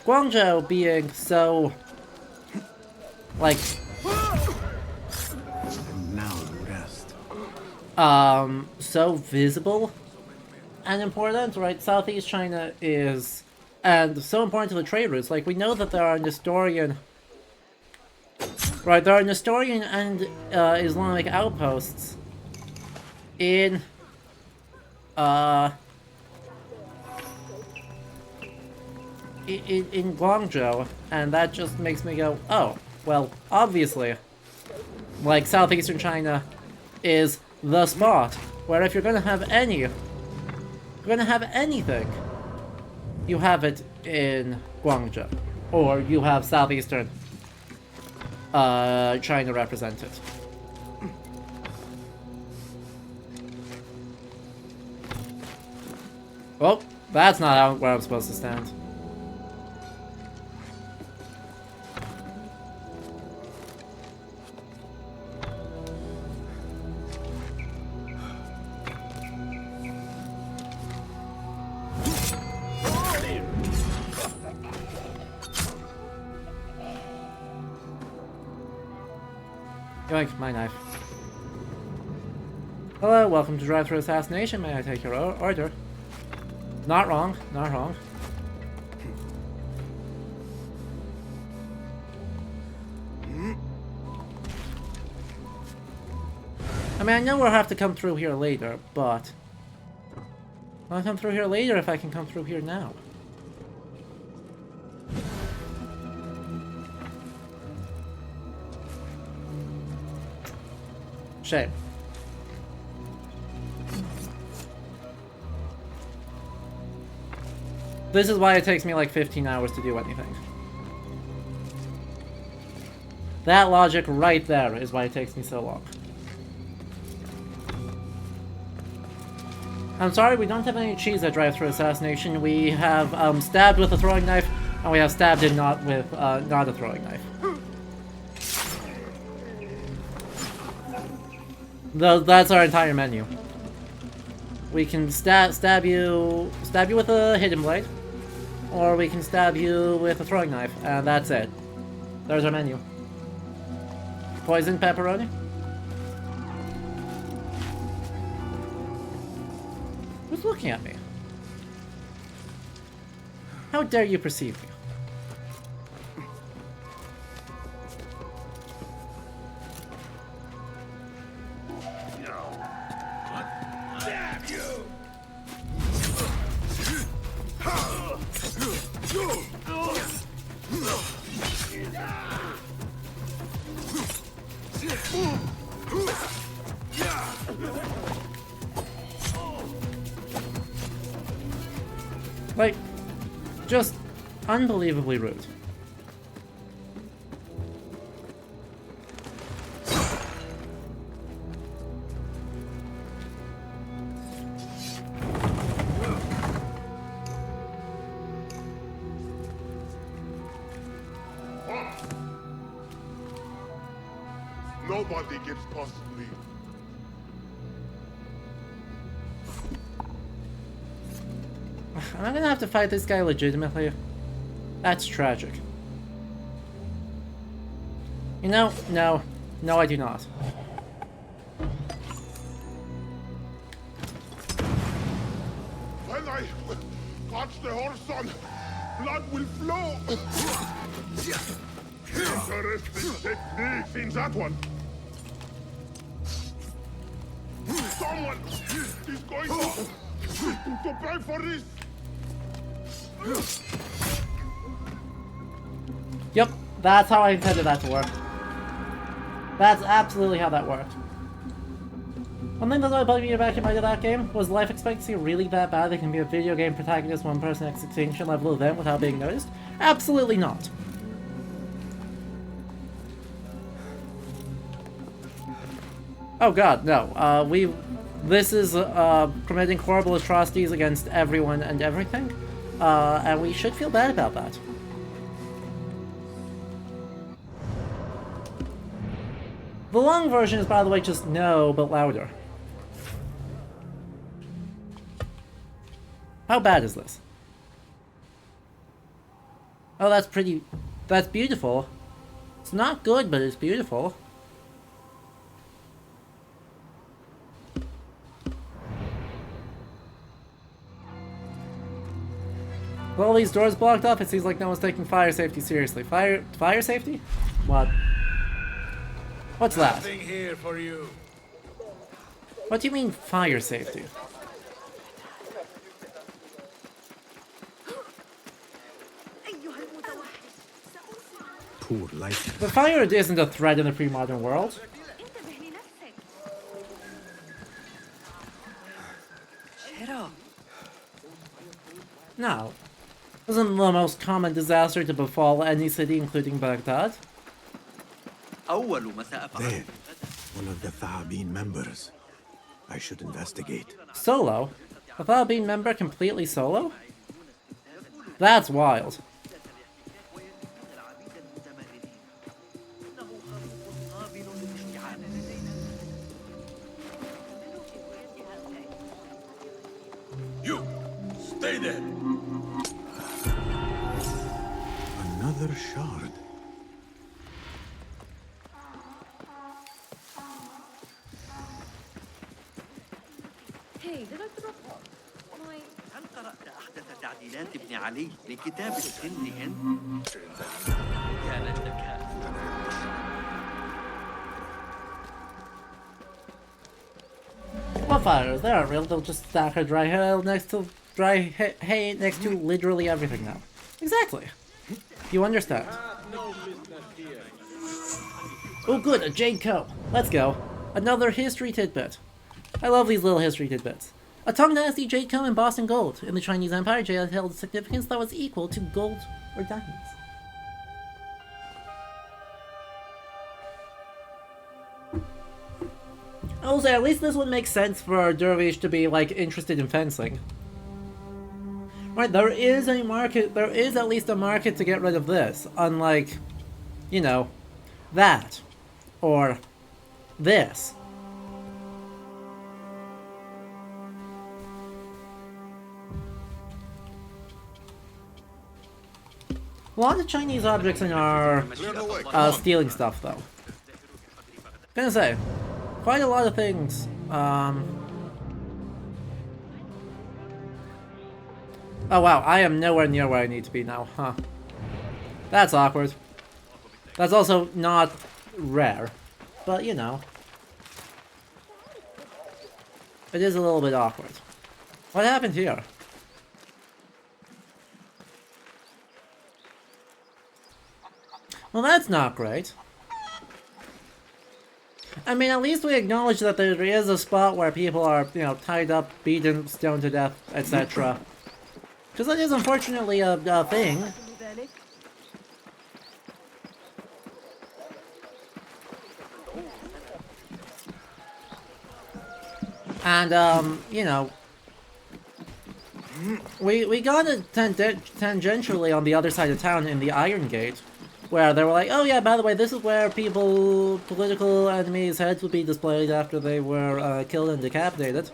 Guangzhou being so, like, now rest. So visible and important, right? Southeast China is, and so important to the trade routes. Like, we know that there are Nestorian, right, there are Nestorian and, Islamic outposts in, in Guangzhou, and that just makes me go, oh, well, obviously, like, southeastern China is the spot where if you're gonna have anything, you have it in Guangzhou, or you have southeastern China represented. Oh, that's not where I'm supposed to stand. Yoink, my knife. Hello, welcome to Drive-Thru Assassination. May I take your order? Not wrong, not wrong. I mean, I know we'll have to come through here later, but... I'll come through here later if I can come through here now. Shame. This is why it takes me like 15 hours to do anything. That logic right there is why it takes me so long. I'm sorry, we don't have any cheese at drive-thru assassination. We have stabbed with a throwing knife, and we have stabbed it not with not a throwing knife. That's our entire menu. We can stab you with a hidden blade, or we can stab you with a throwing knife, and that's it. There's our menu. Poison pepperoni? Who's looking at me? How dare you perceive me? Like, just unbelievably rude. Nobody gets past me. Am I gonna have to fight this guy legitimately? That's tragic. You know, no. No, I do not. When I touch the horse on, blood will flow. Interesting technique in that one. Someone is going to pay for this. Yep, that's how I intended that to work. That's absolutely how that worked. One thing that really bugged me about that game was life expectancy really that bad that can be a video game protagonist one-person extinction level event without being noticed? Absolutely not. Oh god, no. This is committing horrible atrocities against everyone and everything, and we should feel bad about that. The long version is, by the way, just no, but louder. How bad is this? Oh, that's pretty... That's beautiful. It's not good, but it's beautiful. With all these doors blocked off, it seems like no one's taking fire safety seriously. Fire safety? What? What's that? Nothing here for you. What do you mean, fire safety? Poor life. The fire isn't a threat in the pre-modern world. No. Isn't the most common disaster to befall any city, including Baghdad? There, one of the Thabin members. I should investigate. Solo? A Thabin member completely solo? That's wild. You, stay there. Another shard. Hey, did I drop my... هل قرأت أحدث تعديلات ابن علي لكتاب الهند هند؟ كانت لك What fires? They aren't real, they'll just stack a dry hay next to hay next to literally everything now. Exactly. You understand. Oh good, a Jade Comb. Let's go. Another history tidbit. I love these little history tidbits. A Tang Dynasty jade come in Boston gold. In the Chinese Empire, jade held a significance that was equal to gold or diamonds. I will say, at least this would make sense for Dervish to be, like, interested in fencing. Right, there is a market, there is at least a market to get rid of this, unlike, you know, that, or this. A lot of Chinese objects in our stealing stuff, though. Gonna say, quite a lot of things. Oh wow, I am nowhere near where I need to be now, huh? That's awkward. That's also not rare, but you know. It is a little bit awkward. What happened here? Well, that's not great. I mean, at least we acknowledge that there is a spot where people are, you know, tied up, beaten, stoned to death, etc. Because that is unfortunately a thing. And, you know, we got it tangentially on the other side of town in the Iron Gate, where they were like, oh yeah, by the way, this is where political enemies' heads would be displayed after they were killed and decapitated.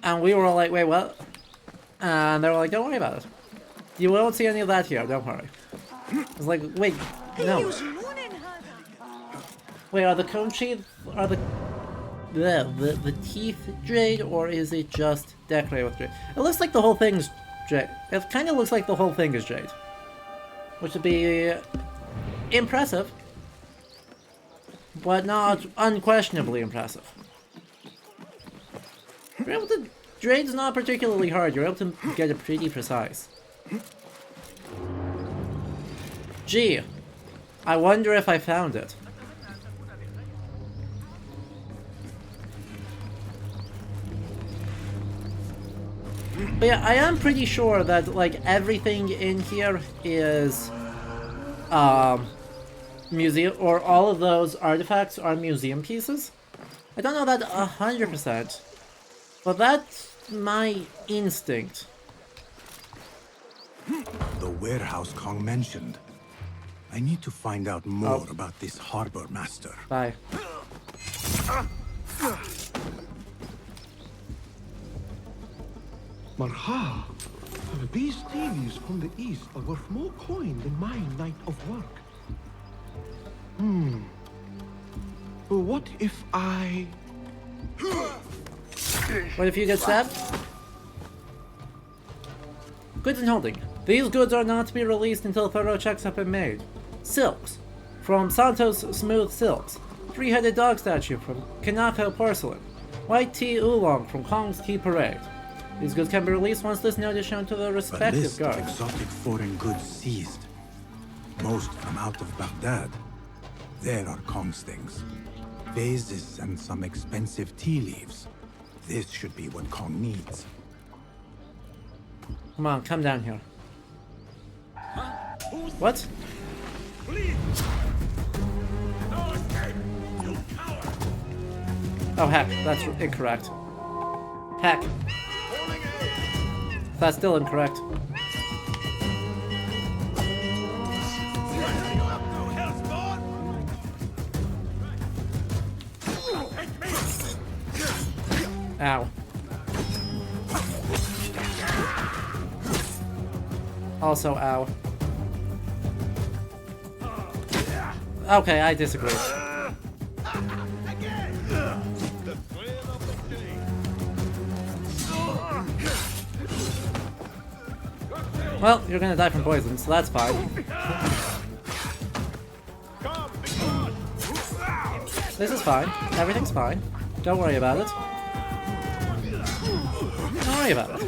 And we were all like, wait, what? And they were like, don't worry about it. You won't see any of that here, don't worry. It's like, wait, no. Wait, are the cone sheath, are the teeth jade, or is it just decorated with jade? It looks like the whole thing's jade. It kind of looks like the whole thing is jade. Which would be impressive, but not unquestionably impressive. You're able to... Jade's not particularly hard, you're able to get it pretty precise. Gee, I wonder if I found it. But yeah, I am pretty sure that, like, everything in here is, museum, or all of those artifacts are museum pieces. I don't know that 100%, but that's my instinct. The warehouse Kong mentioned. I need to find out more about this harbor master. Bye. Marha, these things from the east are worth more coin than my night of work. What if I... What if you get stabbed? Goods in holding. These goods are not to be released until thorough checks have been made. Silks. From Santos Smooth Silks. Three-headed dog statue from Kanako Porcelain. White tea oolong from Kong's Tea Parade. These goods can be released once this note is shown to the respective guards. A list of exotic foreign goods seized. Most from out of Baghdad. There are Kong's things. Vases and some expensive tea leaves. This should be what Kong needs. Come on, come down here. What? Oh heck, that's incorrect. Heck. That's still incorrect. Ow. Also, ow. Okay, I disagree. Well, you're gonna die from poison, so that's fine. This is fine. Everything's fine. Don't worry about it. Don't worry about it.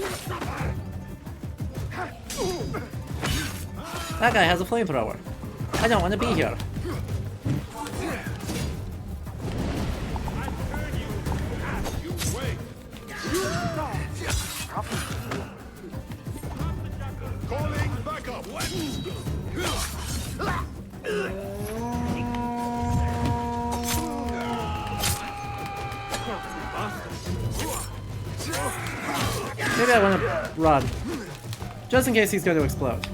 That guy has a flamethrower. I don't want to be here. Calling backup. Maybe I want to run. Just in case he's going to explode.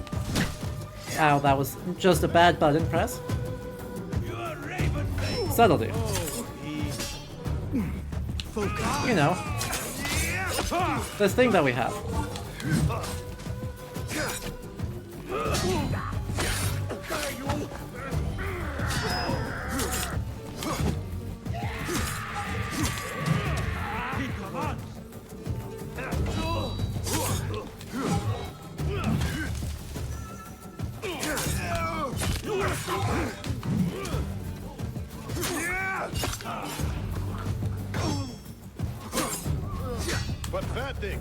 Ow, that was just a bad button press. Subtlety. You know. This thing that we have. Pathetic.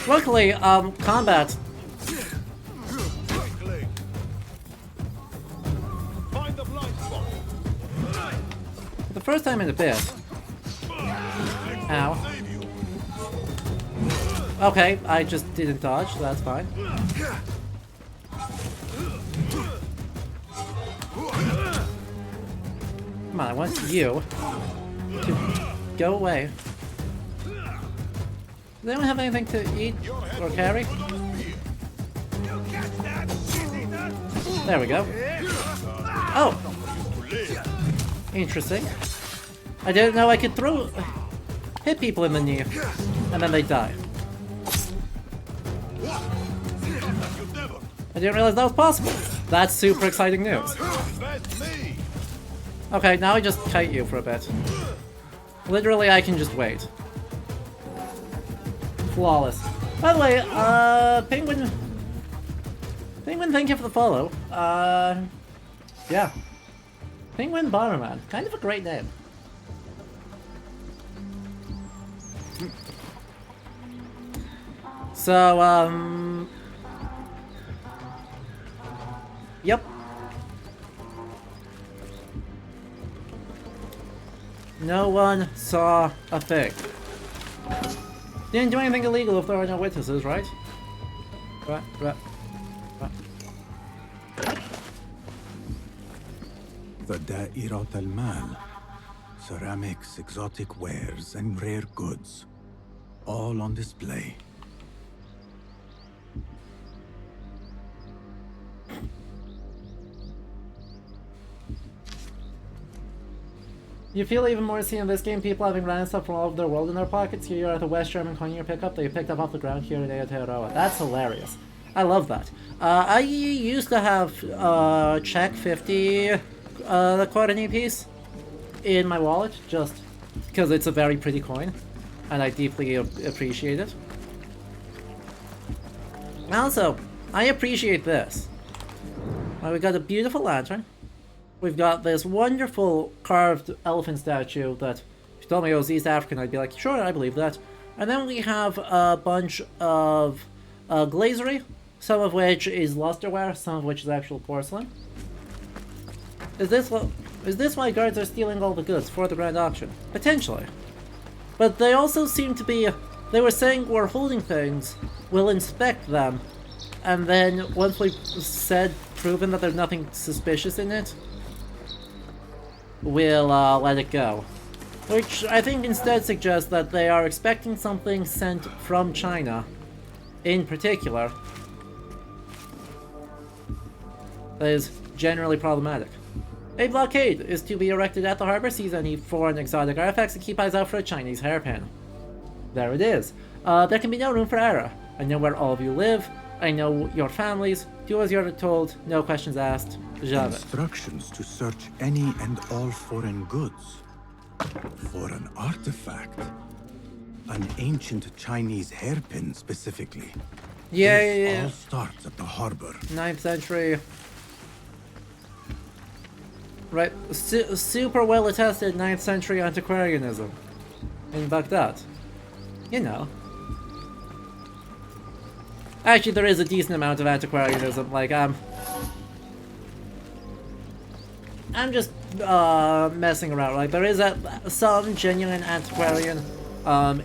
Luckily, combat. Find the blind spot. The first time in a bit. Ow. Okay, I just didn't dodge, that's fine. Come on, I want you to go away. Does anyone have anything to eat or carry? There we go. Oh! Interesting. I didn't know I could hit people in the knee, and then they die. I didn't realize that was possible. That's super exciting news. Okay, now I just kite you for a bit. Literally, I can just wait. Flawless. By the way, Penguin, thank you for the follow. Yeah. Penguin Bomberman. Kind of a great name. So, yep. No one saw a thing. Didn't do anything illegal if there are no witnesses, right? Right. The Da'irat al-Mal. Ceramics, exotic wares, and rare goods. All on display. You feel even more seeing this game, people having random stuff from all over the world in their pockets. Here you are at the West German coin you pick up that you picked up off the ground here in Aotearoa. That's hilarious. I love that. I used to have Czech 50 the Coordinate piece in my wallet, just because it's a very pretty coin, and I deeply appreciate it. Also, I appreciate this. We got a beautiful lantern. We've got this wonderful carved elephant statue that, if you told me it was East African, I'd be like, sure, I believe that. And then we have a bunch of glazery, some of which is lusterware, some of which is actual porcelain. Is this why guards are stealing all the goods for the grand auction? Potentially. But they also seem to be... They were saying we're holding things, we'll inspect them, and then once we've proven that there's nothing suspicious in it, we'll let it go. Which I think instead suggests that they are expecting something sent from China, in particular, that is generally problematic. A blockade is to be erected at the harbor. Seize any foreign exotic artifacts and keep eyes out for a Chinese hairpin. There it is. There can be no room for error. I know where all of you live. I know your families. Do as you're told. No questions asked. Jamais. Instructions to search any and all foreign goods. For an artifact. An ancient Chinese hairpin specifically. Yeah. All starts at the harbor. 9th century. Right, super well attested 9th century antiquarianism in Baghdad. You know. Actually, there is a decent amount of antiquarianism. Like, messing around. Like, there is some genuine antiquarian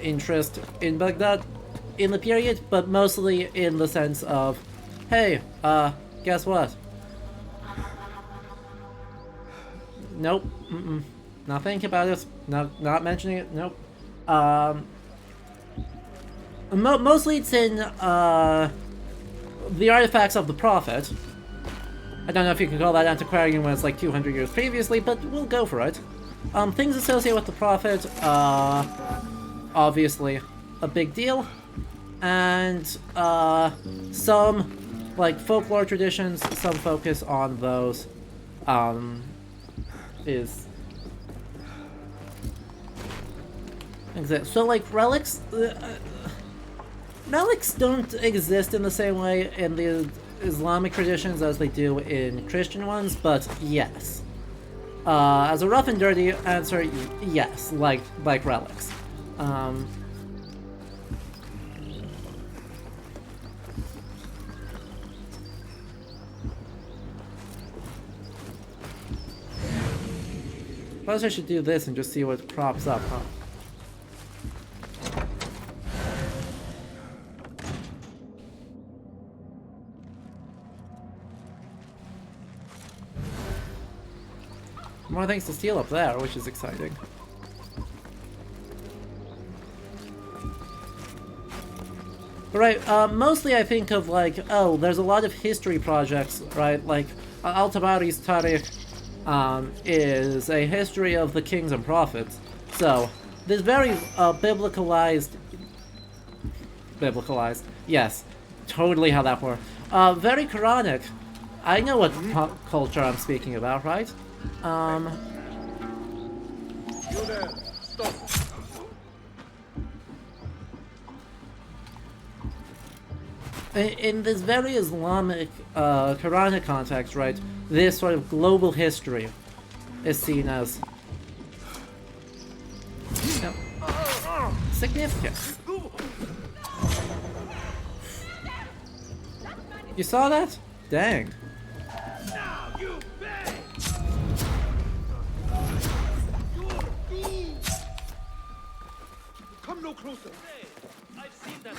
interest in Baghdad in the period, but mostly in the sense of, hey, guess what? Nope. Not thinking about it. Not mentioning it. Nope. Mostly it's in the artifacts of the Prophet. I don't know if you can call that antiquarian when it's like 200 years previously, but we'll go for it. Things associated with the Prophet, obviously a big deal. And some like folklore traditions, some focus on those is so like relics don't exist in the same way in the Islamic traditions as they do in Christian ones, but yes, as a rough and dirty answer, yes, like relics. Suppose I should do this and just see what crops up, huh? More things to steal up there, which is exciting. Right, mostly I think of like, oh, there's a lot of history projects, right? Like, Al-Tabari's Tarikh is a history of the kings and prophets. So, this very biblicalized, yes, totally how that works. Very Quranic. I know what culture I'm speaking about, right? You there, stop. In this very Islamic, Quranic context, right, this sort of global history is seen as, you know, significant. You saw that? Dang. Come no closer. I've seen that.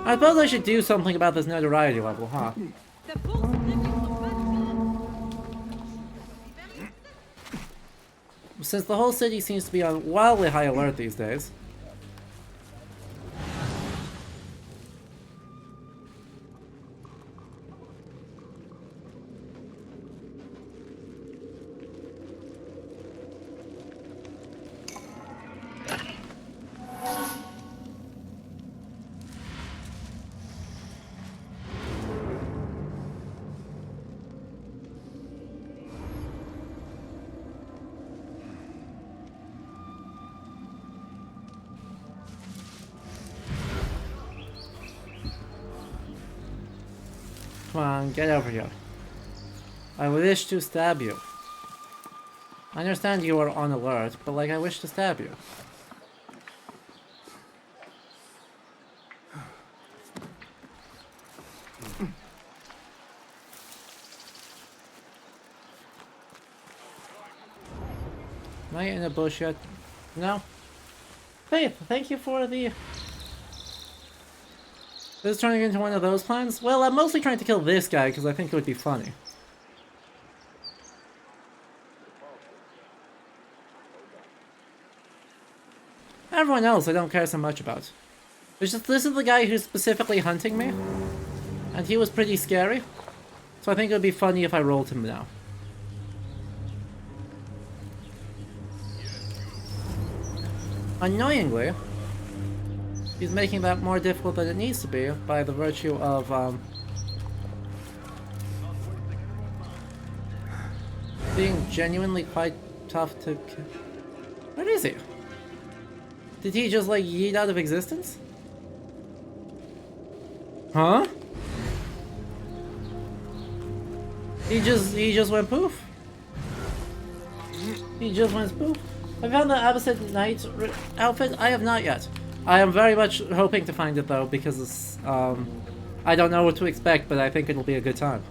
I suppose I should do something about this notoriety level, huh? Since the whole city seems to be on wildly high alert these days. Come on, get over here. I wish to stab you. I understand you are on alert, but like I wish to stab you. Am I in a bush yet? No? Faith, thank you for the... This is turning into one of those plans? Well, I'm mostly trying to kill this guy because I think it would be funny. Everyone else I don't care so much about. It's just this is the guy who's specifically hunting me. And he was pretty scary. So I think it would be funny if I rolled him now. Annoyingly, he's making that more difficult than it needs to be by the virtue of being genuinely quite tough to kill. Where is he? Did he just like yeet out of existence? Huh? He just went poof. He just went poof. I found the Abbasid Knight outfit. I have not yet. I am very much hoping to find it though, because it's, I don't know what to expect, but I think it'll be a good time.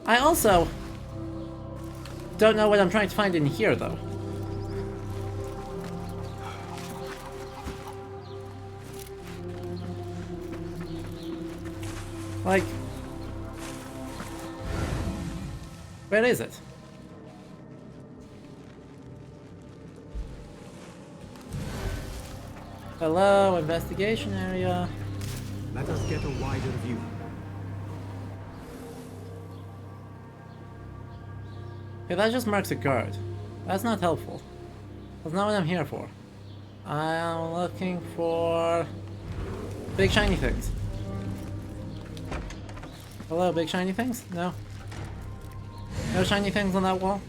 I also don't know what I'm trying to find in here, though. Like, where is it? Hello, investigation area. Let us get a wider view. Okay, that just marks a guard. That's not helpful. That's not what I'm here for. I'm looking for big shiny things. Hello, big shiny things? No? No shiny things on that wall?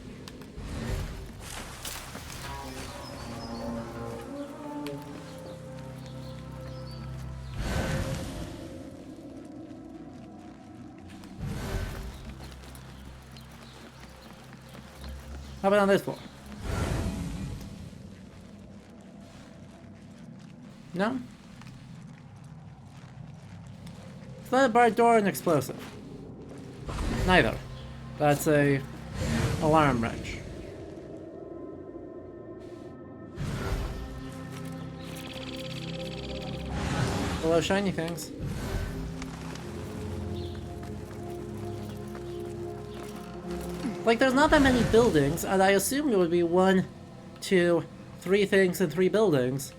How about on this floor? No? Is that a barred door or an explosive? Neither. That's a alarm wrench. Hello, shiny things. Like, there's not that many buildings, and I assumed it would be 1, 2, 3 things in 3 buildings.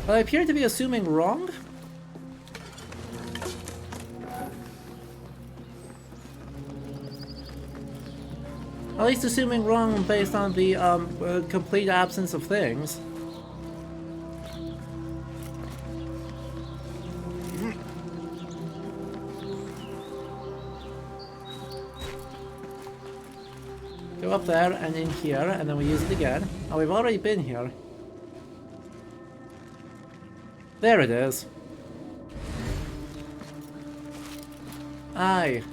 But I appear to be assuming wrong? At least assuming wrong based on the complete absence of things. Go up there and in here, and then we use it again. Oh, we've already been here. There it is. I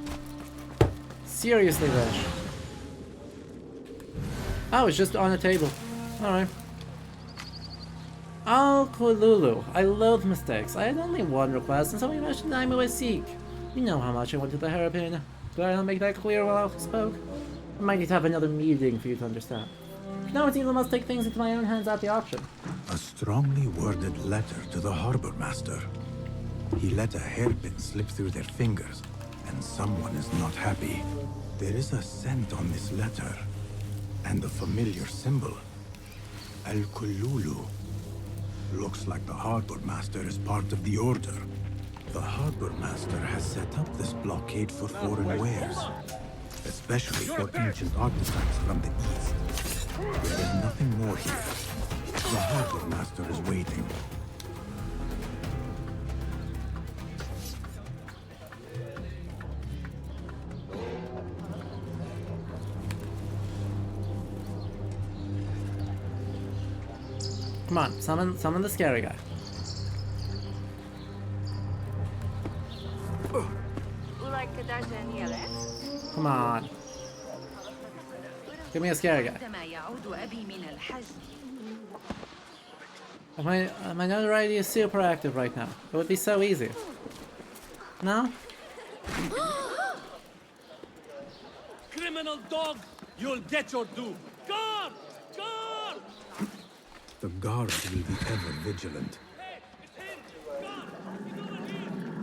seriously wish. Oh, it's just on a table. Alright. Oh, Kululu. I loathe mistakes. I had only one request, and somebody mentioned I'm a Sikh. You know how much I wanted the hairpin. Did I not make that clear while I spoke? I might need to have another meeting for you to understand. Now it seems I must take things into my own hands at the auction. A strongly worded letter to the harbor master. He let a hairpin slip through their fingers, and someone is not happy. There is a scent on this letter, and a familiar symbol. Al-Kululu. Looks like the harbor master is part of the order. The harbor master has set up this blockade for foreign wares, especially for ancient artifacts from the east. There is nothing more here. The harbor master is waiting. Come on, summon the scary guy. Come on. Give me a scary guy. My notoriety is super active right now. It would be so easy. No? Criminal dog! You'll get your due! Guard! Guard! The guards will be ever vigilant.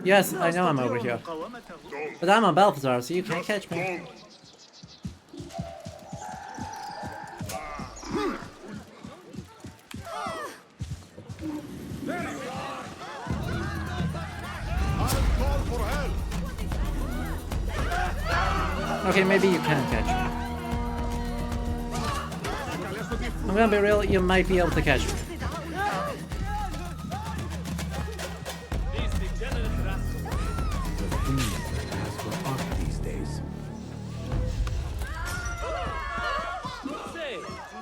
Yes, I know I'm over here. But I'm on Balthazar, so you can't catch me. Okay, maybe you can catch me. I'm gonna be real, you might be able to catch me.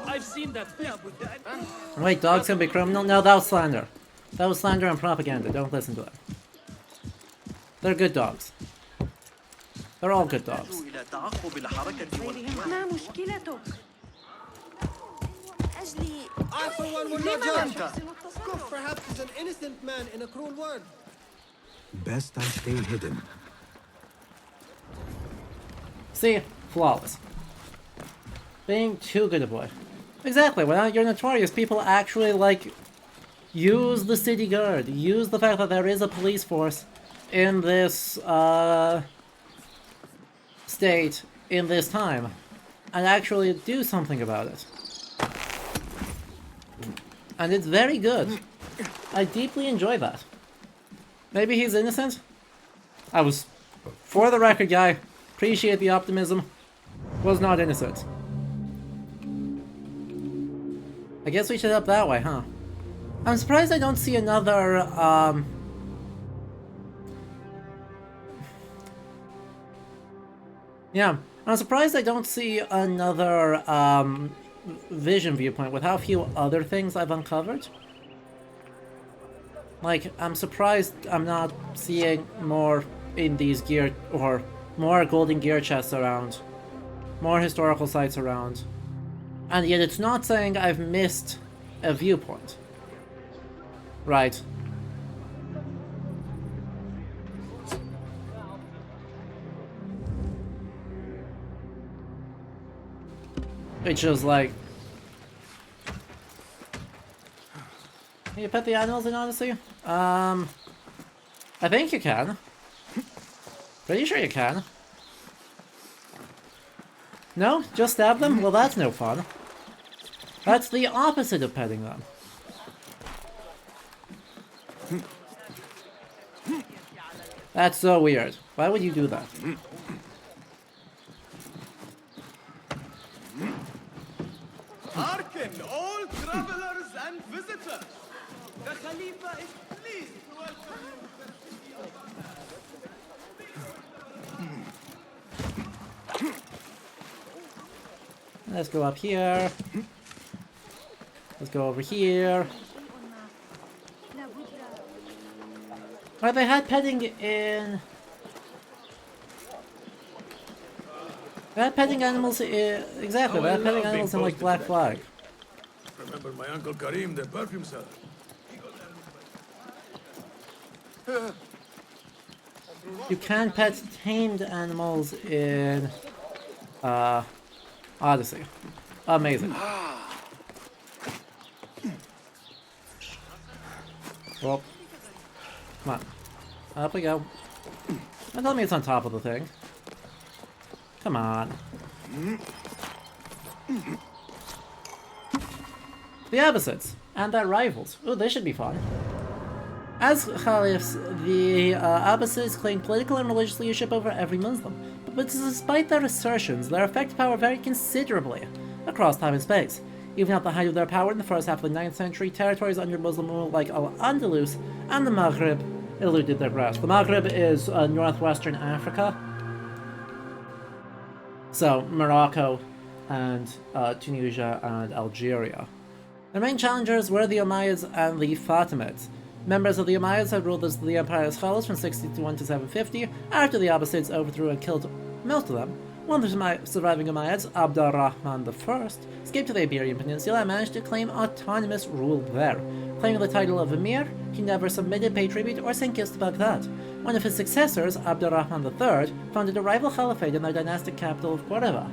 I've seen that. Wait, dogs can be criminal? No, that was slander. That was slander and propaganda. Don't listen to that. They're good dogs. They're all good dogs. I, for one, will not judge. Karkh perhaps is an innocent man in a cruel world. Best I stay hidden. See? Flawless. Being too good a boy. Exactly, when you're notorious, people actually, like, use the city guard. Use the fact that there is a police force in this, state, in this time, and actually do something about it. And it's very good. I deeply enjoy that. Maybe he's innocent? I was, for the record, guy, appreciate the optimism, was not innocent. I guess we should up that way, huh? I'm surprised I don't see another, yeah, I'm surprised I don't see another, vision viewpoint with how few other things I've uncovered. Like, I'm surprised I'm not seeing more in these gear, or more golden gear chests around, more historical sites around, and yet it's not saying I've missed a viewpoint. Right. It's just like... Can you pet the animals in Odyssey? I think you can. Pretty sure you can. No? Just stab them? Well, that's no fun. That's the opposite of petting them. That's so weird. Why would you do that? Hearken, all travelers and visitors. The Khalifa is pleased to welcome you to the city of Baghdad. Let's go up here. Let's go over here. Well, they had petting in... They had petting animals in... Exactly, they had petting animals in, like, Black Flag. Remember my Uncle Karim, the perfume seller? You can pet tamed animals in... Odyssey. Amazing. Well... Come on. Up we go. Don't tell me it's on top of the thing. Come on. The Abbasids and their rivals. Ooh, this should be fun. As caliphs, the Abbasids claimed political and religious leadership over every Muslim, but despite their assertions, their effective power varied considerably across time and space. Even at the height of their power in the first half of the 9th century, territories under Muslim rule like Al-Andalus and the Maghreb eluded their grasp. The Maghreb is northwestern Africa. So, Morocco and Tunisia and Algeria. Their main challengers were the Umayyads and the Fatimids. Members of the Umayyads had ruled as the empire as follows from 661 to 750, after the Abbasids overthrew and killed most of them. One of the surviving Umayyads, Abdurrahman I, escaped to the Iberian Peninsula and managed to claim autonomous rule there. Claiming the title of Emir, he never submitted, paid tribute, or sent gifts to Baghdad. One of his successors, Abdurrahman III, founded a rival caliphate in their dynastic capital of Cordoba.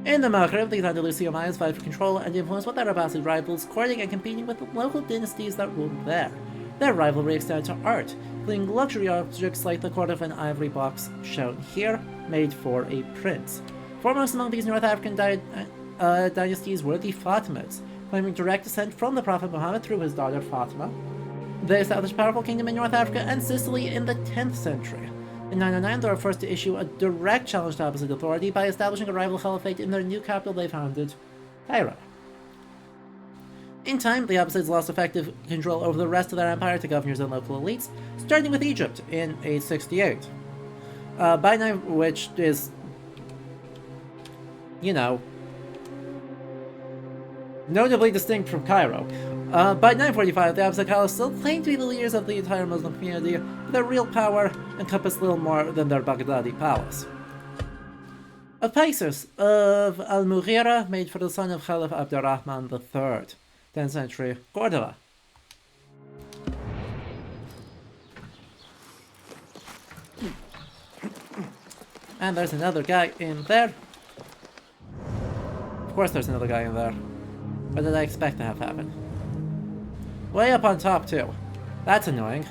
In the Maghreb, the Andalusi Umayyads vied for control and influence with their Abbasid rivals, courting and competing with the local dynasties that ruled there. Their rivalry extended to art, including luxury objects like the Cordovan ivory box shown here, made for a prince. Foremost among these North African dynasties were the Fatimids, claiming direct descent from the Prophet Muhammad through his daughter Fatima. They established a powerful kingdom in North Africa and Sicily in the 10th century. In 909, they were first to issue a direct challenge to Abbasid authority by establishing a rival caliphate in their new capital they founded, Cairo. In time, the Abbasids lost effective control over the rest of their empire to governors and local elites, starting with Egypt in 868. By now, which is, you know, notably distinct from Cairo. By 945, the Abbasid caliphs still claimed to be the leaders of the entire Muslim community, but their real power encompassed little more than their Baghdadi palace. A Pisces of Al-Mughira, made for the son of Caliph Abdurrahman III, 10th century, Cordova. And there's another guy in there. Of course there's another guy in there. What did I expect to have happen? Way up on top too. That's annoying.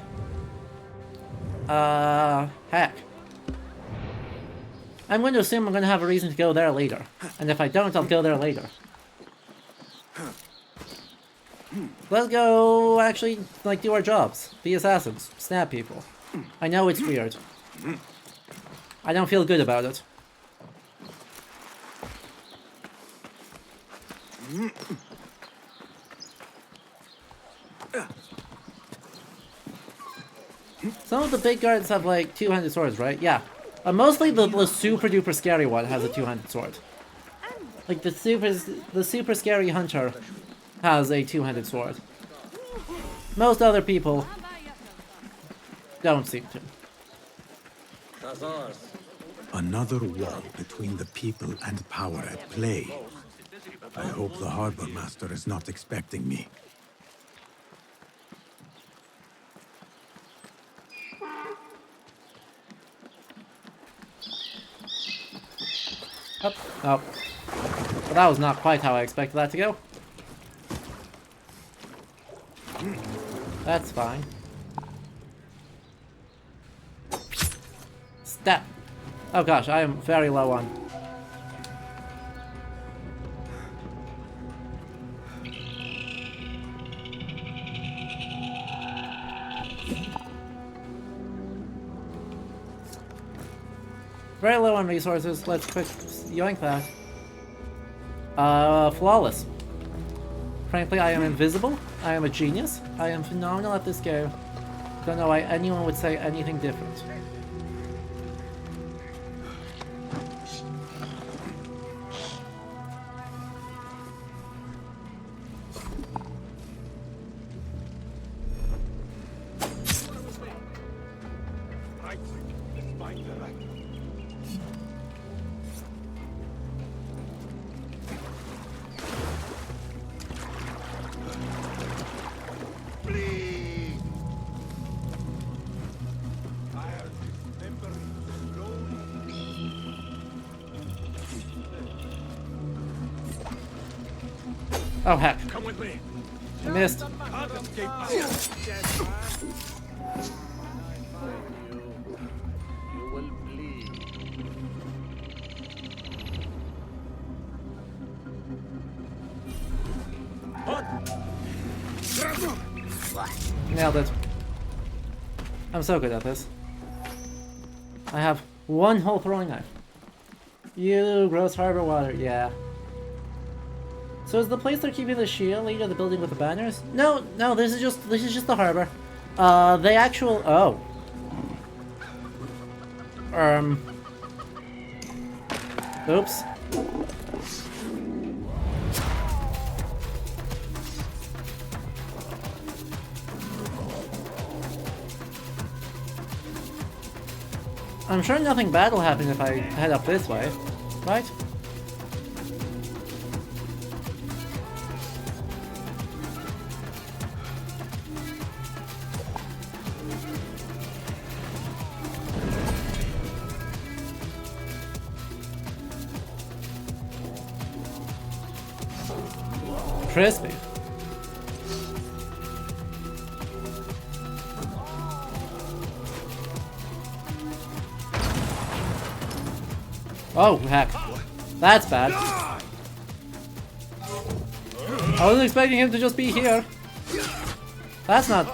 Heck. I'm going to assume I'm going to have a reason to go there later. And if I don't, I'll go there later. Let's go actually, like, do our jobs. Be assassins. Stab people. I know it's weird. I don't feel good about it. Some of the big guards have, like, two-handed swords, right? Yeah. Mostly the super duper scary one has a two-handed sword. Like the super scary hunter has a two-handed sword. Most other people don't seem to. Another wall between the people and power at play. I hope the harbor master is not expecting me. Oh, oh. Well, that was not quite how I expected that to go. That's fine. Step. Oh gosh, I am very low on. Very low on resources. Let's quick yoink that. Flawless. Frankly, I am invisible. I am a genius. I am phenomenal at this game. Don't know why anyone would say anything different. Oh heck. Come with me. I missed. Nailed it. I'm so good at this. I have one whole throwing knife. You gross harbor water, yeah. So is the place they're keeping the shield leader the building with the banners? No, no, this is just the harbor. The actual oops. I'm sure nothing bad will happen if I head up this way, right? Crispy. Oh, heck. That's bad. I wasn't expecting him to just be here. That's not...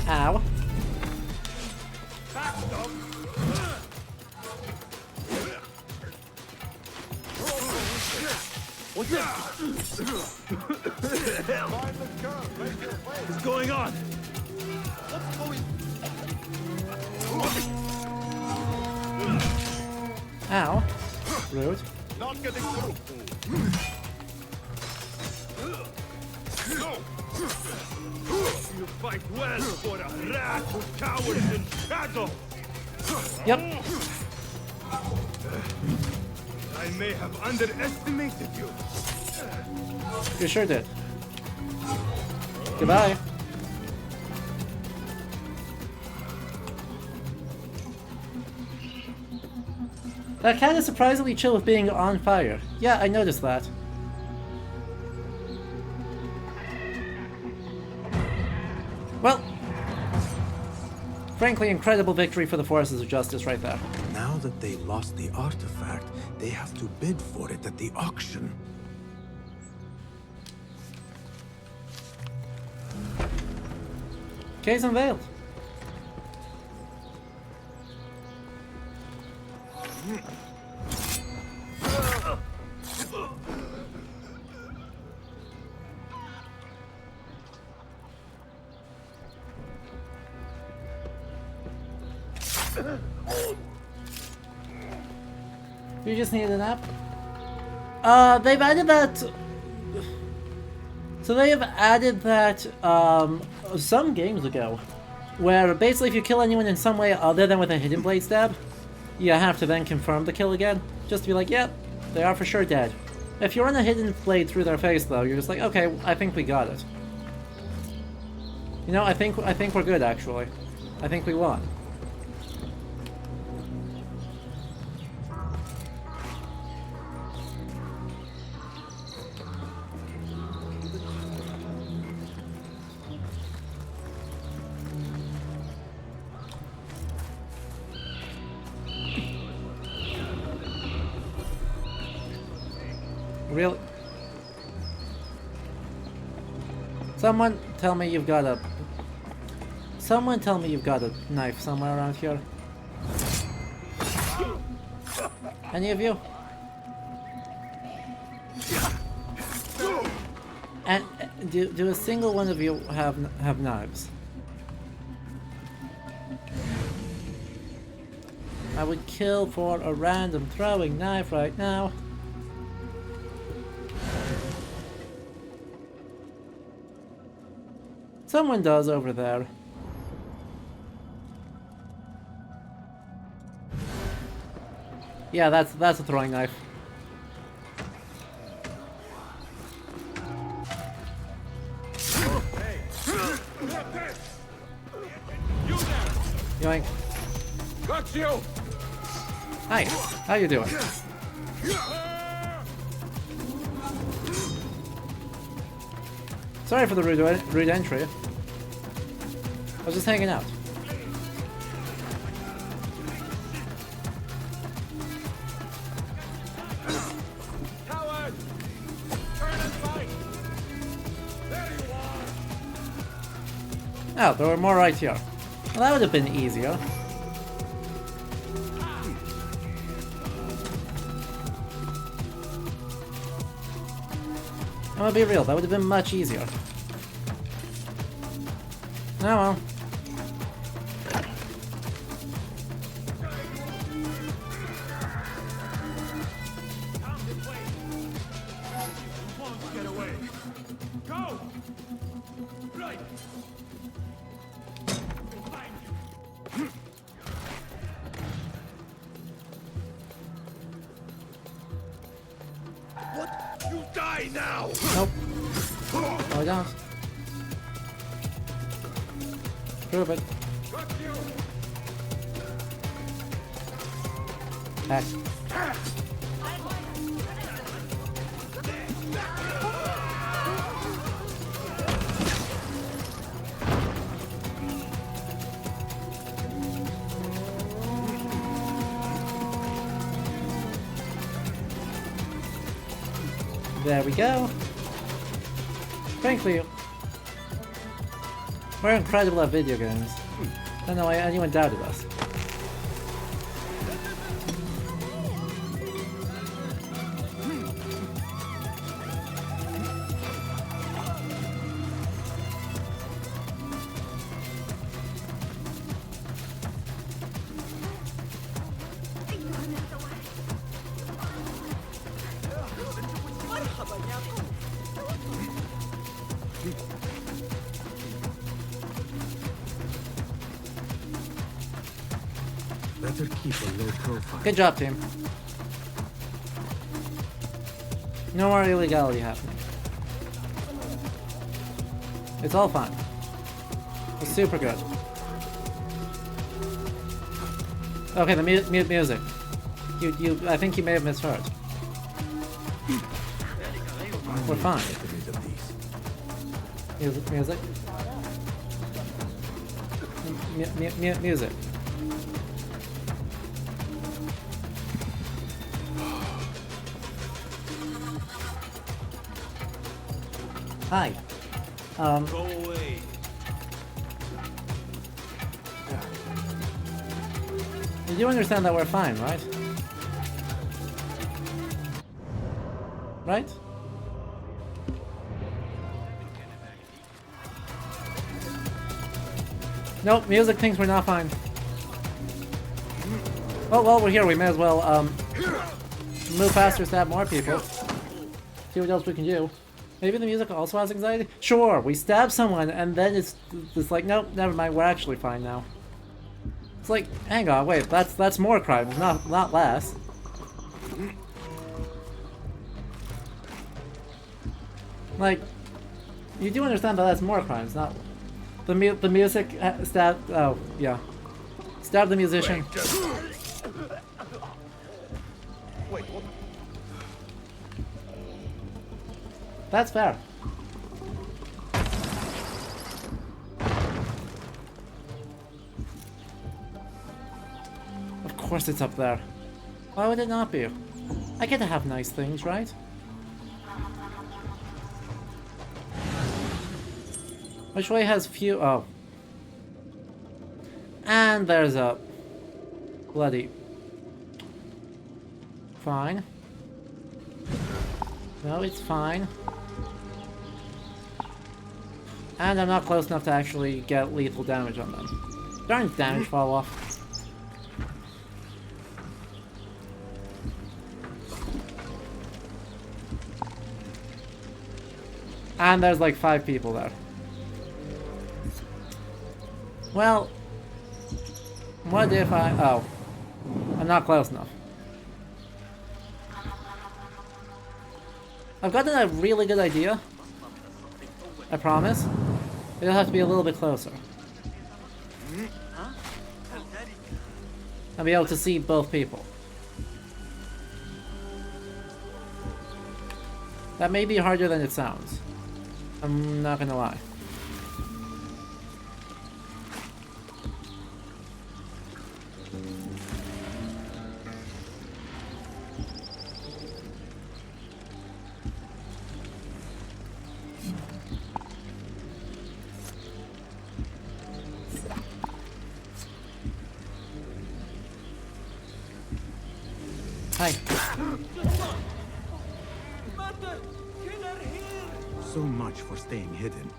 Ow. What's going on? What's going Ow. Rude. Not getting through. You fight well for a rat who cowers in shadow. Yep. I may have underestimated you. You sure did. Goodbye. That cat is surprisingly chill with being on fire. Yeah, I noticed that. Well, frankly, incredible victory for the forces of justice right there. Now that they lost the artifact, they have to bid for it at the auction. Case unveiled. You just need a nap? They've added that... So they have added that, some games ago, where basically if you kill anyone in some way other than with a hidden blade stab, you have to then confirm the kill again, just to be like, yep, they are for sure dead. If you run a hidden blade through their face though, you're just like, okay, I think we got it. You know, I think we're good actually. I think we won. Really? Someone tell me you've got a... Someone tell me you've got a knife somewhere around here. Any of you? And do a single one of you have knives? I would kill for a random throwing knife right now. Someone does over there. Yeah, that's a throwing knife. Yoink. Got you. Hi, how you doing? Sorry for the rude entry. I was just hanging out. Coward! Turn and fight! There you are! Oh, there were more right here. Well, that would have been easier. I'm gonna be real, that would have been much easier. Oh well. Get away! Go! Right! What? You die now! Nope. No, I don't. Prove it. Back. There we go. Frankly, we're incredible at video games. I don't know why anyone doubted us. Better keep a low profile. Good job, team. No more illegality happening. It's all fine. It's super good. Okay, the music. I think you may have misheard. We're fine. Music. Music. Hi. Go away. You do understand that we're fine, right? Right? Nope, music thinks we're not fine. Oh, well, we're here. We may as well, move faster, stab more people. See what else we can do. Maybe the music also has anxiety? Sure, we stab someone, and then it's like, nope, never mind, we're actually fine now. It's like, hang on, wait, that's more crimes, not less. Like, you do understand that that's more crimes, not... The music stab... Oh, yeah. Stab the musician. Wait, That's fair. Of course it's up there. Why would it not be? I get to have nice things, right? Which way has few... Oh. And there's a... Bloody... Fine. No, it's fine. And I'm not close enough to actually get lethal damage on them. Darn damage fall off. And there's like 5 people there. Well, what if I... Oh. I'm not close enough. I've gotten a really good idea. I promise. It'll have to be a little bit closer. I'll be able to see both people. That may be harder than it sounds. I'm not gonna lie. Hi. So much for staying hidden.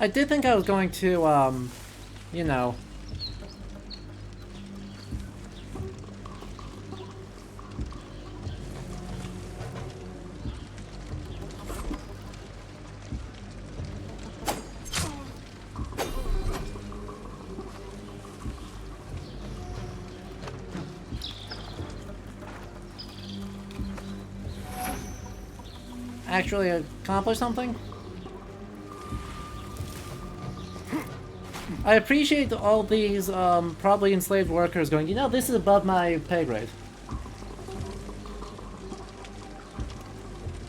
I did think I was going to, you know... actually accomplish something? I appreciate all these probably enslaved workers going, you know, this is above my pay grade.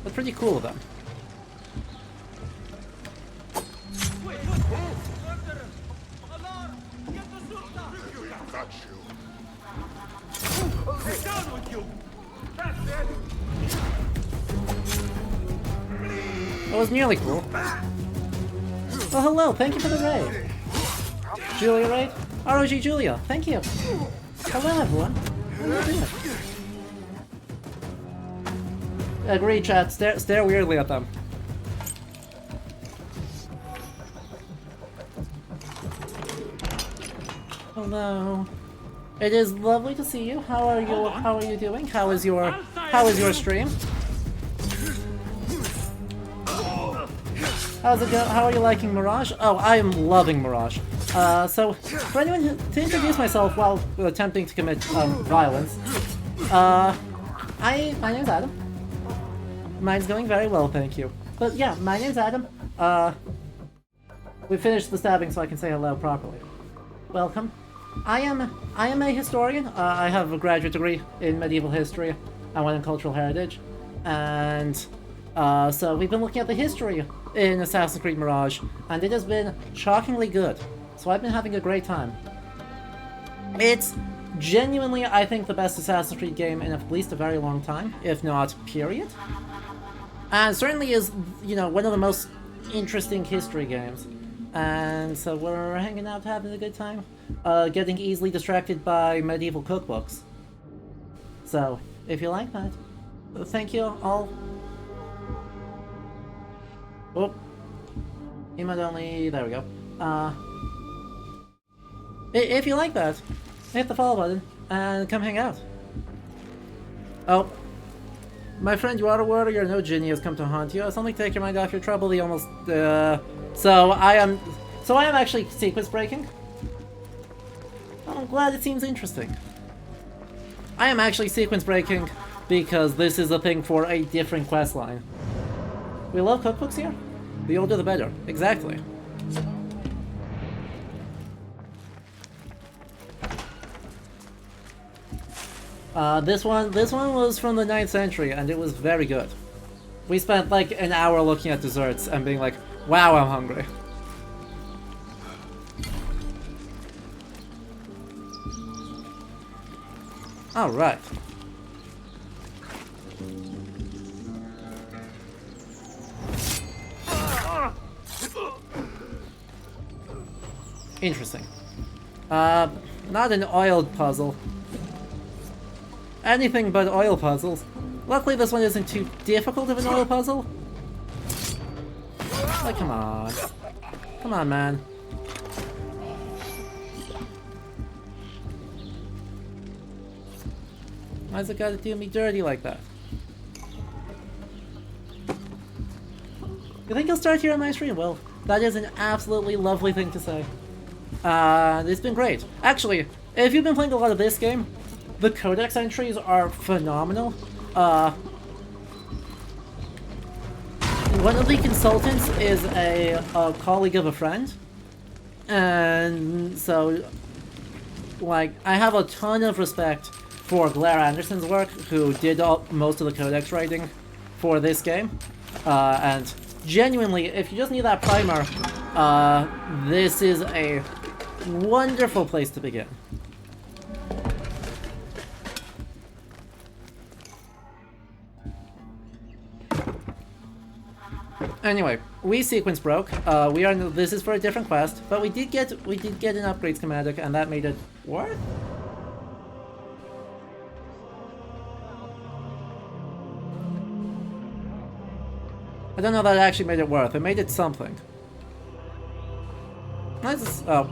That's pretty cool of them. That was nearly cool. Oh, hello, thank you for the raid. Julia raid? ROG Julia, thank you. Hello, everyone. How are you doing? Agree, chat. Stare weirdly at them. Hello. It is lovely to see you. How are you doing? How is your stream? How's it go? How are you liking Mirage? Oh, I am loving Mirage. So, for anyone to introduce myself while attempting to commit violence, my name's Adam. Mine's going very well, thank you. But yeah, my name's Adam. We finished the stabbing so I can say hello properly. Welcome. I am a historian. I have a graduate degree in medieval history and one in cultural heritage. And so we've been looking at the history in Assassin's Creed Mirage, and it has been shockingly good. So I've been having a great time. It's genuinely, I think, the best Assassin's Creed game in at least a very long time, if not period. And certainly is, you know, one of the most interesting history games. And so we're hanging out, having a good time, getting easily distracted by medieval cookbooks. So, if you like that, thank you all. Oh, emote only, there we go. If you like that, hit the follow button and come hang out. Oh, my friend, you are aware your no genie has come to haunt you. Something to take your mind off your trouble. The almost. So I am actually sequence breaking. I'm glad it seems interesting. I am actually sequence breaking because this is a thing for a different quest line. We love cookbooks here. The older the better. Exactly. This one was from the 9th century, and it was very good. We spent like an hour looking at desserts and being like, wow, I'm hungry. Alright. Interesting. Not an oiled puzzle. Anything but oil puzzles. Luckily this one isn't too difficult of an oil puzzle. Like, come on. Come on, man. Why's it gotta do me dirty like that? You think you'll start here on my stream? Well, that is an absolutely lovely thing to say. It's been great. Actually, if you've been playing a lot of this game, the codex entries are phenomenal. One of the consultants is a colleague of a friend. And so, like, I have a ton of respect for Blair Anderson's work, who did most of the codex writing for this game. And genuinely, if you just need that primer, this is a wonderful place to begin. Anyway, we sequence broke. This is for a different quest, but we did get an upgrade schematic, and that made it worth. I don't know that actually made it worth. It made it something. Oh.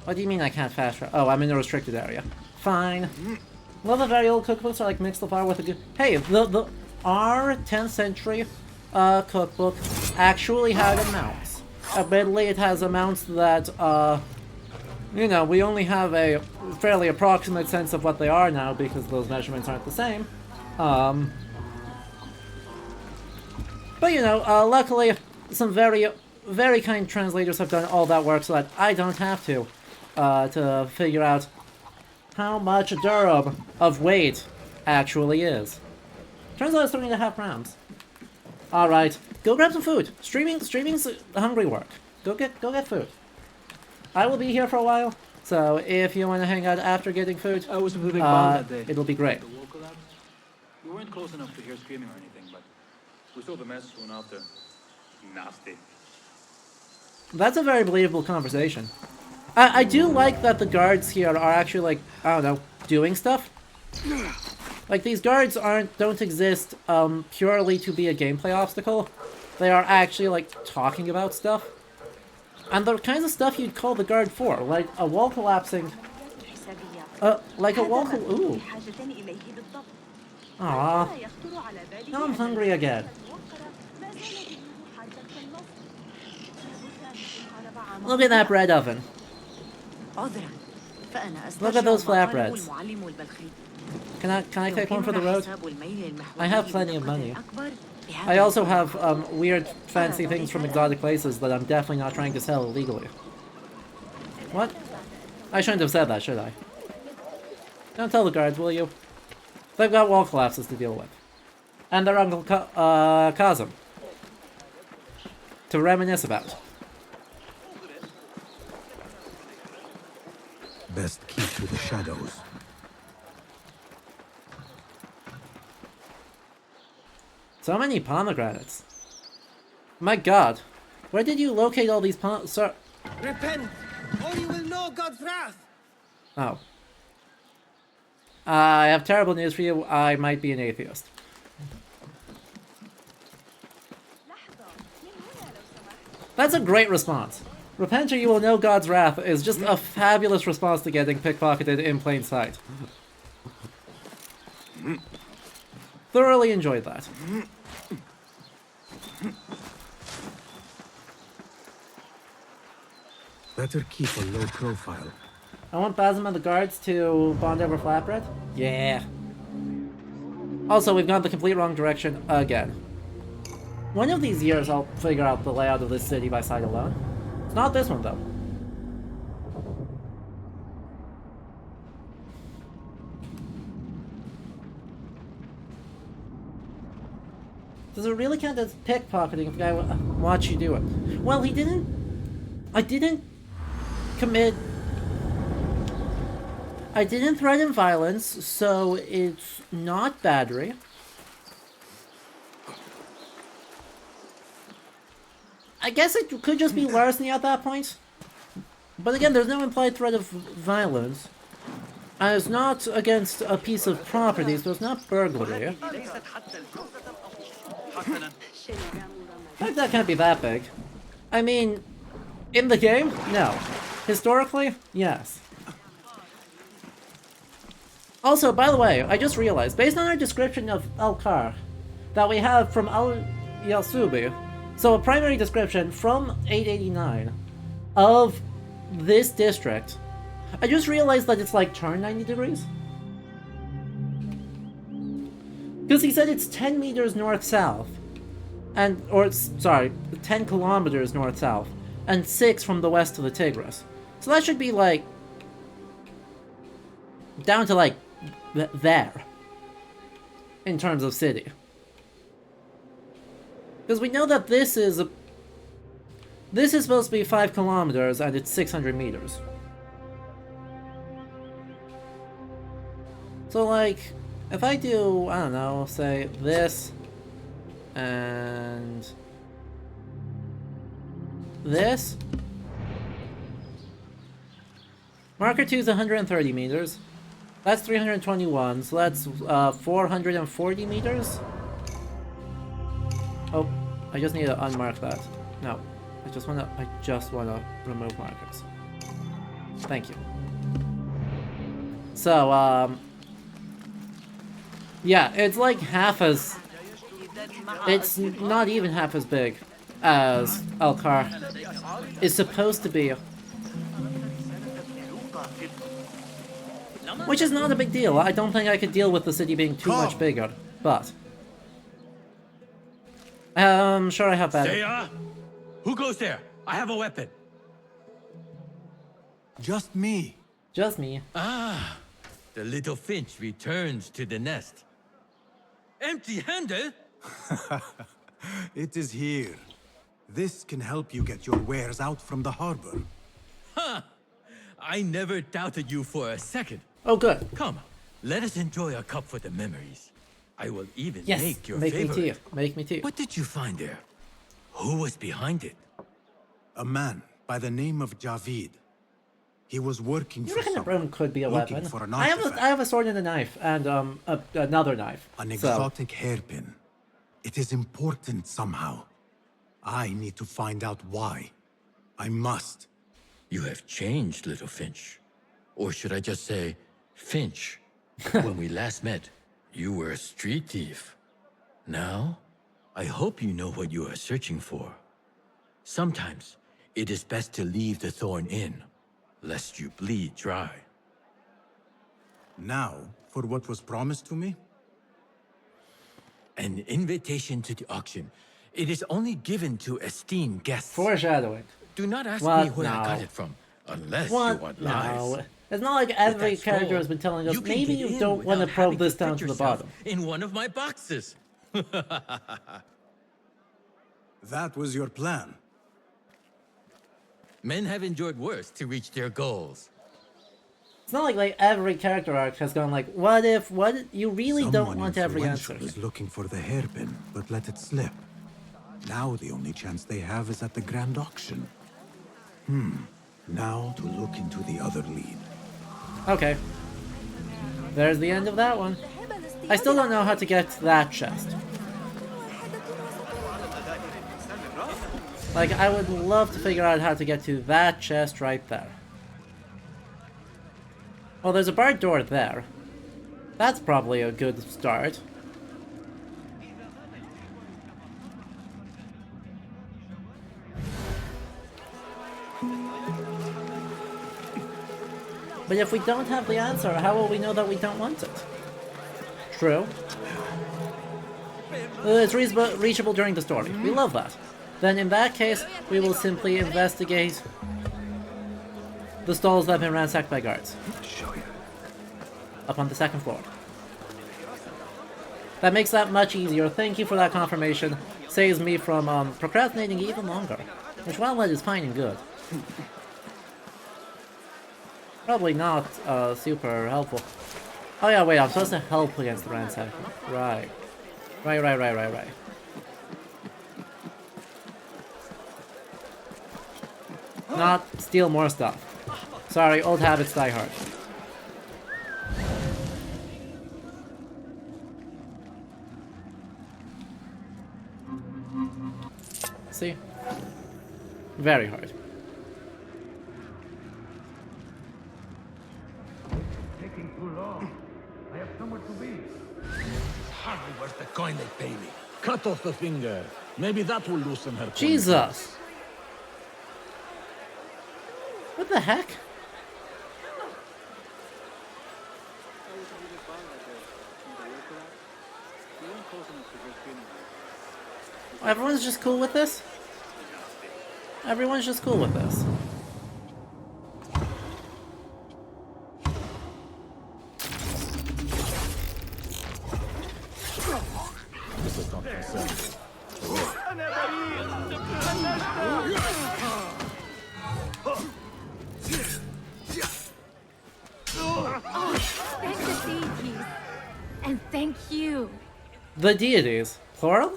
What do you mean I can't fast travel? Oh, I'm in a restricted area. Fine. Well, the very old cookbooks are like mixed of with a good. Hey, our 10th century cookbook actually had amounts. Admittedly, it has amounts that, you know, we only have a fairly approximate sense of what they are now because those measurements aren't the same. But, you know, luckily, some very, very kind translators have done all that work so that I don't have to figure out how much a Durham of weight actually is. Turns out it's 3.5 grams. Alright, go grab some food. Streaming's hungry work. Go get food. I will be here for a while, so if you want to hang out after getting food, I was with the big bomb that day. It'll be great. We weren't close enough to hear screaming or anything, but we saw the mess soon after. Nasty. That's a very believable conversation. I do like that the guards here are actually, like, I don't know, doing stuff. Like, these guards don't exist purely to be a gameplay obstacle. They are actually, like, talking about stuff. And the kinds of stuff you'd call the guard for, like a wall collapsing. Like a wall ooh. Aww. Now I'm hungry again. Look at that bread oven. Look at those flatbreads. Can I take one for the road? I have plenty of money. I also have weird fancy things from exotic places that I'm definitely not trying to sell illegally. What? I shouldn't have said that, should I? Don't tell the guards, will you? They've got wall collapses to deal with. And their Uncle Kazum to reminisce about. Best keep to the shadows. So many pomegranates. My god. Where did you locate all these sir? Repent, or you will know God's wrath. Oh. I have terrible news for you. I might be an atheist. That's a great response. Repent or you will know God's wrath is just a fabulous response to getting pickpocketed in plain sight. Thoroughly enjoyed that. Better keep a low profile. I want Basim and the guards to bond over flatbread? Yeah. Also, we've gone the complete wrong direction again. One of these years I'll figure out the layout of this city by sight alone. It's not this one, though. Does it really count as pickpocketing if the guy watch you do it? Well, he didn't... I didn't threaten violence, so it's not battery. I guess it could just be larceny at that point. But again, there's no implied threat of violence. And it's not against a piece of property, so it's not burglary. In fact, that can't be that big. I mean, in the game? No. Historically? Yes. Also, by the way, I just realized, based on our description of Karkh that we have from Al-Yasubi, so a primary description from 889 of this district, I just realized that it's like turned 90 degrees. Because he said it's 10 meters north-south, and, or, sorry, 10 kilometers north-south, and 6 from the west to the Tigris. So that should be like, down to like, there, in terms of city. Because we know that this is supposed to be 5 kilometers and it's 600 meters. So like, if I do, I don't know, say this, and this. Marker 2 is 130 meters. That's 321, so that's 440 meters. Oh, I just need to unmark that. No, I just wanna remove markers. Thank you. So, yeah, it's like half as... It's not even half as big as Karkh is supposed to be. Which is not a big deal. I don't think I could deal with the city being too much bigger, but... sure I have better. Who goes there? I have a weapon. Just me. Just me. Ah, the little finch returns to the nest. Empty-handed? It is here. This can help you get your wares out from the harbor. Huh! I never doubted you for a second. Oh, good. Come, let us enjoy a cup for the memories. I will even yes, make your make favorite. Me tea. Make me tea. What did you find there? Who was behind it? A man by the name of Javid. He was working You for reckon a someone, broom could be a weapon? for an I have a sword and a knife, and another knife. An exotic hairpin. It is important somehow. I need to find out why. I must. You have changed, little Finch. Or should I just say, Finch? When we last met, you were a street thief. Now, I hope you know what you are searching for. Sometimes, it is best to leave the thorn in, lest you bleed dry. Now, for what was promised to me? An invitation to the auction. It is only given to esteemed guests. Foreshadowing. Do not ask What? me where I got No. it from, unless What? you want No. lies. It's not like every character has been telling us, You can maybe get you in don't want to without probe having this fit down to the yourself bottom. in one of my boxes. That was your plan. Men have endured worse to reach their goals. It's not like every character arc has gone like, what if, you really don't Someone want every answer. influential is looking for the hairpin, but let it slip. Now the only chance they have is at the grand auction. Now to look into the other lead. Okay. There's the end of that one. I still don't know how to get to that chest. Like, I would love to figure out how to get to that chest right there. Well, there's a barred door there. That's probably a good start. But if we don't have the answer, how will we know that we don't want it? True. It's reachable during the story. We love that. Then in that case, we will simply investigate the stalls that have been ransacked by guards. Up on the second floor. That makes that much easier. Thank you for that confirmation. Saves me from procrastinating even longer. Which, while that is fine and good, probably not super helpful. Oh yeah, wait, I'm supposed to help against the ransack. Right. Right. Not steal more stuff. Sorry, old habits die hard. See? Very hard. Taking too long. I have somewhere to be. Hardly worth the coin they pay me. Cut off the finger. Maybe that will loosen her. Jesus! What the heck? Everyone's just cool with this? Everyone's just cool with this. This is not concerned. Thank the deities. And thank you. The deities? Plural?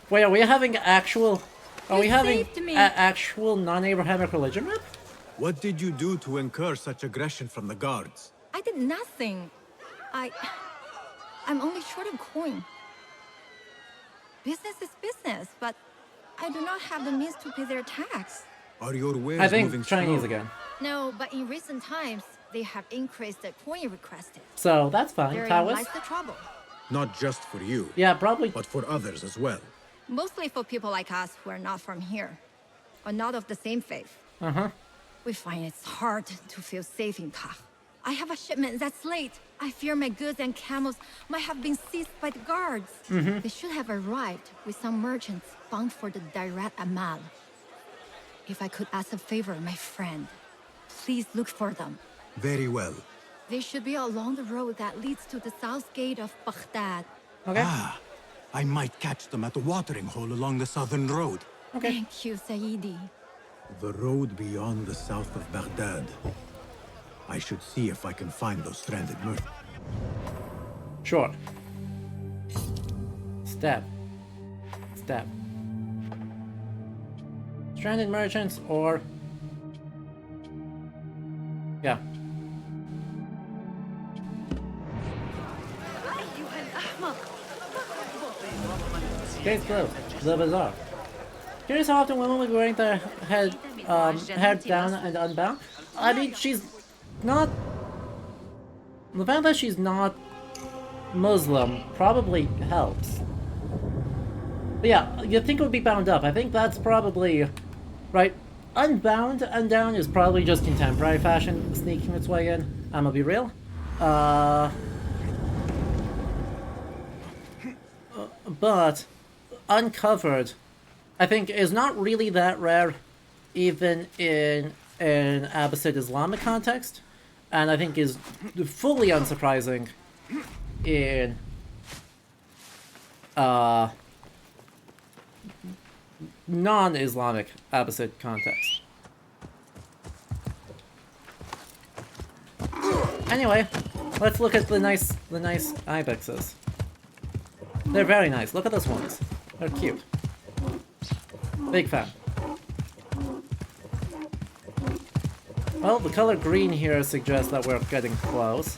Wait, are we having actual... Are we having actual non-Abrahamic religion rep? What did you do to incur such aggression from the guards? I did nothing. I'm only short of coin. Business is business, but I do not have the means to pay their tax. Are your wares I think moving Chinese slow? again. No, but in recent times, they have increased the coin requested. So, that's fine. Therein Taoist? lies the trouble. Not just for you. Yeah, probably. But for others as well. Mostly for people like us who are not from here, or not of the same faith. Uh-huh. We find it's hard to feel safe in Karkh. I have a shipment that's late. I fear my goods and camels might have been seized by the guards. They should have arrived with some merchants bound for the direct Amal. If I could ask a favor, my friend, please look for them. Very well. They should be along the road that leads to the south gate of Baghdad. Okay. Ah, I might catch them at the watering hole along the southern road. Okay. Thank you, Saidi. The road beyond the south of Baghdad. I should see if I can find those stranded merchants. Sure. Step. Step. Stranded merchants or... Yeah. Case closed. The bazaar. Curious how often women would be wearing their head down and unbound? I mean, she's not... The fact that she's not Muslim probably helps. But yeah, you'd think it would be bound up. I think that's probably... Right? Unbound Undown is probably just contemporary fashion sneaking its way in. I'm gonna be real. But Uncovered, I think, is not really that rare, even in an Abbasid Islamic context, and I think is fully unsurprising in non-Islamic Abbasid context. Anyway, let's look at the nice ibexes. They're very nice. Look at those ones. They're cute. Big fan. Well, the color green here suggests that we're getting close.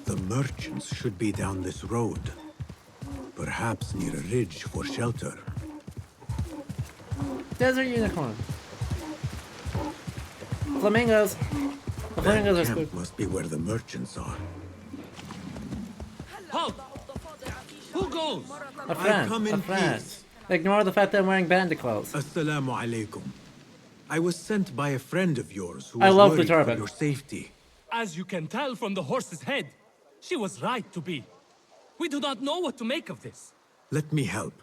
The merchants should be down this road. Perhaps near a ridge for shelter. Desert unicorn. Flamingos. The flamingos are Camp spooked. must be where the merchants are. Halt! Who goes? A friend. Ignore the fact that I'm wearing bandit clothes. Assalamu alaikum. I was sent by a friend of yours who I was love the worried for turban. your safety. As you can tell from the horse's head, she was right to be. We do not know what to make of this. Let me help.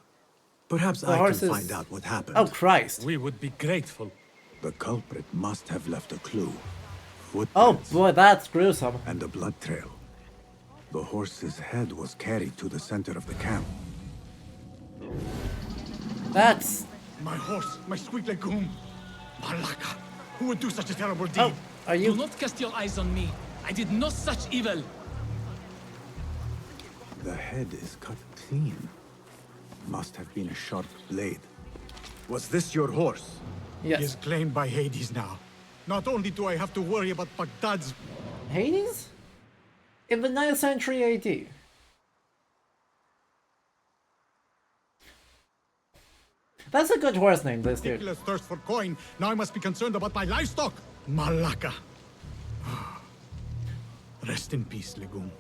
Perhaps The I horses- can find out what happened. Oh, Christ. We would be grateful. The culprit must have left a clue. Oh Footprints boy, that's gruesome. and a blood trail. The horse's head was carried to the center of the camp. That's... My horse, my sweet legume. Malaka, who would do such a terrible deed? Oh, are you... Do not cast your eyes on me. I did no such evil. The head is cut clean. Must have been a sharp blade. Was this your horse? Yes. He is claimed by Hades now. Not only do I have to worry about Baghdad's... Hades? In the 9th century AD. That's a good horse name, this dude. ridiculous thirst for coin, now I must be concerned about my livestock. Malaka. Rest in peace, legume.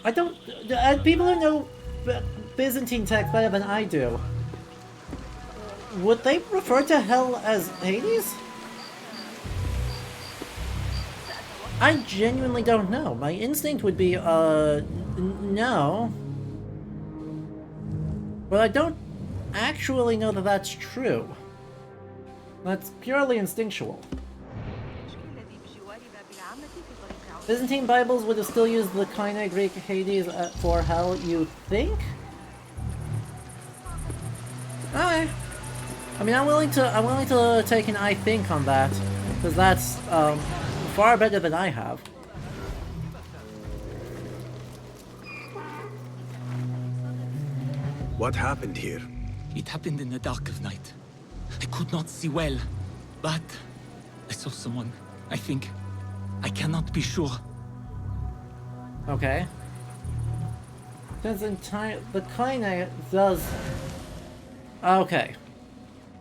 I don't... people who know Byzantine text better than I do, would they refer to hell as Hades? I genuinely don't know. My instinct would be, no. But I don't actually know that that's true. That's purely instinctual. Byzantine Bibles would have still used the Koine Greek Hades for hell, you think? Alright. I mean, I'm willing to take an I think on that, because that's far better than I have. What happened here? It happened in the dark of night. I could not see well, but I saw someone, I think. I cannot be sure. Okay. Since the Koine does... Okay.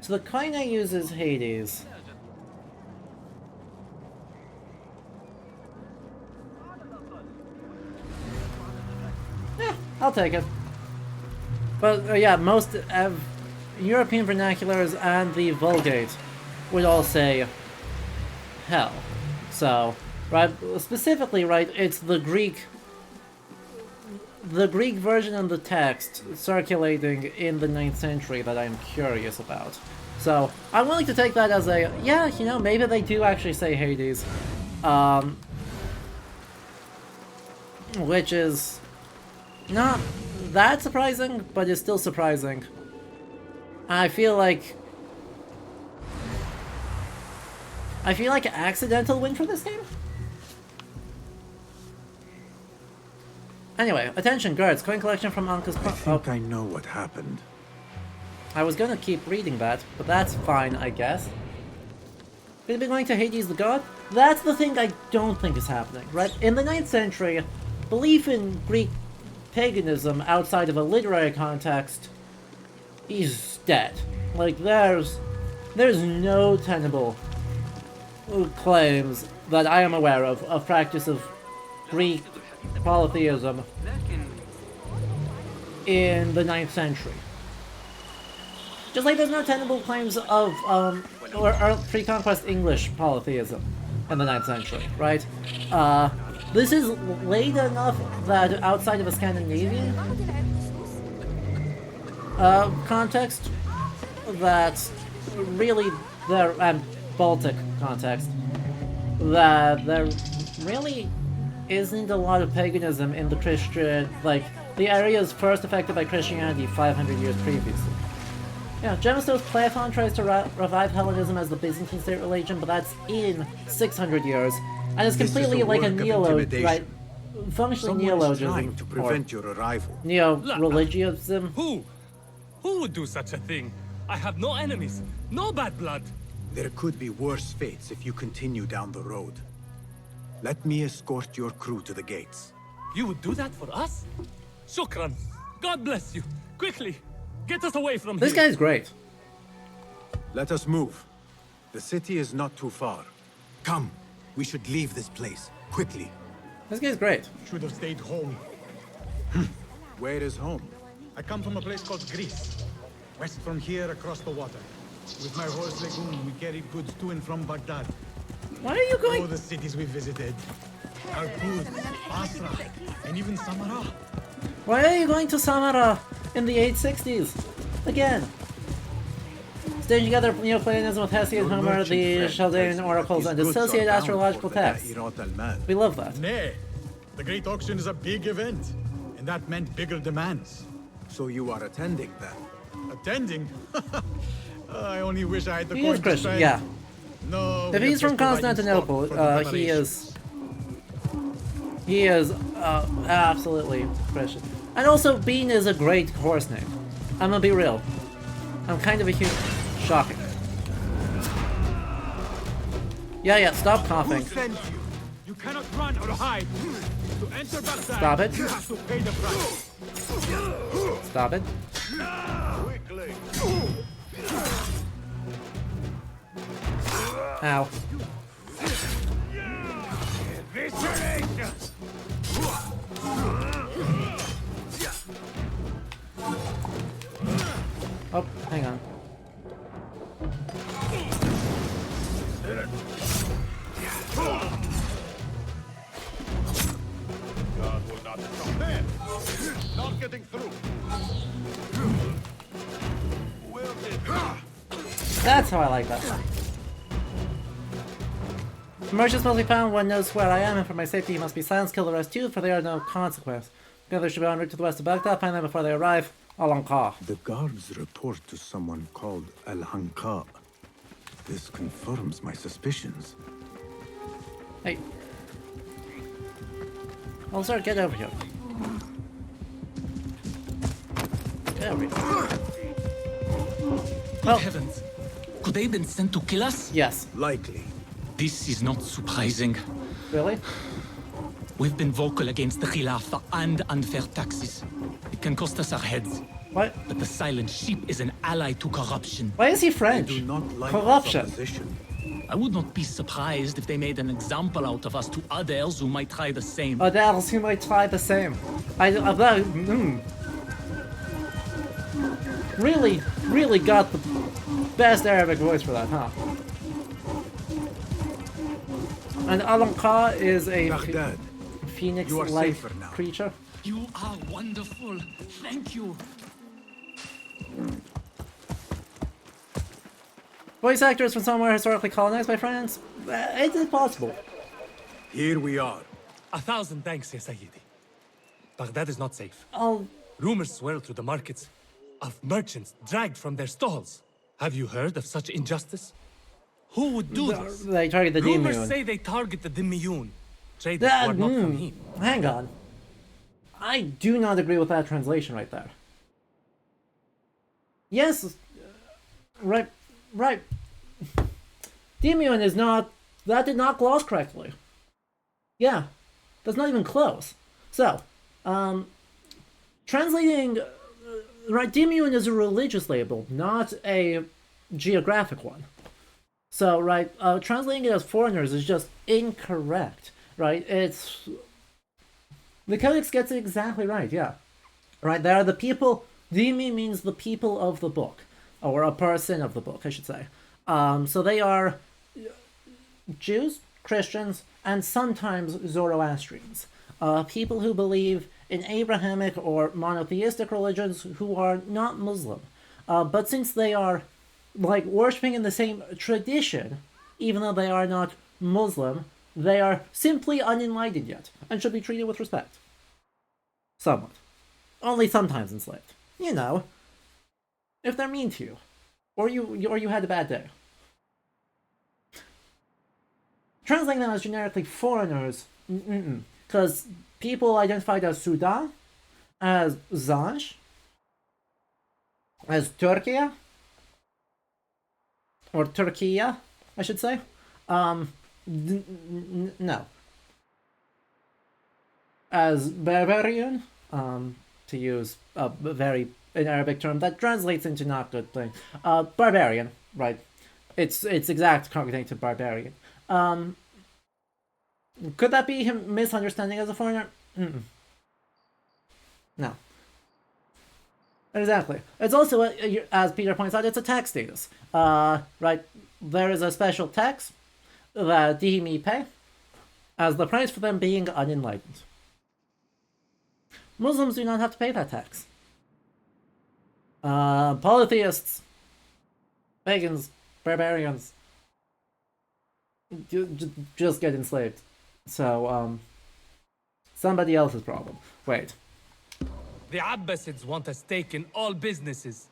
So the Koine uses Hades. I'll take it. But yeah, most European vernaculars and the Vulgate would all say hell. So, right, specifically, right, it's the Greek version of the text circulating in the 9th century that I'm curious about. So, I'm willing to take that as a, yeah, you know, maybe they do actually say Hades. Which is not that surprising, but is still surprising. I feel like accidental win for this game? Anyway, attention guards, coin collection from Anka's... I think I know what happened. I was gonna keep reading that, but that's fine, I guess. Could it be going to Hades the god? That's the thing I don't think is happening, right? In the 9th century, belief in Greek paganism outside of a literary context is dead. Like, there's no tenable claims that I am aware of practice of Greek polytheism in the 9th century. Just like there's no tenable claims of or pre-conquest English polytheism in the 9th century, right? This is late enough that outside of a Scandinavian context, that really there, and Baltic context, that there really isn't a lot of paganism in the Christian, like, the areas first affected by Christianity 500 years previously. Yeah, Gemstone's Platon tries to revive Hellenism as the Byzantine state religion, but that's in 600 years, and it's completely like a neologism, right? Functionally neologism, to prevent your arrival. Neo-religionism. Who would do such a thing? I have no enemies, no bad blood. There could be worse fates if you continue down the road. Let me escort your crew to the gates. You would do that for us? Shukran. God bless you. Quickly, get us away from here. This guy's great. Let us move. The city is not too far. Come, we should leave this place, quickly. This guy's great. Should have stayed home. Where is home? I come from a place called Greece. West from here, across the water. With my horse Legun, we carried goods to and from Baghdad. Why are you going? All the cities we visited. Karkh, Basra, and even Samarra. Why are you going to Samarra in the 860s? Again. Stitching together Neoplatonism with Hesiod, Homer, the Chaldean oracles, and associated astrological texts. We love that. Nay, the Great Auction is a big event, and that meant bigger demands. So you are attending then? Attending? I only wish I had the He coin is to Christian, spend. yeah. No, If he's from Constantinople, he is absolutely Christian. And also, Bean is a great horse name. I'm gonna be real. I'm kind of a human. Shocking. Yeah, stop coughing. You cannot run or hide. To enter Baghdad, Stop it. you have to pay the price. Stop it. Quickly. Ow. Oh, hang on. God will not stop there. Not getting through. That's how I like that. Merchants must be found, one knows where I am, and for my safety he must be silenced, kill the rest too, for they are no consequence. The others should be en route to the west of Baghdad, find them before they arrive. Al-Anqa. The guards report to someone called Al-Anqa. This confirms my suspicions. Hey. Oh, sir, get over here. Get over here. Good heavens! Could they have been sent to kill us? Yes. Likely. This is not surprising. Really? We've been vocal against the Khilafah and unfair taxes. It can cost us our heads. What? But the silent sheep is an ally to corruption. Why is he French? I do not like Corruption. I would not be surprised if they made an example out of us to others who might try the same. Others who might try the same. Really got the best Arabic voice for that, huh? And Al-Anqa is a phoenix-like creature. You are wonderful. Thank you. Voice actors from somewhere historically colonized by France? It is possible. Here we are. 1,000 thanks, Ya Sayyidi. Baghdad is not safe. Oh. Rumors swirl through the markets of merchants dragged from their stalls. Have you heard of such injustice? Who would do this? They target the Rumors Dimyun. say they target the Dimyun. Traders who are not from here. Hang on. I do not agree with that translation right there. Yes, right. Dimyun is not. That did not gloss correctly. Yeah, that's not even close. So, translating. Right, Dimyun is a religious label, not a geographic one. So, right, translating it as foreigners is just incorrect, right? It's The Codex gets it exactly right, yeah. Right, they are the people. Dhimmi means the people of the book, or a person of the book, I should say. So they are Jews, Christians, and sometimes Zoroastrians. People who believe in Abrahamic or monotheistic religions who are not Muslim. But since they are like worshipping in the same tradition, even though they are not Muslim, they are simply unenlightened yet, and should be treated with respect. Somewhat. Only sometimes enslaved. You know, if they're mean to you, or you had a bad day. Translating them as generically foreigners, because people identified as Sudan, as Zanj, as Turkey, or Turkiya, I should say. No. As barbarian, to use a very an Arabic term that translates into not good thing. Barbarian, right? It's exact cognative to barbarian. Could that be him misunderstanding as a foreigner? No. Exactly. It's also, as Peter points out, it's a tax status. Right? There is a special tax that Dhimmi pay as the price for them being unenlightened. Muslims do not have to pay that tax. Polytheists, pagans, barbarians, just get enslaved. So, somebody else's problem. Wait. The Abbasids want a stake in all businesses.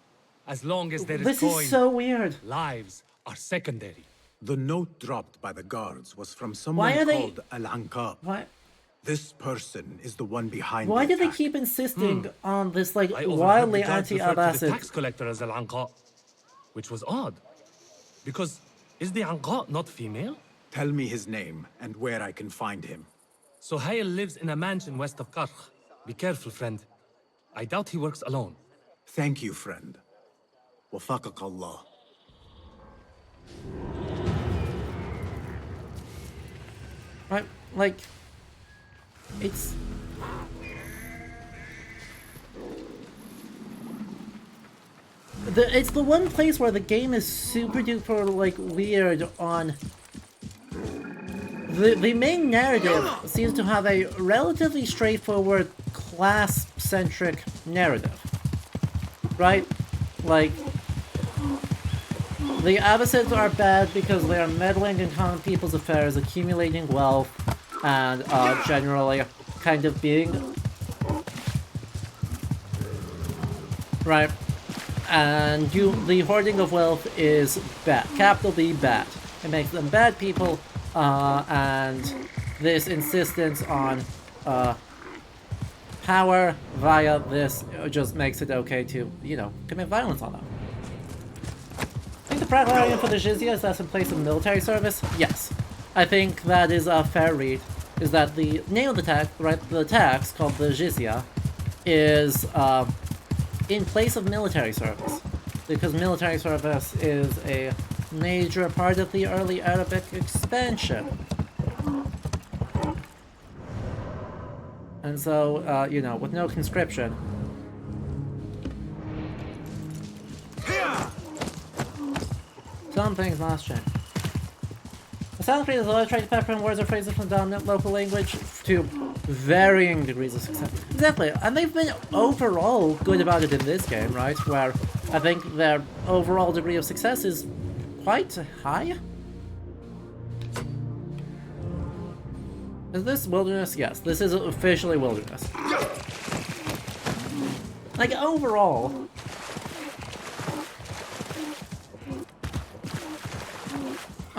As long as there is This coin, is so weird. Lives are secondary. The note dropped by the guards was from someone called Al-Anqa. Why? This person is the one behind Why the do they attack. keep insisting on this, like, I overheard wildly the guards refer to the anti-Abbasid? tax collector as Al-Anqa, which was odd. Because is the Anqa not female? Tell me his name and where I can find him. Sohail lives in a mansion west of Karkh. Be careful, friend. I doubt he works alone. Thank you, friend. Wafaqak Allah. Right, like, it's... It's the one place where the game is super duper, like, weird on... The main narrative seems to have a relatively straightforward, class-centric narrative. Right? Like, the Abbasids are bad because they are meddling in common people's affairs, accumulating wealth, and generally kind of being... Right? And the hoarding of wealth is bad. Capital B, bad. It makes them bad people, and this insistence on power via this just makes it okay to, you know, commit violence on them. I think the criterion for the jizya is that's in place of military service. Yes. I think that is a fair read. Is that the name of the tax, right, the tax called the jizya, is in place of military service. Because military service is a major part of the early Arabic expansion. And so, you know, with no conscription. Some things must change. The sound creators always try to pepper in words or phrases from the dominant local language to varying degrees of success. Exactly, and they've been overall good about it in this game, right? Where I think their overall degree of success is quite high. Is this wilderness? Yes, this is officially wilderness. Like, overall...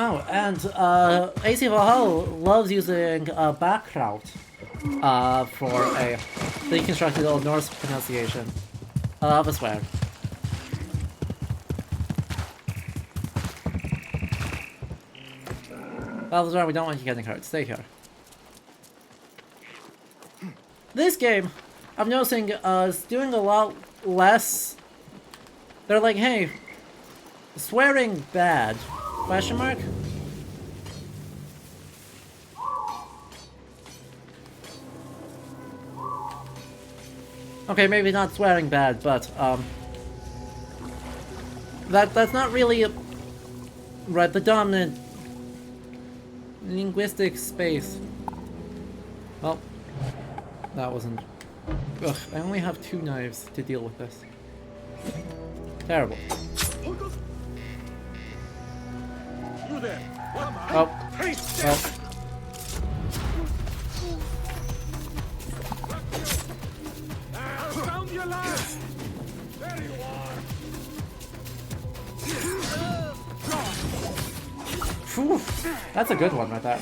Oh, and AC Valhalla loves using background for a deconstructed Old Norse pronunciation of a swear. Balthazar, we don't want you getting hurt. Stay here. This game, I'm noticing, is doing a lot less... They're like, hey, swearing bad. Question mark? Okay, maybe not swearing bad, but that's not really right, the dominant linguistic space. Well, that wasn't. Ugh, I only have 2 knives to deal with this. Terrible. You there. Oh. Well. Found your last. There you are. Phew, that's a good one right there.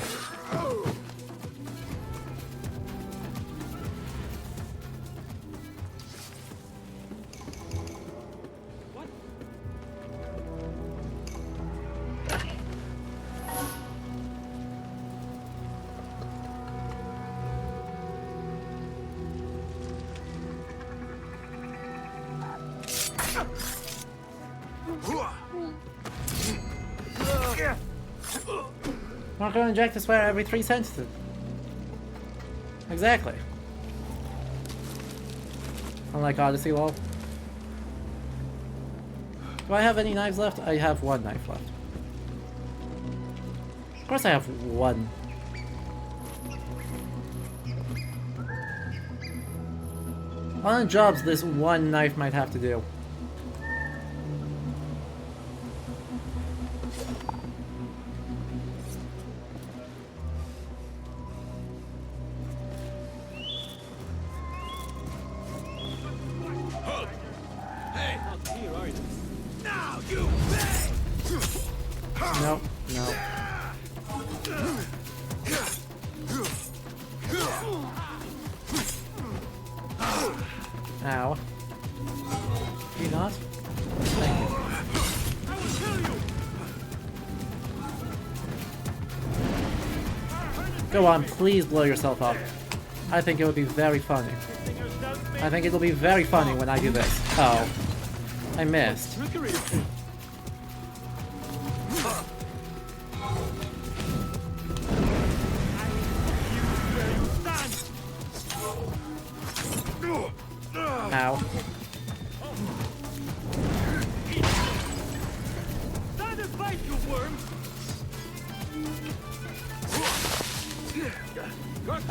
I'm not going to inject a swear every 3 sentences. Exactly. Unlike Odyssey, lol. Do I have any knives left? I have 1 knife left. Of course I have 1. On jobs this 1 knife might have to do. No, no. Ow. You not? Thank you. Go on, please blow yourself up. I think it would be very funny. I think it'll be very funny when I do this. Oh. I missed. Ow.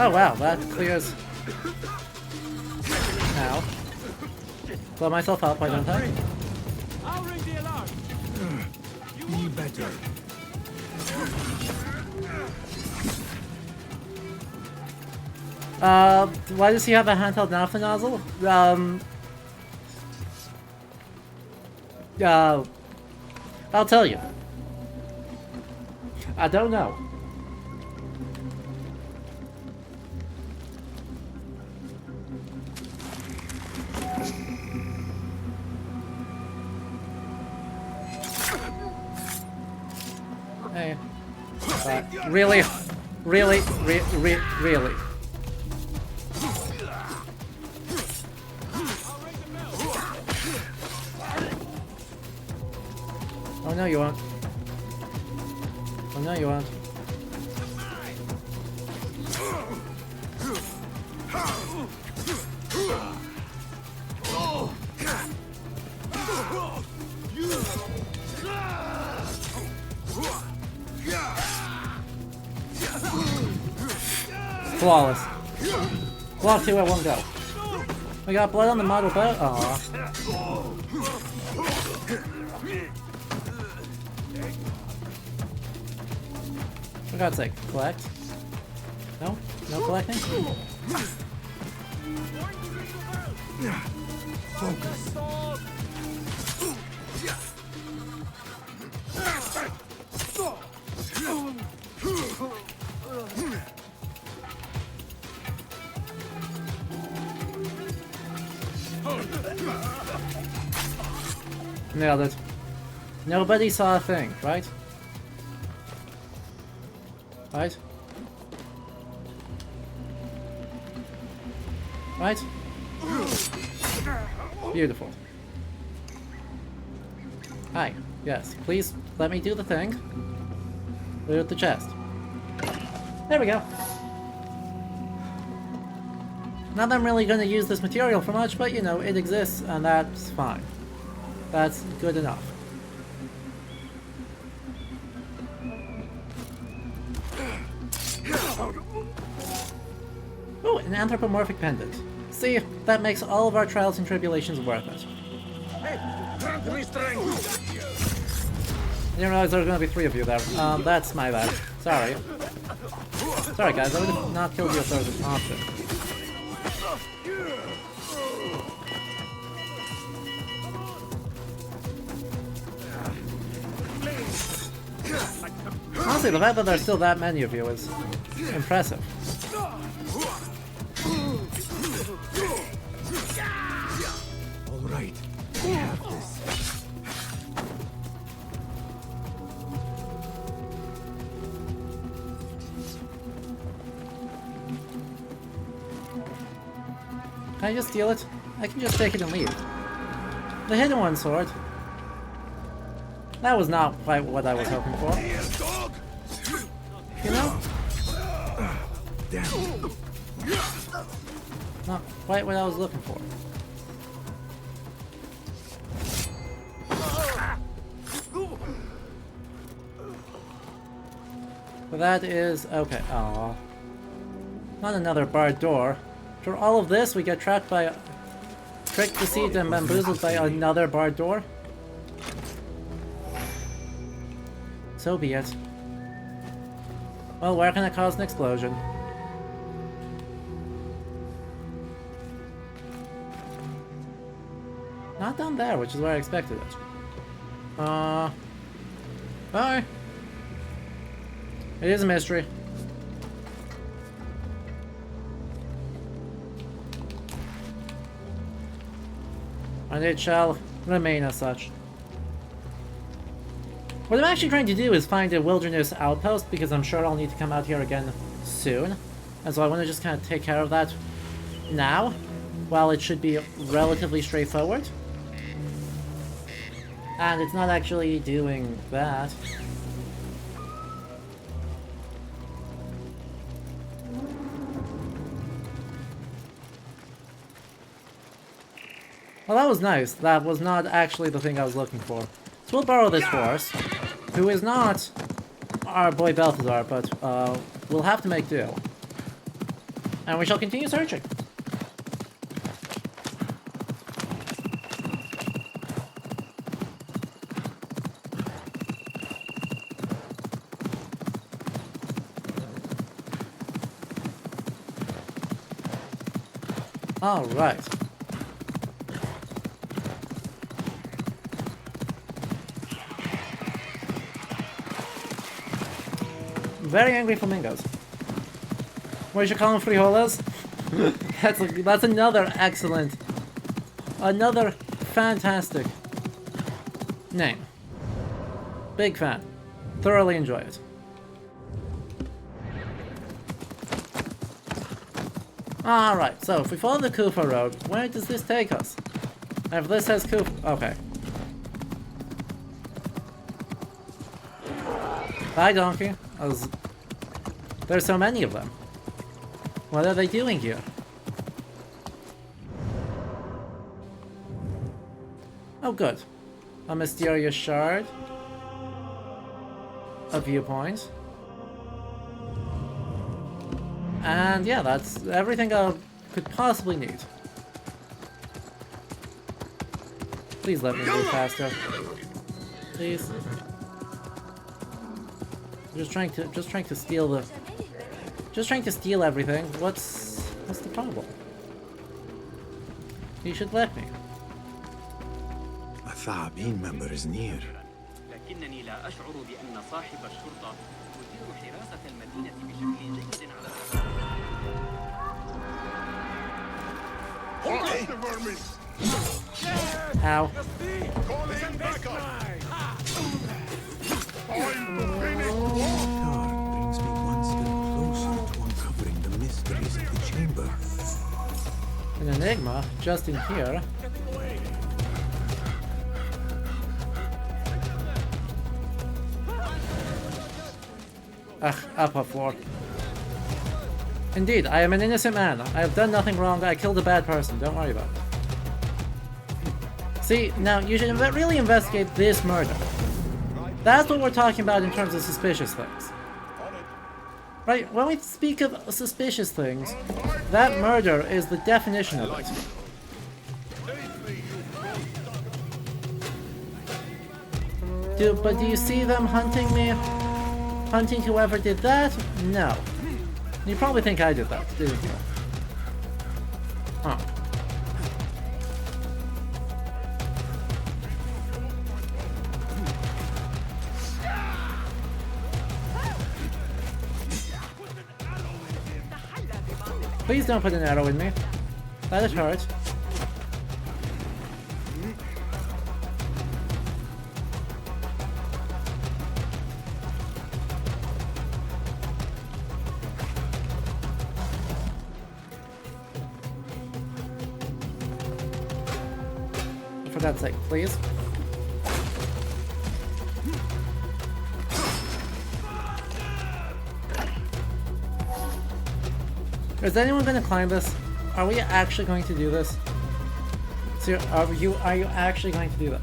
Oh wow, that clears. Ow. Blow myself up, why don't I? I'll ring the alarm. Be better. Why does he have a handheld naphtha nozzle? I'll tell you. I don't know. Hey. Really? Really? Really? Oh no you won't. Oh no you won't. Flawless. Block 2 at 1 go. We got blood on the model boat? Aww. For God's sake, collect? No? No collecting? Focus. Nailed it. Nobody saw a thing, right? Right? Right? Beautiful. Hi. Yes. Please let me do the thing. Loot the chest. There we go. Not that I'm really going to use this material for much, but you know, it exists, and that's fine. That's good enough. Ooh, an anthropomorphic pendant. See, that makes all of our trials and tribulations worth it. I didn't realize there were going to be 3 of you there. That's my bad. Sorry. Sorry guys, I would have not killed you if there was an option. Honestly, the fact that there's still that many of you is impressive. All right, we have this. Can I just steal it? I can just take it and leave. The hidden one sword. That was not quite what I was hoping for. You know? Not quite what I was looking for. But that is okay. Aww. Not another barred door. For all of this, we get trapped by, tricked, deceived, and bamboozled by another barred door. So be it. Well, where can I cause an explosion? Not down there, which is where I expected it. Bye. It is a mystery. And it shall remain as such. What I'm actually trying to do is find a wilderness outpost, because I'm sure I'll need to come out here again soon. And so I want to just kind of take care of that now, while it should be relatively straightforward. And it's not actually doing that. Well, that was nice. That was not actually the thing I was looking for. So we'll borrow this horse, who is not our boy Balthazar, but we'll have to make do. And we shall continue searching. All right. Very angry flamingos. What should call them, frijoles? that's another excellent, another fantastic name. Big fan. Thoroughly enjoy it. Alright, so if we follow the Kufa road, where does this take us? And if this says Kufa, okay. Bye, donkey. There's so many of them. What are they doing here? Oh, good. A mysterious shard. A viewpoint. And yeah, that's everything I could possibly need. Please let me move faster. Please. Just trying to steal the... Just trying to steal everything. What's the problem? You should let me. A Thaabin member is near. لكنني لا أشعر بأن صاحب الشرطة يدير حراسة المدينة بشكل جيد على Ow. Brings me one step closer to uncovering the mysteries of the chamber. An enigma just in here. Ugh, upper floor. Indeed, I am an innocent man. I have done nothing wrong. I killed a bad person. Don't worry about it. See, now you should really investigate this murder. That's what we're talking about in terms of suspicious things. Right, when we speak of suspicious things, that murder is the definition of it. But do you see them hunting me? Hunting whoever did that? No. You probably think I did that, didn't you? Huh. Please don't put an arrow in me. That would hurt. For God's sake, please. Is anyone going to climb this? Are we actually going to do this? So are you actually going to do that?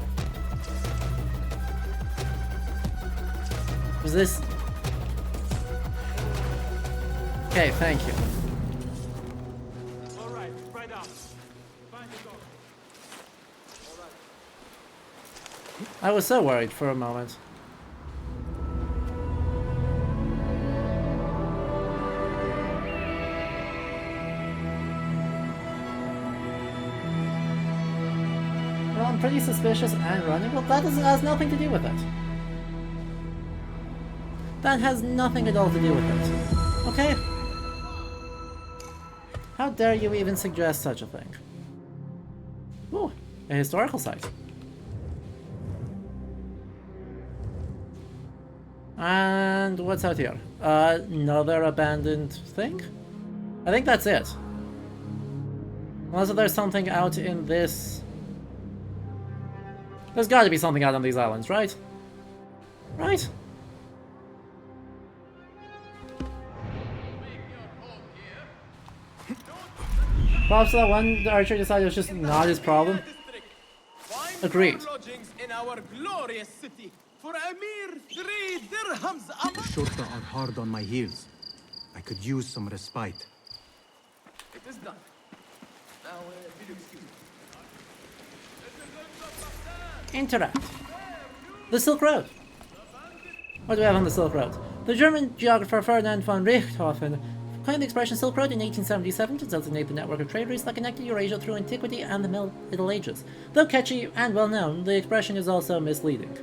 Was this? Okay, thank you. All right, right up. Find the door. All right. I was so worried for a moment. Well, I'm pretty suspicious and running. Well, that has nothing to do with it. That has nothing at all to do with it. Okay? How dare you even suggest such a thing? Ooh, a historical site. And what's out here? Another abandoned thing? I think that's it. Unless there's something out in this... There's gotta be something out on these islands, right? Right? Props to that one archer decided it was just not his problem. Agreed. Lodgings in our glorious city for a mere 3 dirhams a month. Shorta are hard on my heels. I could use some respite. It is done. Now, will you excuse me? Interact. The Silk Road. What do we have on the Silk Road? The German geographer Ferdinand von Richthofen coined the expression Silk Road in 1877 to designate the network of trade routes that connected Eurasia through antiquity and the Middle Ages. Though catchy and well known, the expression is also misleading.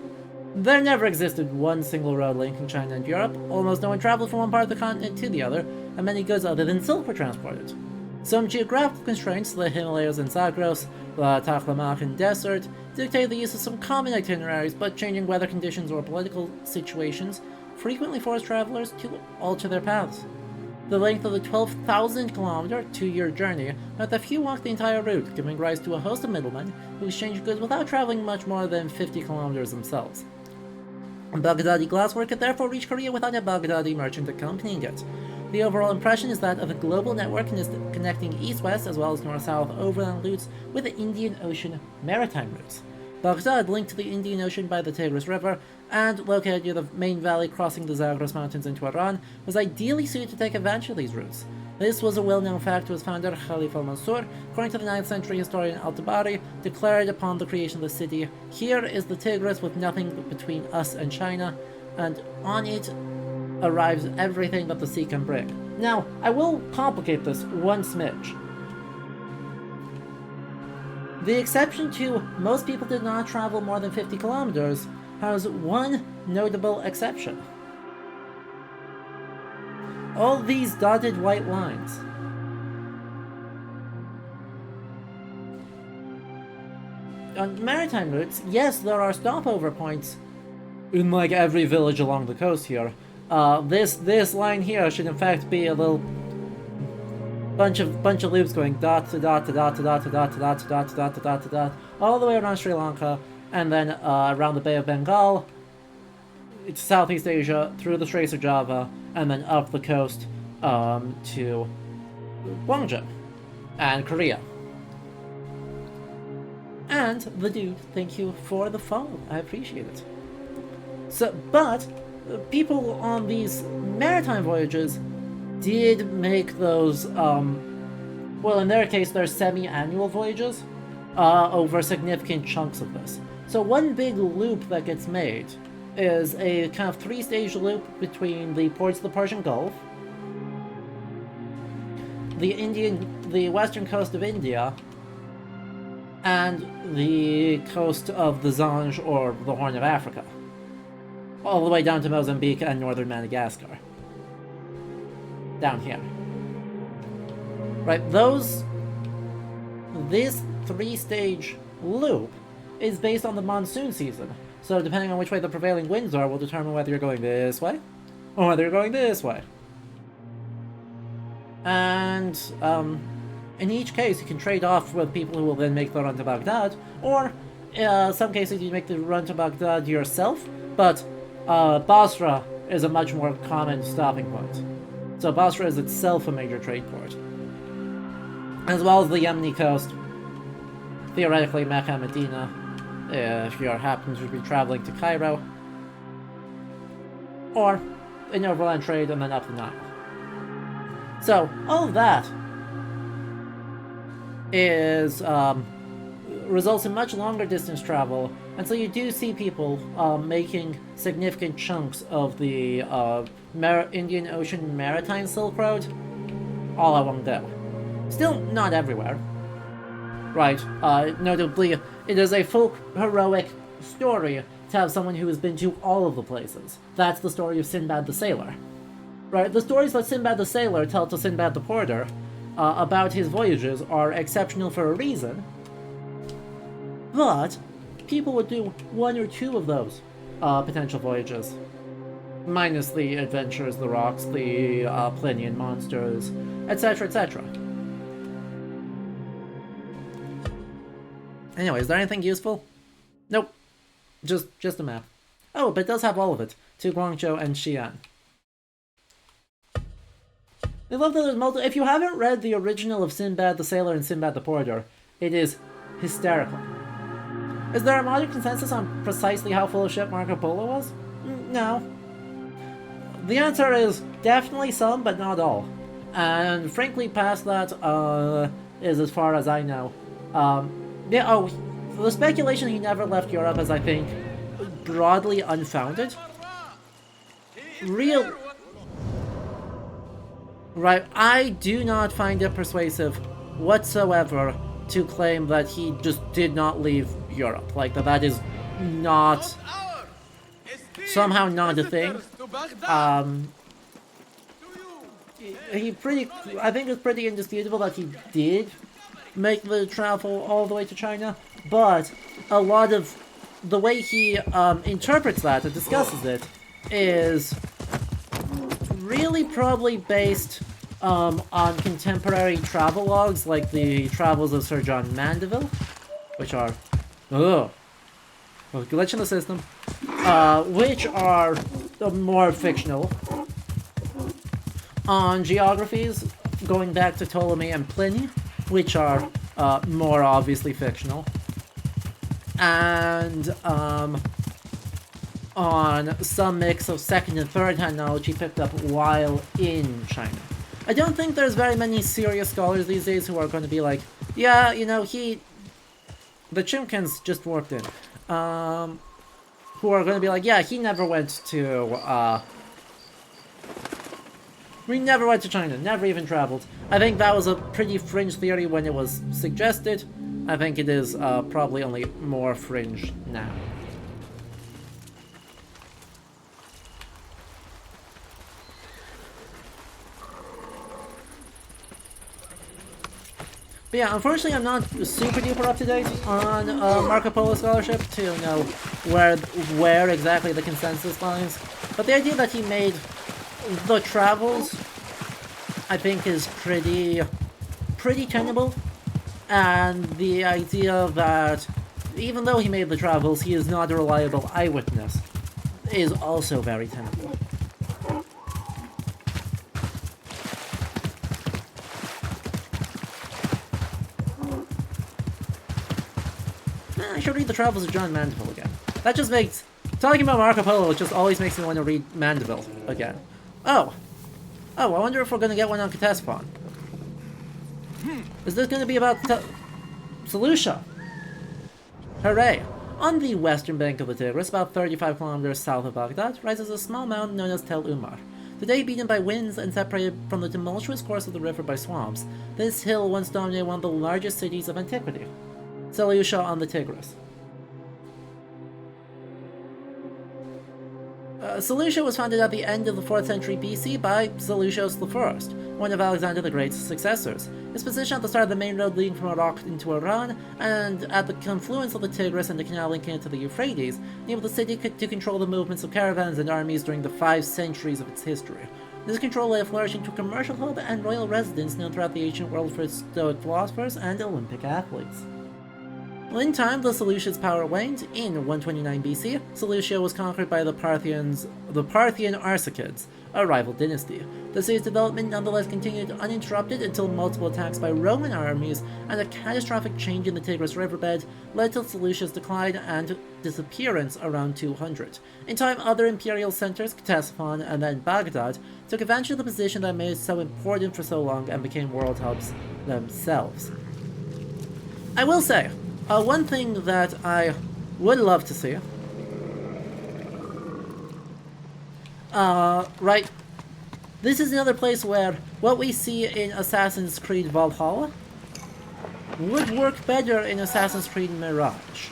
There never existed one single road linking China and Europe. Almost no one traveled from one part of the continent to the other, and many goods other than silk were transported. Some geographical constraints, the Himalayas and Zagros, the Taklamakan Desert, dictate the use of some common itineraries, but changing weather conditions or political situations frequently force travelers to alter their paths. The length of the 12,000-kilometer, 2-year journey meant that few walked the entire route, giving rise to a host of middlemen who exchanged goods without traveling much more than 50 kilometers themselves. Baghdadi glassware could therefore reach Korea without a Baghdadi merchant accompanying it. The overall impression is that of a global network connecting east-west as well as north-south overland routes with the Indian Ocean maritime routes. Baghdad, linked to the Indian Ocean by the Tigris River and located near the main valley crossing the Zagros Mountains into Iran, was ideally suited to take advantage of these routes. This was a well-known fact to its founder Khalif al-Mansur, according to the 9th century historian al-Tabari, declared upon the creation of the city, "Here is the Tigris with nothing between us and China, and on it arrives everything that the sea can bring." Now, I will complicate this one smidge. The exception to most people did not travel more than 50 kilometers has one notable exception. All these dotted white lines. On maritime routes, yes, there are stopover points in like every village along the coast here. This line here should in fact be a little bunch of loops going dot to dot to dot to dot to dot to dot to dot to dot to dot to dot all the way around Sri Lanka, and then around the Bay of Bengal, Southeast Asia, through the Straits of Java, and then up the coast to Guangzhou and Korea. And the dude, thank you for the follow. I appreciate it. So, but people on these maritime voyages did make those, well, in their case, they're semi-annual voyages over significant chunks of this. So one big loop that gets made is a kind of three-stage loop between the ports of the Persian Gulf, the western coast of India, and the coast of the Zanj or the Horn of Africa, all the way down to Mozambique and northern Madagascar. Down here. Right, this three-stage loop is based on the monsoon season. So depending on which way the prevailing winds are will determine whether you're going this way or whether you're going this way. And in each case you can trade off with people who will then make the run to Baghdad, or some cases you make the run to Baghdad yourself, but Basra is a much more common stopping point. So Basra is itself a major trade port. As well as the Yemeni coast, theoretically Mecca, Medina, if you happen to be traveling to Cairo, or an overland trade and then up the Nile. So, all of that is results in much longer distance travel, and so you do see people making significant chunks of the Indian Ocean Maritime Silk Road all at one go. Still not everywhere. Right, notably, it is a folk heroic story to have someone who has been to all of the places. That's the story of Sinbad the Sailor. Right, the stories that Sinbad the Sailor tell to Sinbad the Porter about his voyages are exceptional for a reason, but people would do one or two of those potential voyages. Minus the adventures, the rocks, the Plinian monsters, etc., etc. Anyway, is there anything useful? Nope. Just a map. Oh, but it does have all of it. To Guangzhou and Xi'an. I love that there's multiple. If you haven't read the original of Sinbad the Sailor and Sinbad the Porter, it is hysterical. Is there a modern consensus on precisely how full of shit Marco Polo was? No. The answer is definitely some, but not all. And frankly, past that is as far as I know. Yeah, oh, the speculation he never left Europe is, I think, broadly unfounded. Right, I do not find it persuasive whatsoever to claim that he just did not leave Europe. Like, that is not... somehow not a thing. I think it's pretty indisputable that he did make the travel all the way to China, but a lot of the way he interprets that and discusses it is really probably based on contemporary travel logs like the travels of Sir John Mandeville, which are a glitch in the system, which are more fictional, on geographies going back to Ptolemy and Pliny, which are more obviously fictional, and on some mix of second and third hand knowledge he picked up while in China. I don't think there's very many serious scholars these days who are going to be like, yeah, you know, the Chimkins just warped in. Who are going to be like, yeah, he never went to, we never went to China, never even traveled. I think that was a pretty fringe theory when it was suggested. I think it is probably only more fringe now. But yeah, unfortunately I'm not super duper up to date on Marco Polo scholarship to know where exactly the consensus lies. But the idea that he made the travels, I think, is pretty tenable. And the idea that even though he made the travels, he is not a reliable eyewitness is also very tenable. I should read the Travels of John Mandeville again. That just makes... Talking about Marco Polo, it just always makes me want to read Mandeville again. Oh, I wonder if we're going to get one on Ctesiphon. Is this going to be about Seleucia? Hooray! On the western bank of the Tigris, about 35 kilometers south of Baghdad, rises a small mountain known as Tel Umar. Today beaten by winds and separated from the tumultuous course of the river by swamps, this hill once dominated one of the largest cities of antiquity, Seleucia on the Tigris. Seleucia was founded at the end of the 4th century BC by Seleucus I, one of Alexander the Great's successors. His position at the start of the main road leading from Iraq into Iran, and at the confluence of the Tigris and the canal linking it to the Euphrates, enabled the city to control the movements of caravans and armies during the 5 centuries of its history. This control led flourishing to a commercial hub and royal residence known throughout the ancient world for its Stoic philosophers and Olympic athletes. In time, the Seleucids' power waned. In 129 BC, Seleucia was conquered by the Parthian Arsacids, a rival dynasty. The city's development nonetheless continued uninterrupted until multiple attacks by Roman armies and a catastrophic change in the Tigris riverbed led to Seleucia's decline and disappearance around 200. In time, other imperial centers, Ctesiphon and then Baghdad, took advantage of the position that made it so important for so long and became world hubs themselves. I will say, one thing that I would love to see, right, this is another place where what we see in Assassin's Creed Valhalla would work better in Assassin's Creed Mirage.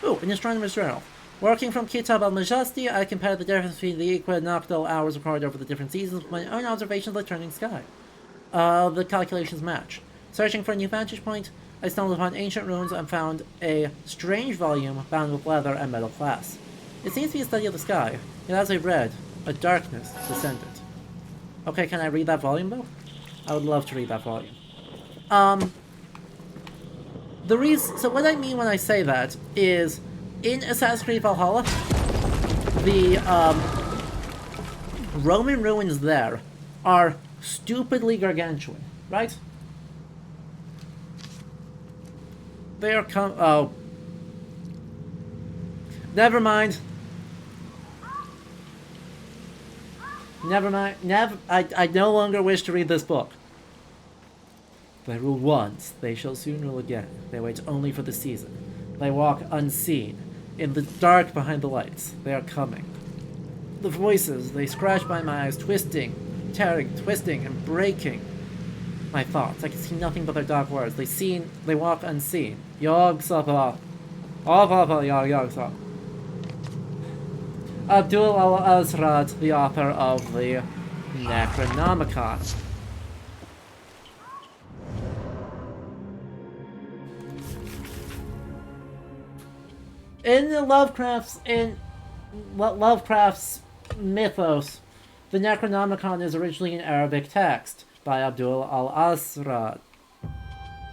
Ooh, an astronomer's journal. Working from Kitab al-Majasti, I compared the difference between the equinoctial hours recorded over the different seasons with my own observations of the turning sky. The calculations match. Searching for a new vantage point, I stumbled upon ancient ruins and found a strange volume bound with leather and metal clasps. It seems to be a study of the sky, yet as I read, a darkness descended. Okay, can I read that volume though? I would love to read that volume. So what I mean when I say that is, in Assassin's Creed Valhalla, the Roman ruins there are stupidly gargantuan, right? They are oh. Never mind. Never mind. I no longer wish to read this book. They ruled once, they shall soon rule again. They wait only for the season. They walk unseen, in the dark behind the lights. They are coming. The voices, they scratch by my eyes, twisting, tearing, twisting, and breaking my thoughts. I can see nothing but their dark words. They walk unseen. Yog Sapa. Yog Sapa. Abdul al-Azrad, the author of the Necronomicon. In Lovecraft's mythos, the Necronomicon is originally an Arabic text by Abdul al-Azrad.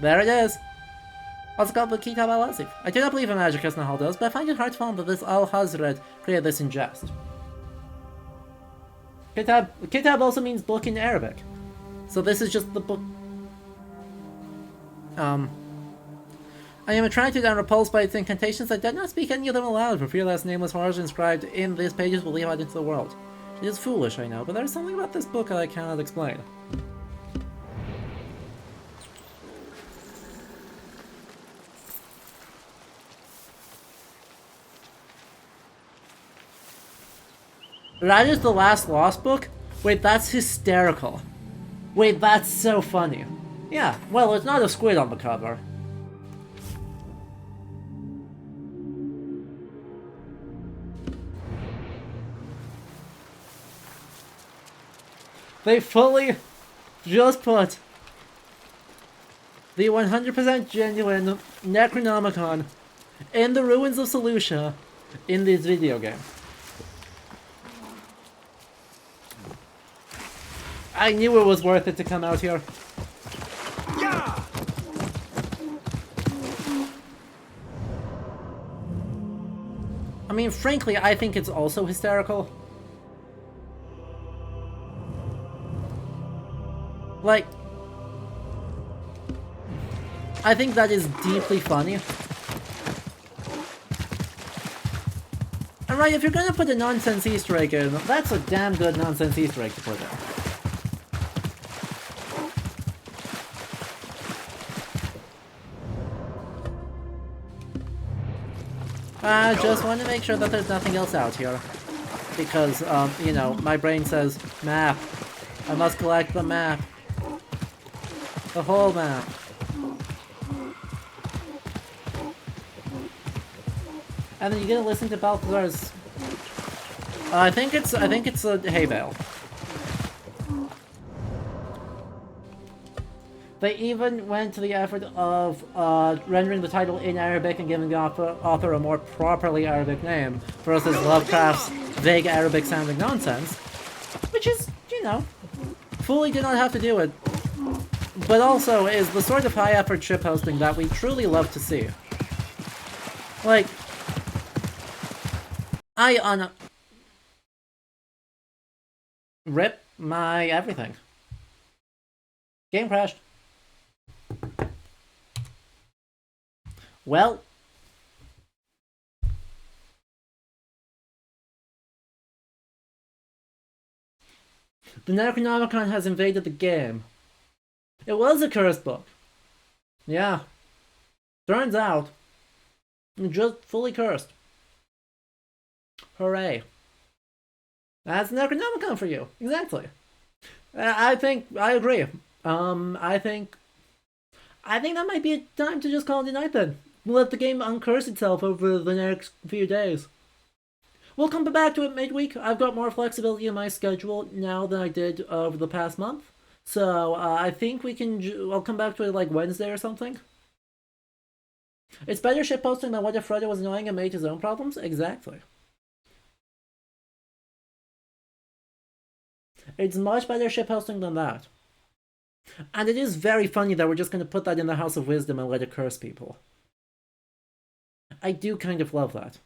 There it is. Also called the Kitab al-Asif. I do not believe in magic as Nahal does, but I find it hard to find that this al-Hazred created this in jest. Kitab also means book in Arabic. So this is just the book. I am attracted and repulsed by its incantations. I did not speak any of them aloud, for fear that its nameless horrors inscribed in these pages will leave out into the world. It is foolish, I know, but there is something about this book that I cannot explain. That is the last Lost book? Wait, that's hysterical. Wait, that's so funny. Yeah, well, it's not a squid on the cover. They fully just put the 100% genuine Necronomicon in the ruins of Seleucia in this video game. I knew it was worth it to come out here. Yeah! I mean, frankly, I think it's also hysterical. Like, I think that is deeply funny. right, if you're gonna put a nonsense Easter egg in, that's a damn good nonsense Easter egg to put in. I just want to make sure that there's nothing else out here. Because, you know, my brain says, map. I must collect the map. The whole map. And then you get to listen to Balthazar's... I think it's a hay bale. They even went to the effort of rendering the title in Arabic and giving the author a more properly Arabic name versus Lovecraft's vague Arabic-sounding nonsense, which is, you know, fully did not have to do it, but also is the sort of high-effort shipposting that we truly love to see. Like, rip my everything. Game crashed. Well, the Necronomicon has invaded the game. It was a cursed book. Yeah. Turns out, just fully cursed. Hooray. That's Necronomicon for you. Exactly. I agree. I think that might be a time to just call it a night then. Let the game uncurse itself over the next few days. We'll come back to it midweek. I've got more flexibility in my schedule now than I did over the past month. So I think we can... I'll come back to it like Wednesday or something. It's better shitposting than what if Frodo was annoying and made his own problems? Exactly. It's much better shitposting than that. And it is very funny that we're just going to put that in the House of Wisdom and let it curse people. I do kind of love that.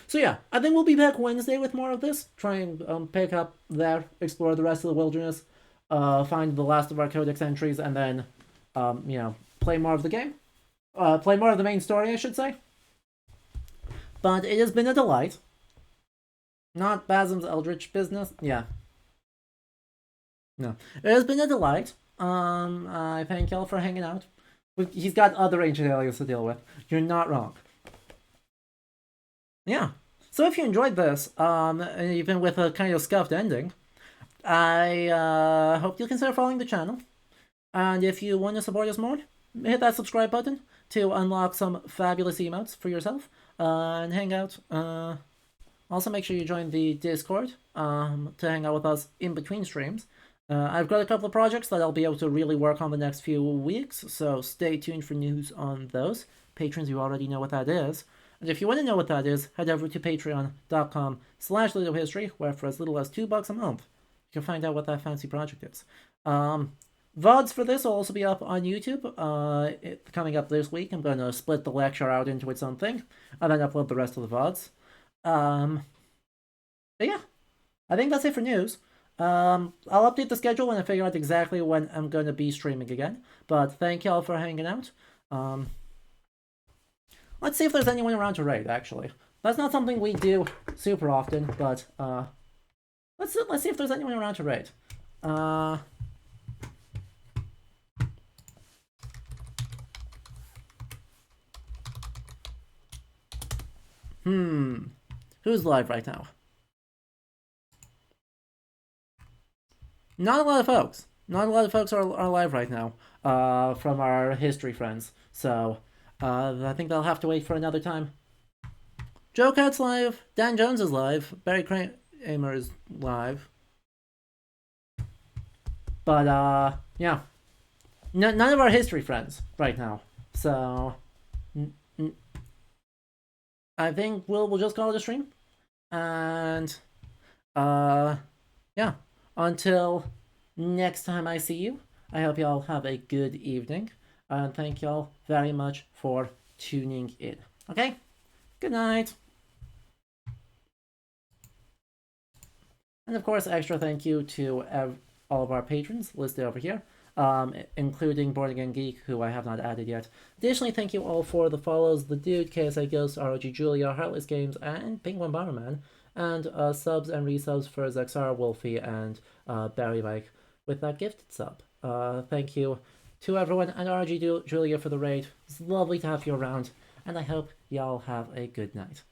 So yeah, I think we'll be back Wednesday with more of this. Try and pick up there, explore the rest of the wilderness, find the last of our Codex entries, and then, you know, play more of the game. Play more of the main story, I should say. But it has been a delight. Not Basim's Eldritch business. Yeah. No. It has been a delight. I thank y'all for hanging out. He's got other ancient aliens to deal with. You're not wrong. Yeah. So if you enjoyed this, even with a kind of scuffed ending, I hope you'll consider following the channel. And if you want to support us more, hit that subscribe button to unlock some fabulous emotes for yourself and hang out. Also, make sure you join the Discord to hang out with us in between streams. I've got a couple of projects that I'll be able to really work on the next few weeks, so stay tuned for news on those. Patrons, you already know what that is. And if you want to know what that is, head over to patreon.com/LudoHistory, where for as little as $2 a month, you can find out what that fancy project is. VODs for this will also be up on YouTube. Coming up this week, I'm going to split the lecture out into its own thing, and then upload the rest of the VODs. But yeah, I think that's it for news. I'll update the schedule when I figure out exactly when I'm going to be streaming again. But thank y'all for hanging out. Let's see if there's anyone around to raid, actually. That's not something we do super often, but let's see if there's anyone around to raid. Who's live right now? Not a lot of folks. Not a lot of folks are live right now from our history friends. So I think they'll have to wait for another time. Joe Cat's live. Dan Jones is live. Barry Kramer is live. But yeah. None of our history friends right now. So I think we'll just call it a stream. And yeah. Until next time I see you, I hope y'all have a good evening. And thank y'all very much for tuning in. Okay? Good night. And of course, extra thank you to all of our patrons listed over here. including Born Again Geek, who I have not added yet. Additionally, thank you all for the follows: The Dude, KSI Ghost, ROG Julia, Heartless Games, and Penguin Bomberman, and subs and resubs for Zexar, Wolfie, and Barry Mike with that gifted sub. Thank you to everyone, and ROG Julia for the raid. It's lovely to have you around, and I hope y'all have a good night.